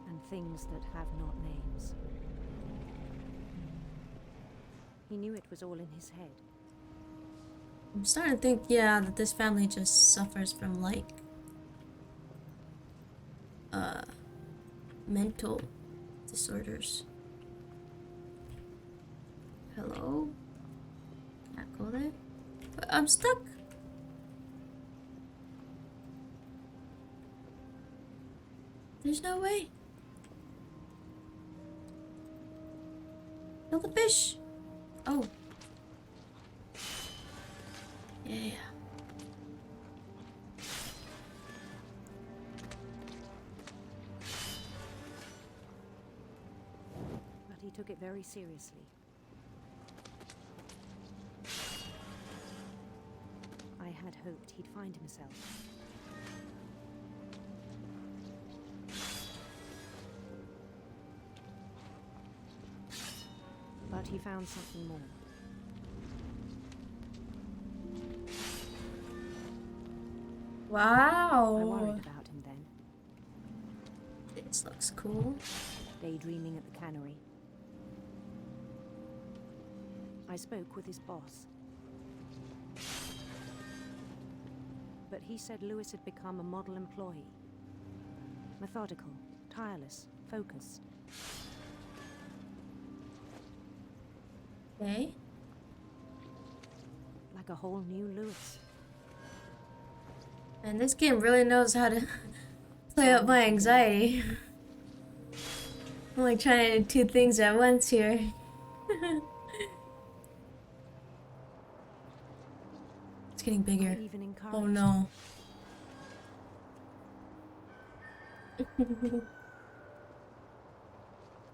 And things that have not names. He knew it was all in his head. I'm starting to think, yeah, that this family just suffers from like mental disorders. Hello? Can't go there? But I'm stuck. There's no way. Kill the fish. Oh. Yeah. But he took it very seriously. I had hoped he'd find himself. But he found something more. Wow. I worried about him then. This looks cool. Daydreaming at the cannery. I spoke with his boss. But he said Lewis had become a model employee. Methodical, tireless, focused. Okay. Like a whole new Lewis. And this game really knows how to play up my anxiety. I'm like trying to do two things at once here. It's getting bigger. Oh no.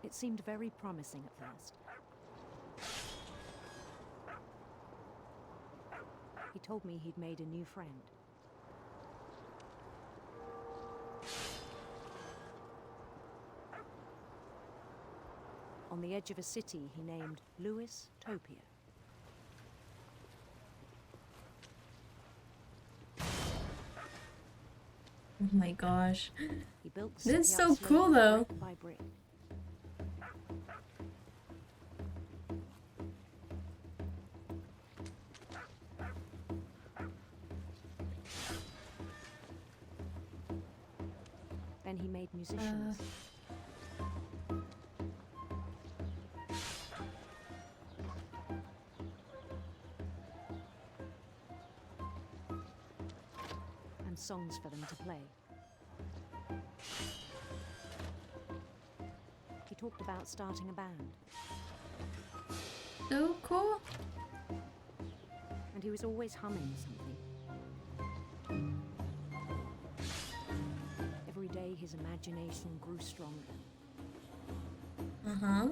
It seemed very promising at first. He told me he'd made a new friend. On the edge of a city he named Lewis Topia. Oh my gosh. He built the This is city so up cool slowly, though. brick by brick. Then he made musicians. And songs for them to play. He talked about starting a band. So cool. And he was always humming something. Every day his imagination grew stronger. Uh-huh.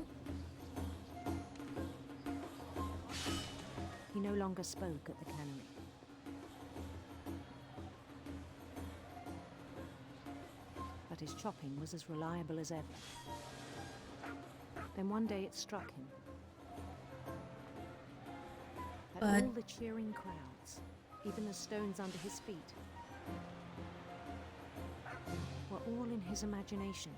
He no longer spoke at the cannery. But his chopping was as reliable as ever. Then one day it struck him that But all the cheering crowds, even the stones under his feet, were all in his imagination.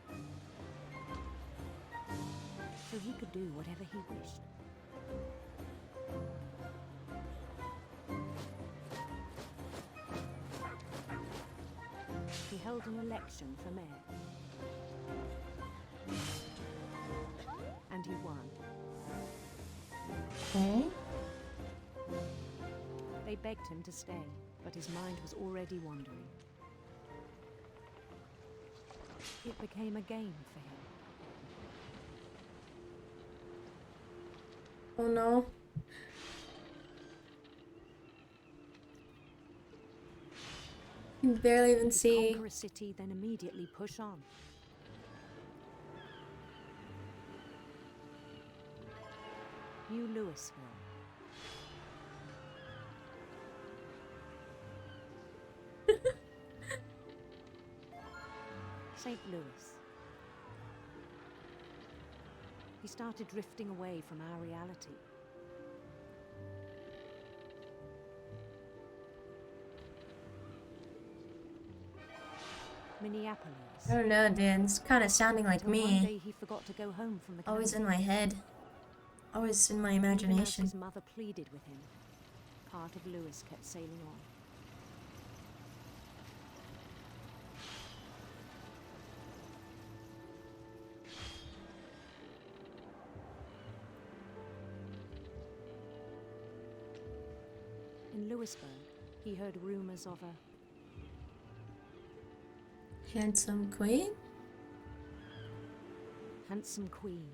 So he could do whatever he wished. He held an election for mayor. And he won. okay. They begged him to stay, but his mind was already wandering. It became a game for him. Oh no. You can barely even He'd see. conquer a city, then immediately push on. New Louisville. St. Louis. He started drifting away from our reality. Minneapolis. I don't know, dude. It's kind of sounding like Until one me. day he forgot to go home from the Always in cannery. my head. Always in my Even as imagination. his mother pleaded with him, part of Lewis kept sailing on. In Louisburg, he heard rumors of a Handsome queen? handsome queen.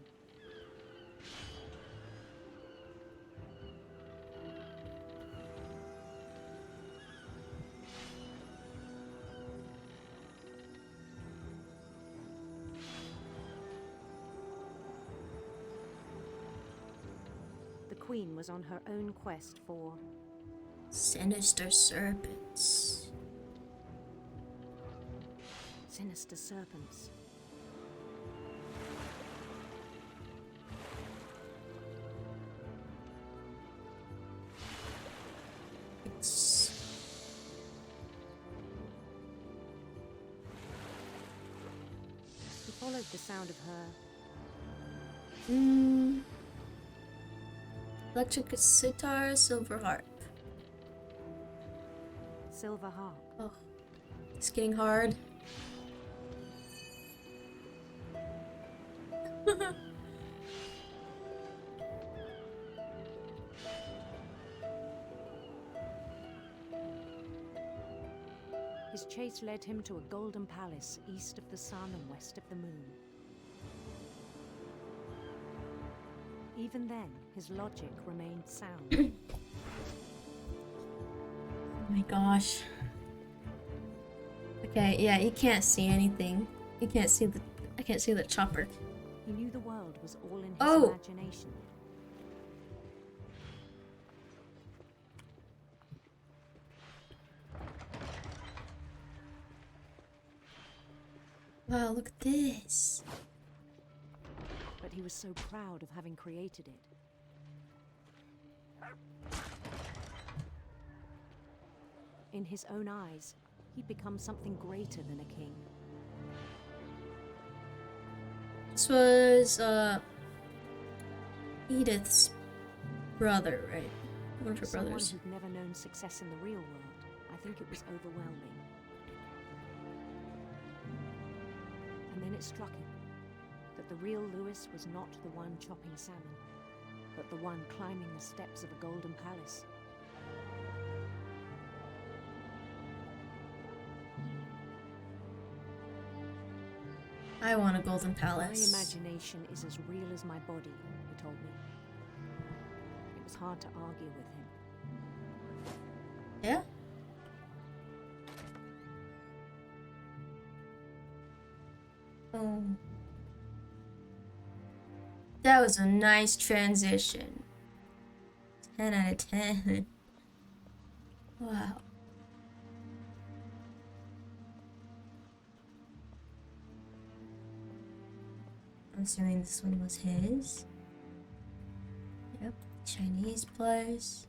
The queen was on her own quest for Sinister serpents. sinister serpents. It's He followed the sound of her electric sitar, silver harp. silver harp. Oh, it's getting hard. His chase led him to a golden palace east of the sun and west of the moon. Even then, his logic remained sound. Oh my gosh. Okay, yeah, you can't see anything. You can't see the. I can't see the chopper. He knew the world was all in his Oh! imagination. Wow, look at this. But he was so proud of having created it. In his own eyes, he'd become something greater than a king. This was Edith's brother, right? One of her Someone brothers. who'd never known success in the real world, I think it was overwhelming. And then it struck him that the real Lewis was not the one chopping salmon, but the one climbing the steps of a golden palace. I want a golden My palace. imagination is as real as my body, he told me. It was hard to argue with him. Yeah? Oh. That was a nice transition. 10 out of 10. Wow. I'm assuming this one was his. Yep, Chinese place.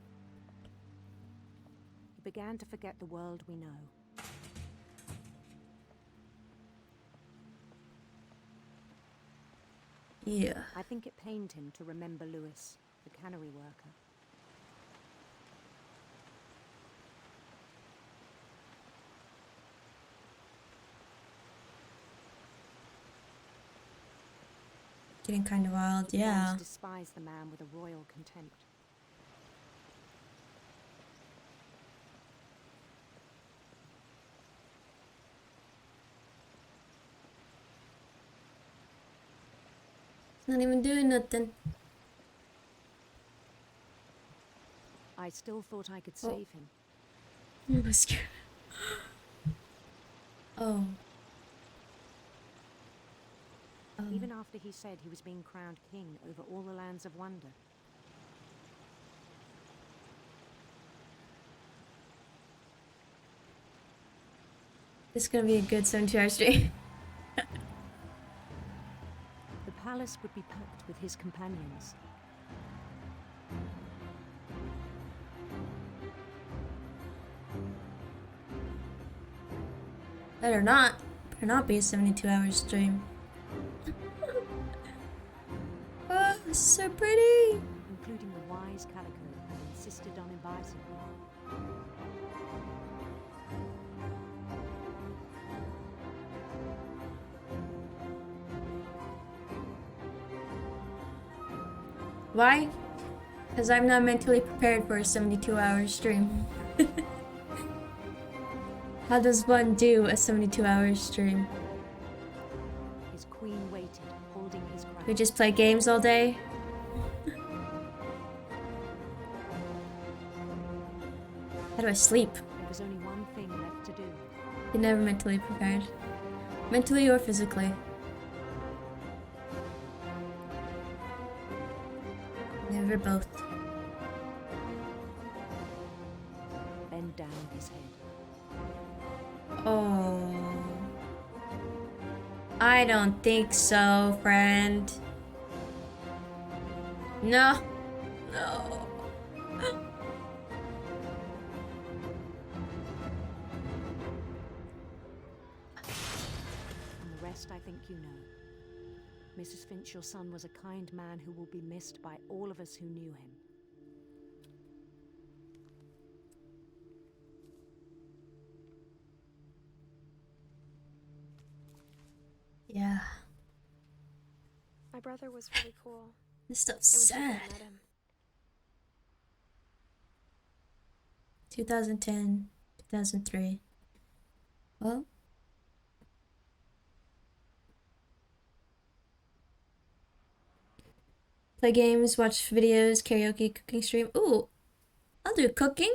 He began to forget the world we know. Yeah. I think it pained him to remember Lewis, the cannery worker. Getting kind of wild, He began yeah. to despise the man with a royal contempt. Not even doing nothing. I still thought I could save him. I was scared. Oh. Even after he said he was being crowned king over all the lands of wonder. This is gonna be a good 72-hour stream. The palace would be packed with his companions. Better not be a 72-hour stream. Oh, this is so pretty. Including the wise Calico who insisted on inviting me. Why? Because I'm not mentally prepared for a 72-hour stream. How does one do a 72-hour stream? His queen waited, holding his crown. We just play games all day? How do I sleep? There was only one thing left to do. You're never mentally prepared. Mentally or physically. Never both. Bend down his head. Oh. I don't think so, friend. No. No. And the rest I think you know. Mrs. Finch, your son was a kind man who will be missed by all of us who knew him. Yeah. My brother was really cool. This stuff's I wish I could sad. have met him. 2010, 2003. Well. Play games, watch videos, karaoke, cooking stream. Ooh, I'll do cooking.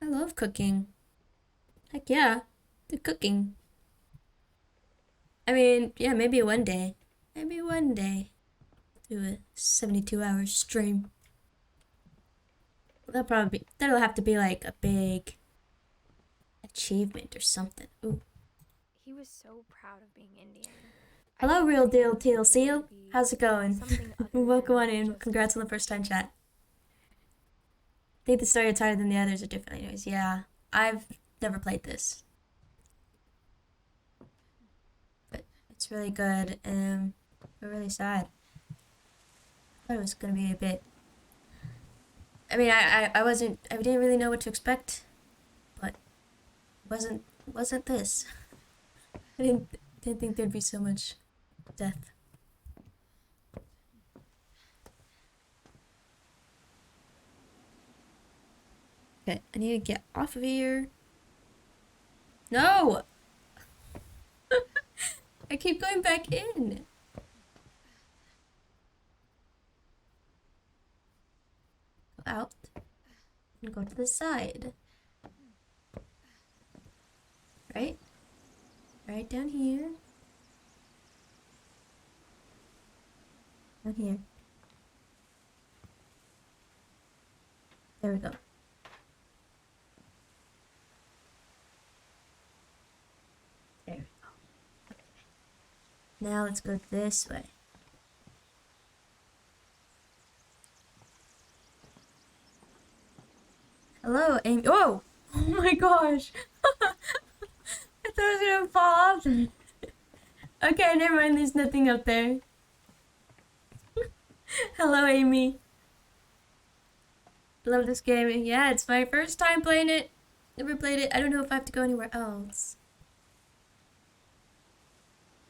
I love cooking. Heck yeah, do cooking. I mean, yeah, maybe one day. Maybe one day. Do a 72-hour stream. That'll have to be like a big achievement or something. Ooh. He was so proud of being Indian. Hello, Real Deal TLC. How's it going? Welcome on in. Congrats on the first time chat. I think the story is harder than the others are different anyways. Yeah, I've never played this. But it's really good and really sad. I thought it was gonna be a bit... I mean, I didn't really know what to expect, but it wasn't this. I didn't think there'd be so much death. Okay, I need to get off of here. No! I keep going back in. Go out. And go to the side. Right? Right down here. Down here. There we go. There we go. Okay. Now let's go this way. Hello, Amy. Oh! Oh my gosh! I thought I was gonna fall off. Okay, never mind. There's nothing up there. Hello, Amy. Love this game. Yeah, it's my first time playing it. Never played it. I don't know if I have to go anywhere else.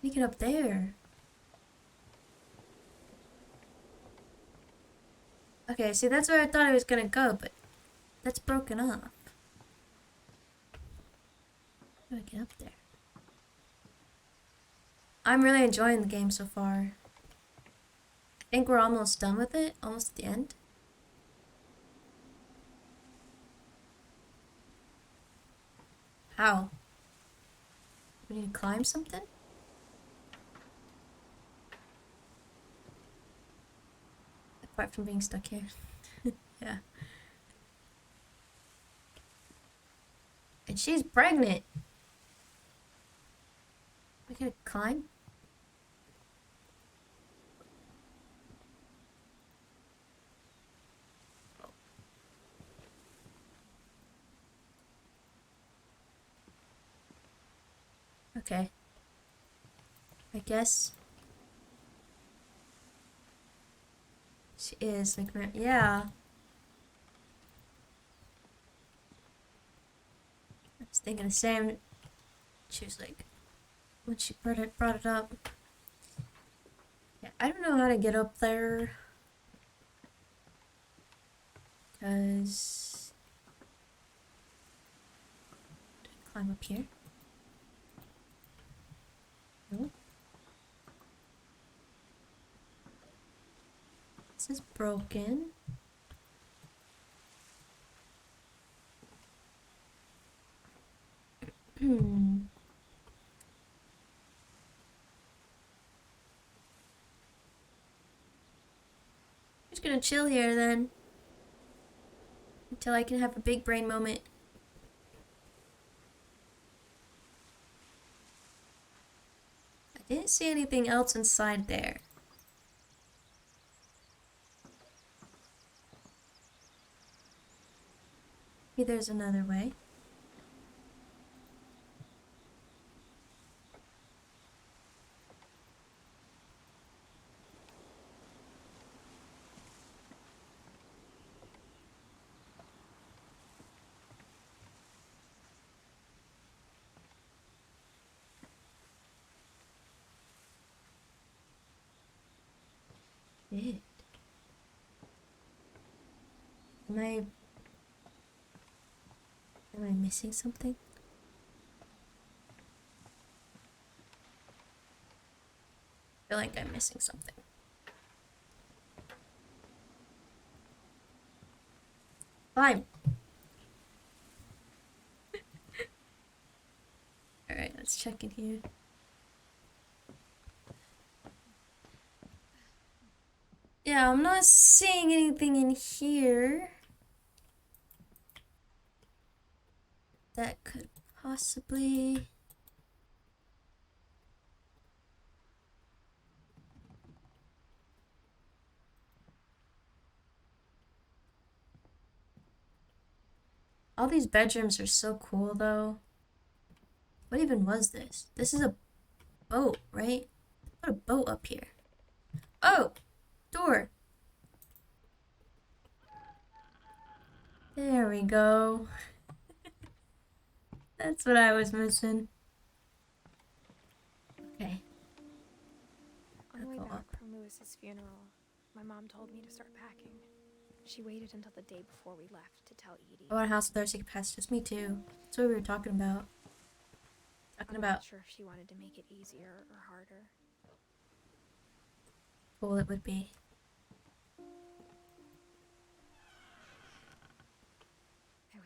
Let me get up there. Okay, see, that's where I thought I was gonna go, but that's broken off. How do I get up there? I'm really enjoying the game so far. I think we're almost done with it. Almost at the end. How? We need to climb something? Apart from being stuck here. Yeah. And she's pregnant. We gotta climb? Okay. I guess she is like, yeah. I was thinking the same. She was like, when she brought it up. Yeah, I don't know how to get up there. Cause did I climb up here? No. This is broken. Just gonna chill here then. Until I can have a big brain moment. I didn't see anything else inside there. Maybe there's another way. It. Am I missing something? feel like I'm missing something. Fine. Alright, let's check in here. Yeah, I'm not seeing anything in here that could possibly... All these bedrooms are so cool, though. What even was this? This is a boat, right? Put a boat up here. Oh! Door! There we go. That's what I was missing. Okay. On the way back from Lewis's funeral, my mom told me to start packing. She waited until the day before we left to tell Edie. I want a house with Darcy capacitors. Me too. That's what we were talking about. I'm not sure if she wanted to make it easier or harder. Cool it would be.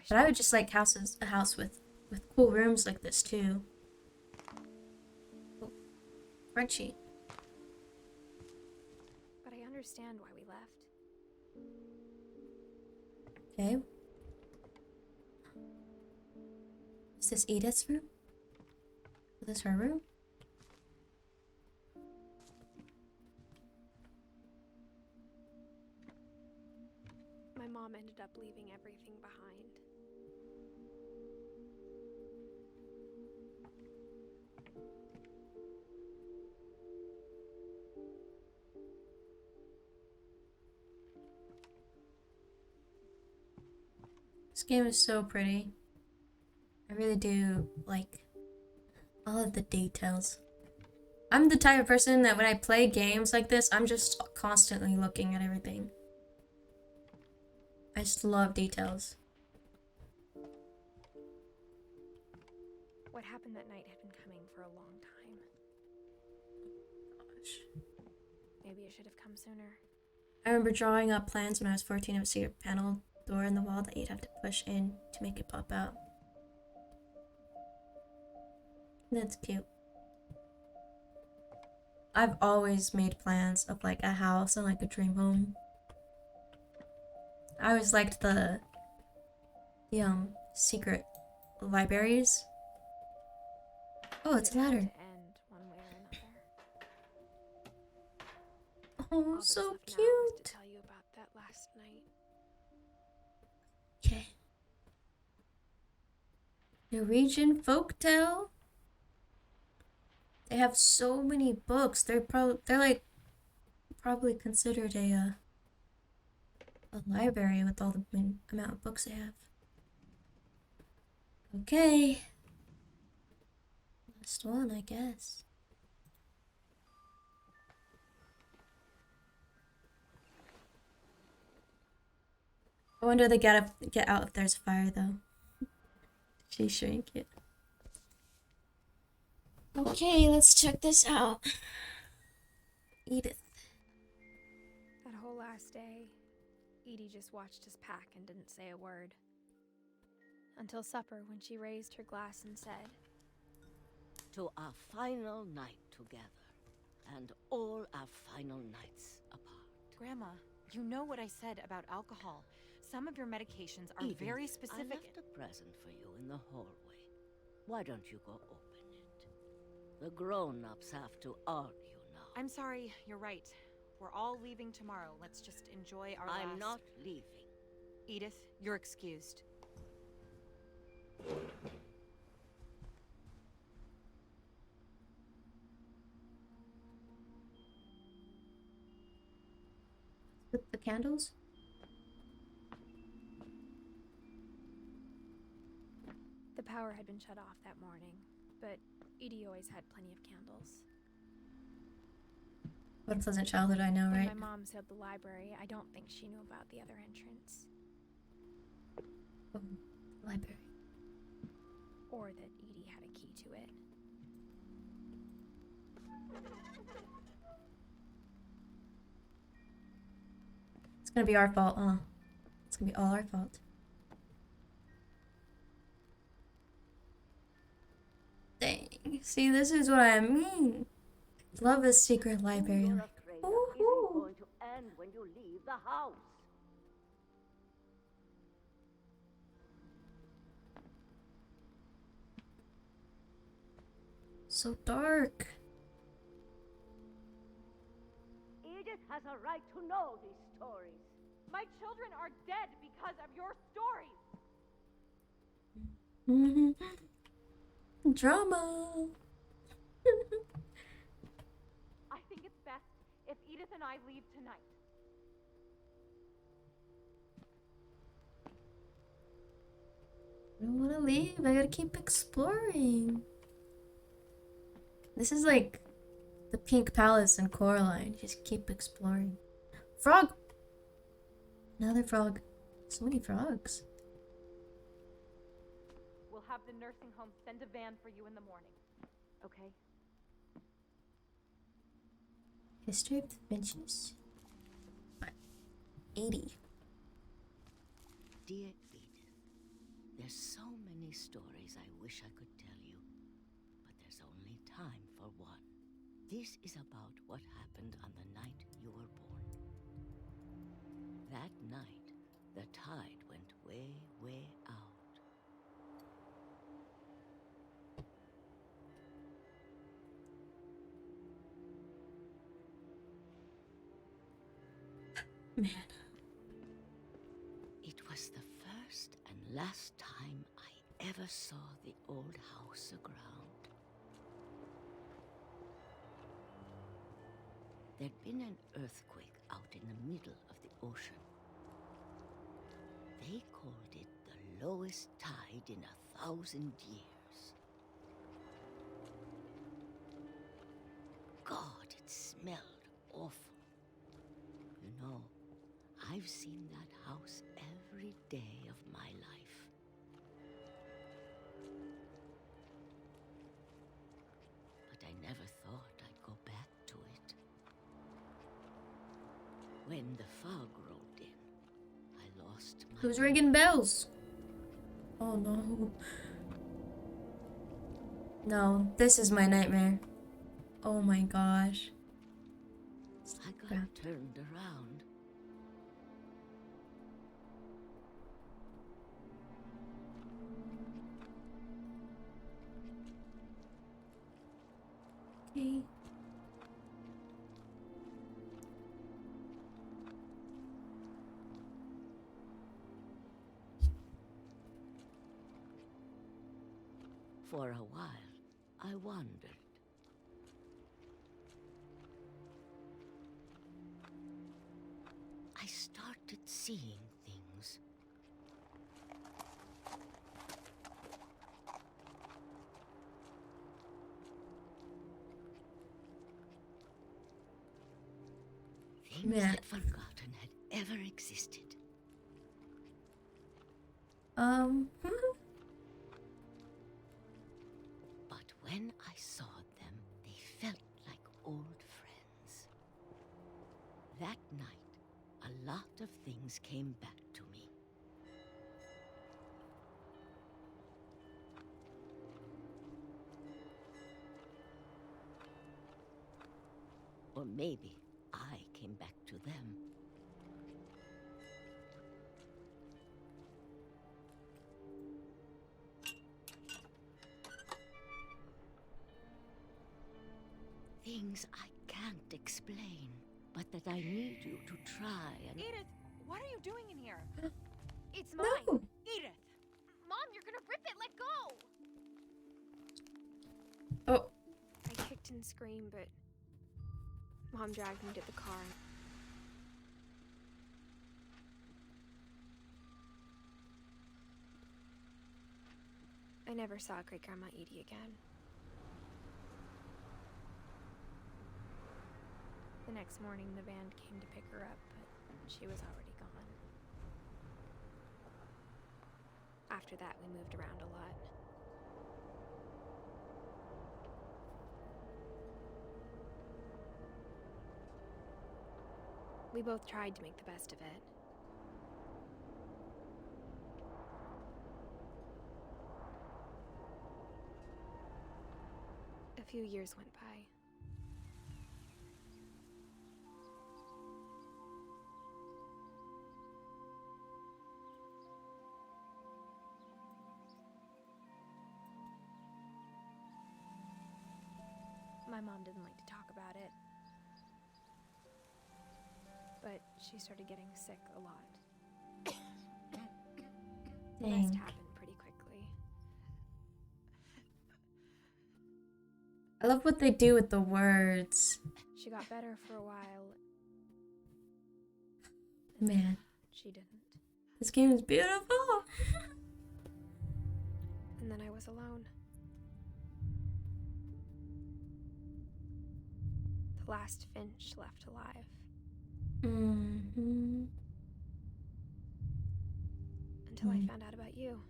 But I would just like a house with cool rooms like this too. Oh, Frenchie. But I understand why we left. Okay. Is this Edith's room? Is this her room? My mom ended up leaving everything behind. This game is so pretty. I really do like all of the details. I'm the type of person that when I play games like this, I'm just constantly looking at everything. I just love details. What happened that night had been coming for a long time. Gosh. Maybe it should have come sooner. I remember drawing up plans when I was 14 of a secret panel door in the wall that you'd have to push in to make it pop out. That's cute. I've always made plans of like a house and like a dream home. I always liked the secret libraries. Oh, it's a ladder. End one way or another. Oh, All so that's left now is cute. to tell you about that last night. Okay. Norwegian folktale. They have so many books. They're like probably considered a library with all the amount of books they have. Okay. Last one, I guess. I wonder if they get out if there's a fire though. She shrink it. Okay, let's check this out. Edith. That whole last day, Edie just watched us pack and didn't say a word. Until supper, when she raised her glass and said, "To our final night together, and all our final nights apart." Grandma, you know what I said about alcohol. Some of your medications are Edith, very specific. I left a present for you in the hallway. Why don't you go open it? The grown-ups have to argue now. I'm sorry, you're right. We're all leaving tomorrow. Let's just enjoy our I'm not leaving. Edith, you're excused. With the candles? the power had been shut off that morning, but Edie always had plenty of candles. What a pleasant childhood, I know, When right? my mom sealed the library, I don't think she knew about the other entrance. Oh, library. Or that Edie had a key to it. It's gonna be our fault, huh? It's gonna be all our fault. Dang. See, this is what I mean. Love a secret library. You're afraid of isn't going to end when you leave the house. So dark. Edith has a right to know these stories. My children are dead because of your stories. Drama. I think it's best if Edith and I leave tonight. I don't want to leave. I gotta keep exploring. This is like the Pink Palace in Coraline. Just keep exploring. Frog! Another frog. So many frogs. We'll have the nursing home send a van for you in the morning. Okay? History of the Finches. 80. Dear Edith, there's so many stories I wish I could tell you, but there's only time for one. This is about what happened on the night you were born. That night, the tide went way, way out. Man. It was the first and last time I ever saw the old house aground. There'd been an earthquake out in the middle of the ocean. They called it the lowest tide in 1,000 years. God, it smelled awful. You know, I've seen that house every day of my life. But I never thought I'd go back to it. When the fog rolled in, I lost my... Who's ringing bells? Oh no. No, this is my nightmare. Oh my gosh. I got turned around. Okay. For a while, I wondered. I started seeing things. Things I'd forgotten had ever existed. But when I saw them, they felt like old friends. That night, a lot of things came back to me. Or maybe I came back to them. Things I can't explain, but that I need you to try and... Edith, what are you doing in here? It's mine. No. Edith! Mom, you're gonna rip it. Let go. Oh. I kicked and screamed, but Mom dragged me to the car. I never saw Great Grandma Edie again. The next morning, the band came to pick her up, but she was already gone. After that, we moved around a lot. We We both tried to make the best of it. A few years went by. My mom didn't like to talk about it, but she started getting sick a lot. The rest happened pretty quickly. I love what they do with the words. She got better for a while. Man, She didn't. this game is beautiful. And then I was alone. The last Finch left alive. Mm-hmm. Until I found out about you.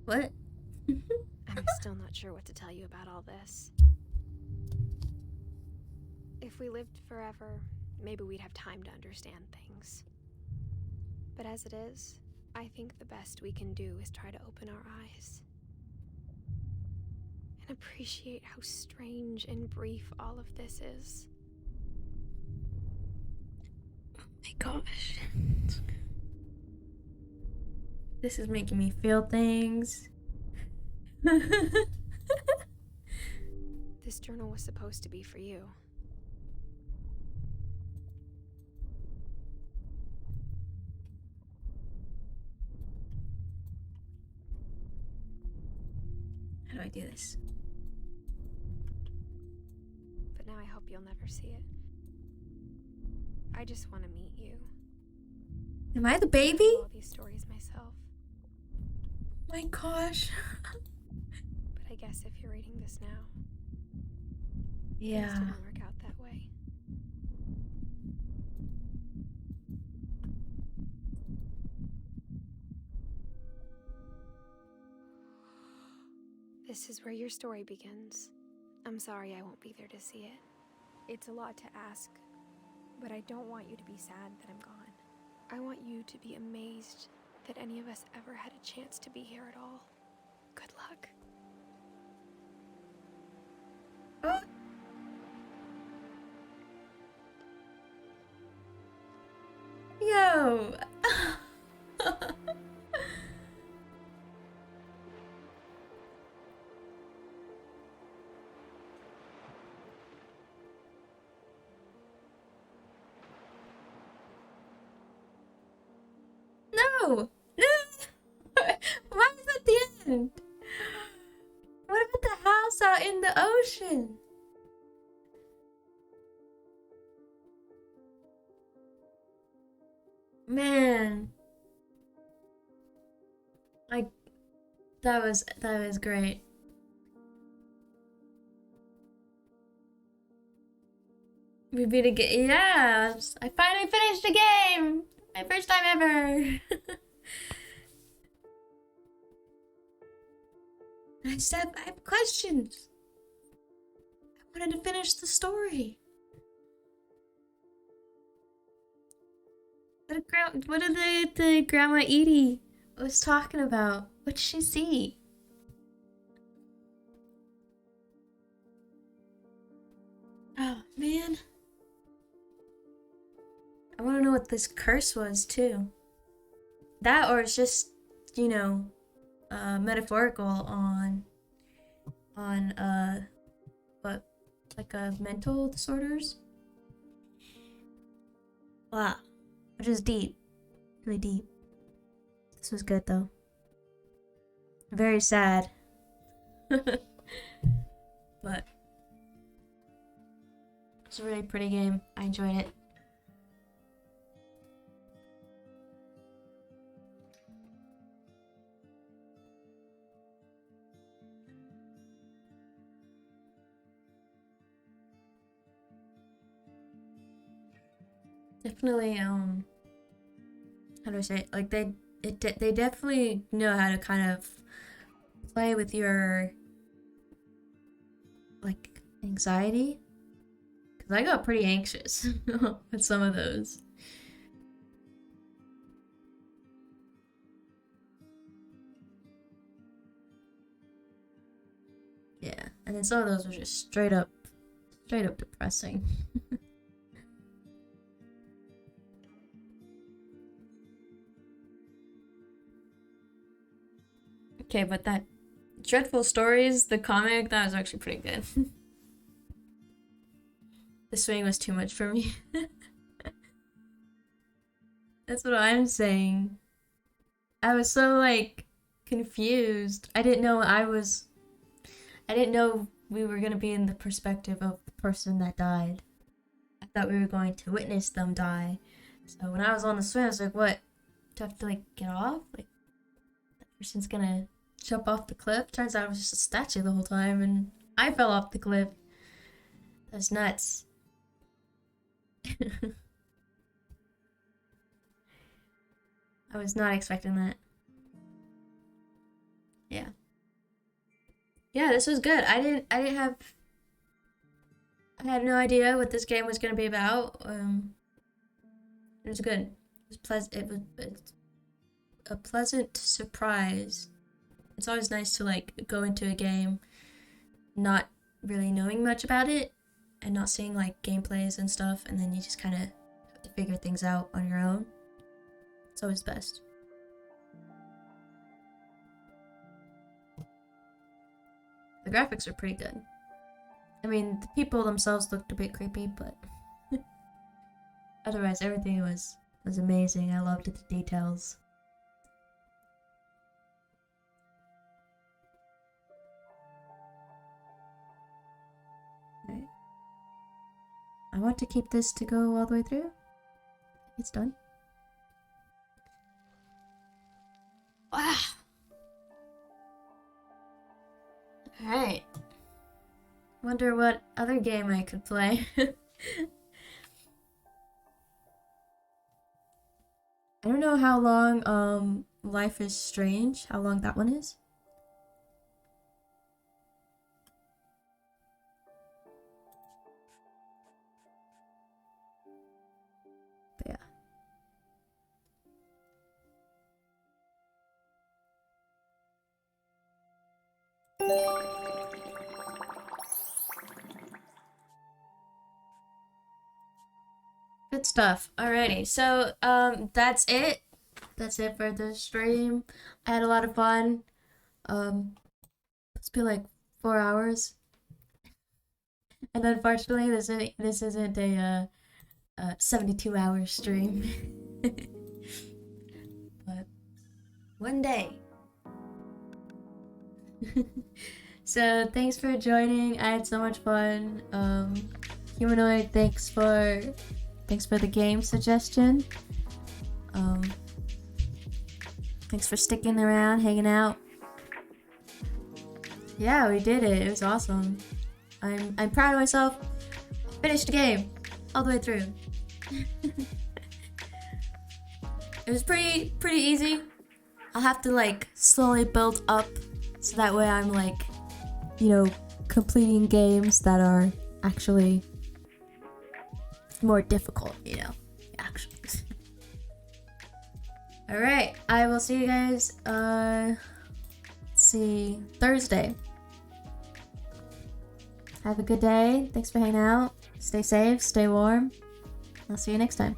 What? I'm still not sure what to tell you about all this. If we lived forever, maybe we'd have time to understand things. But as it is, I think the best we can do is try to open our eyes. And appreciate how strange and brief all of this is. Oh my gosh. This is making me feel things. This journal was supposed to be for you. How do I do this? But now I hope you'll never see it. I just want to meet you. Am I the baby? All these stories myself. My gosh. But I guess if you're reading this now, Yeah. things didn't work out that way. This is where your story begins. I'm sorry I won't be there to see it. It's a lot to ask, but I don't want you to be sad that I'm gone. I want you to be amazed that any of us ever had a chance to be here at all. Good luck. Yo. No. Why is that the end? What about the house out in the ocean? Man, that was great. We beat a game. Yes, I finally finished a game. My first time ever. I have questions. I wanted to finish the story. What did the Grandma Edie was talking about? What did she see? Oh man, I want to know what this curse was too. That, or it's just, you know, metaphorical on what, like mental disorders. Wow. Which is deep. Really deep. This was good though. Very sad. But it's a really pretty game. I enjoyed it. Definitely, how do I say it? Like they definitely know how to kind of play with your like anxiety, Because I got pretty anxious with some of those. Yeah, and then some of those were just straight up depressing. Okay, but that Dreadful Stories, the comic, that was actually pretty good. The swing was too much for me. That's what I'm saying. I was so, like, confused. I didn't know we were gonna be in the perspective of the person that died. I thought we were going to witness them die. So when I was on the swing, I was like, what? Do I have to, like, get off? Like, that person's gonna jump off the cliff? Turns out it was just a statue the whole time, and I fell off the cliff. That's nuts. I was not expecting that. Yeah. Yeah, this was good. I had no idea what this game was gonna be about. It was good. It's a pleasant surprise. It's always nice to like go into a game not really knowing much about it and not seeing like gameplays and stuff, and then you just kind of have to figure things out on your own. It's always best. The graphics are pretty good. I mean, the people themselves looked a bit creepy, but otherwise everything was amazing. I loved the details. Right. I want to keep this to go all the way through. It's done. Wow. Alright. Wonder what other game I could play. I don't know how long Life is Strange, how long that one is. But yeah. Good stuff. Alrighty, so that's it. That's it for the stream. I had a lot of fun. It's been like 4 hours, and unfortunately, this isn't a 72-hour stream. But one day. So thanks for joining. I had so much fun. Humanoid, thanks for the game suggestion. Thanks for sticking around, hanging out. Yeah, we did it. It was awesome. I'm proud of myself. Finished the game all the way through. It was pretty easy. I'll have to like slowly build up so that way I'm like, you know, completing games that are actually more difficult, you know, actually. Alright, I will see you guys, let's see, Thursday. Have a good day. Thanks for hanging out. Stay safe, stay warm. I'll see you next time.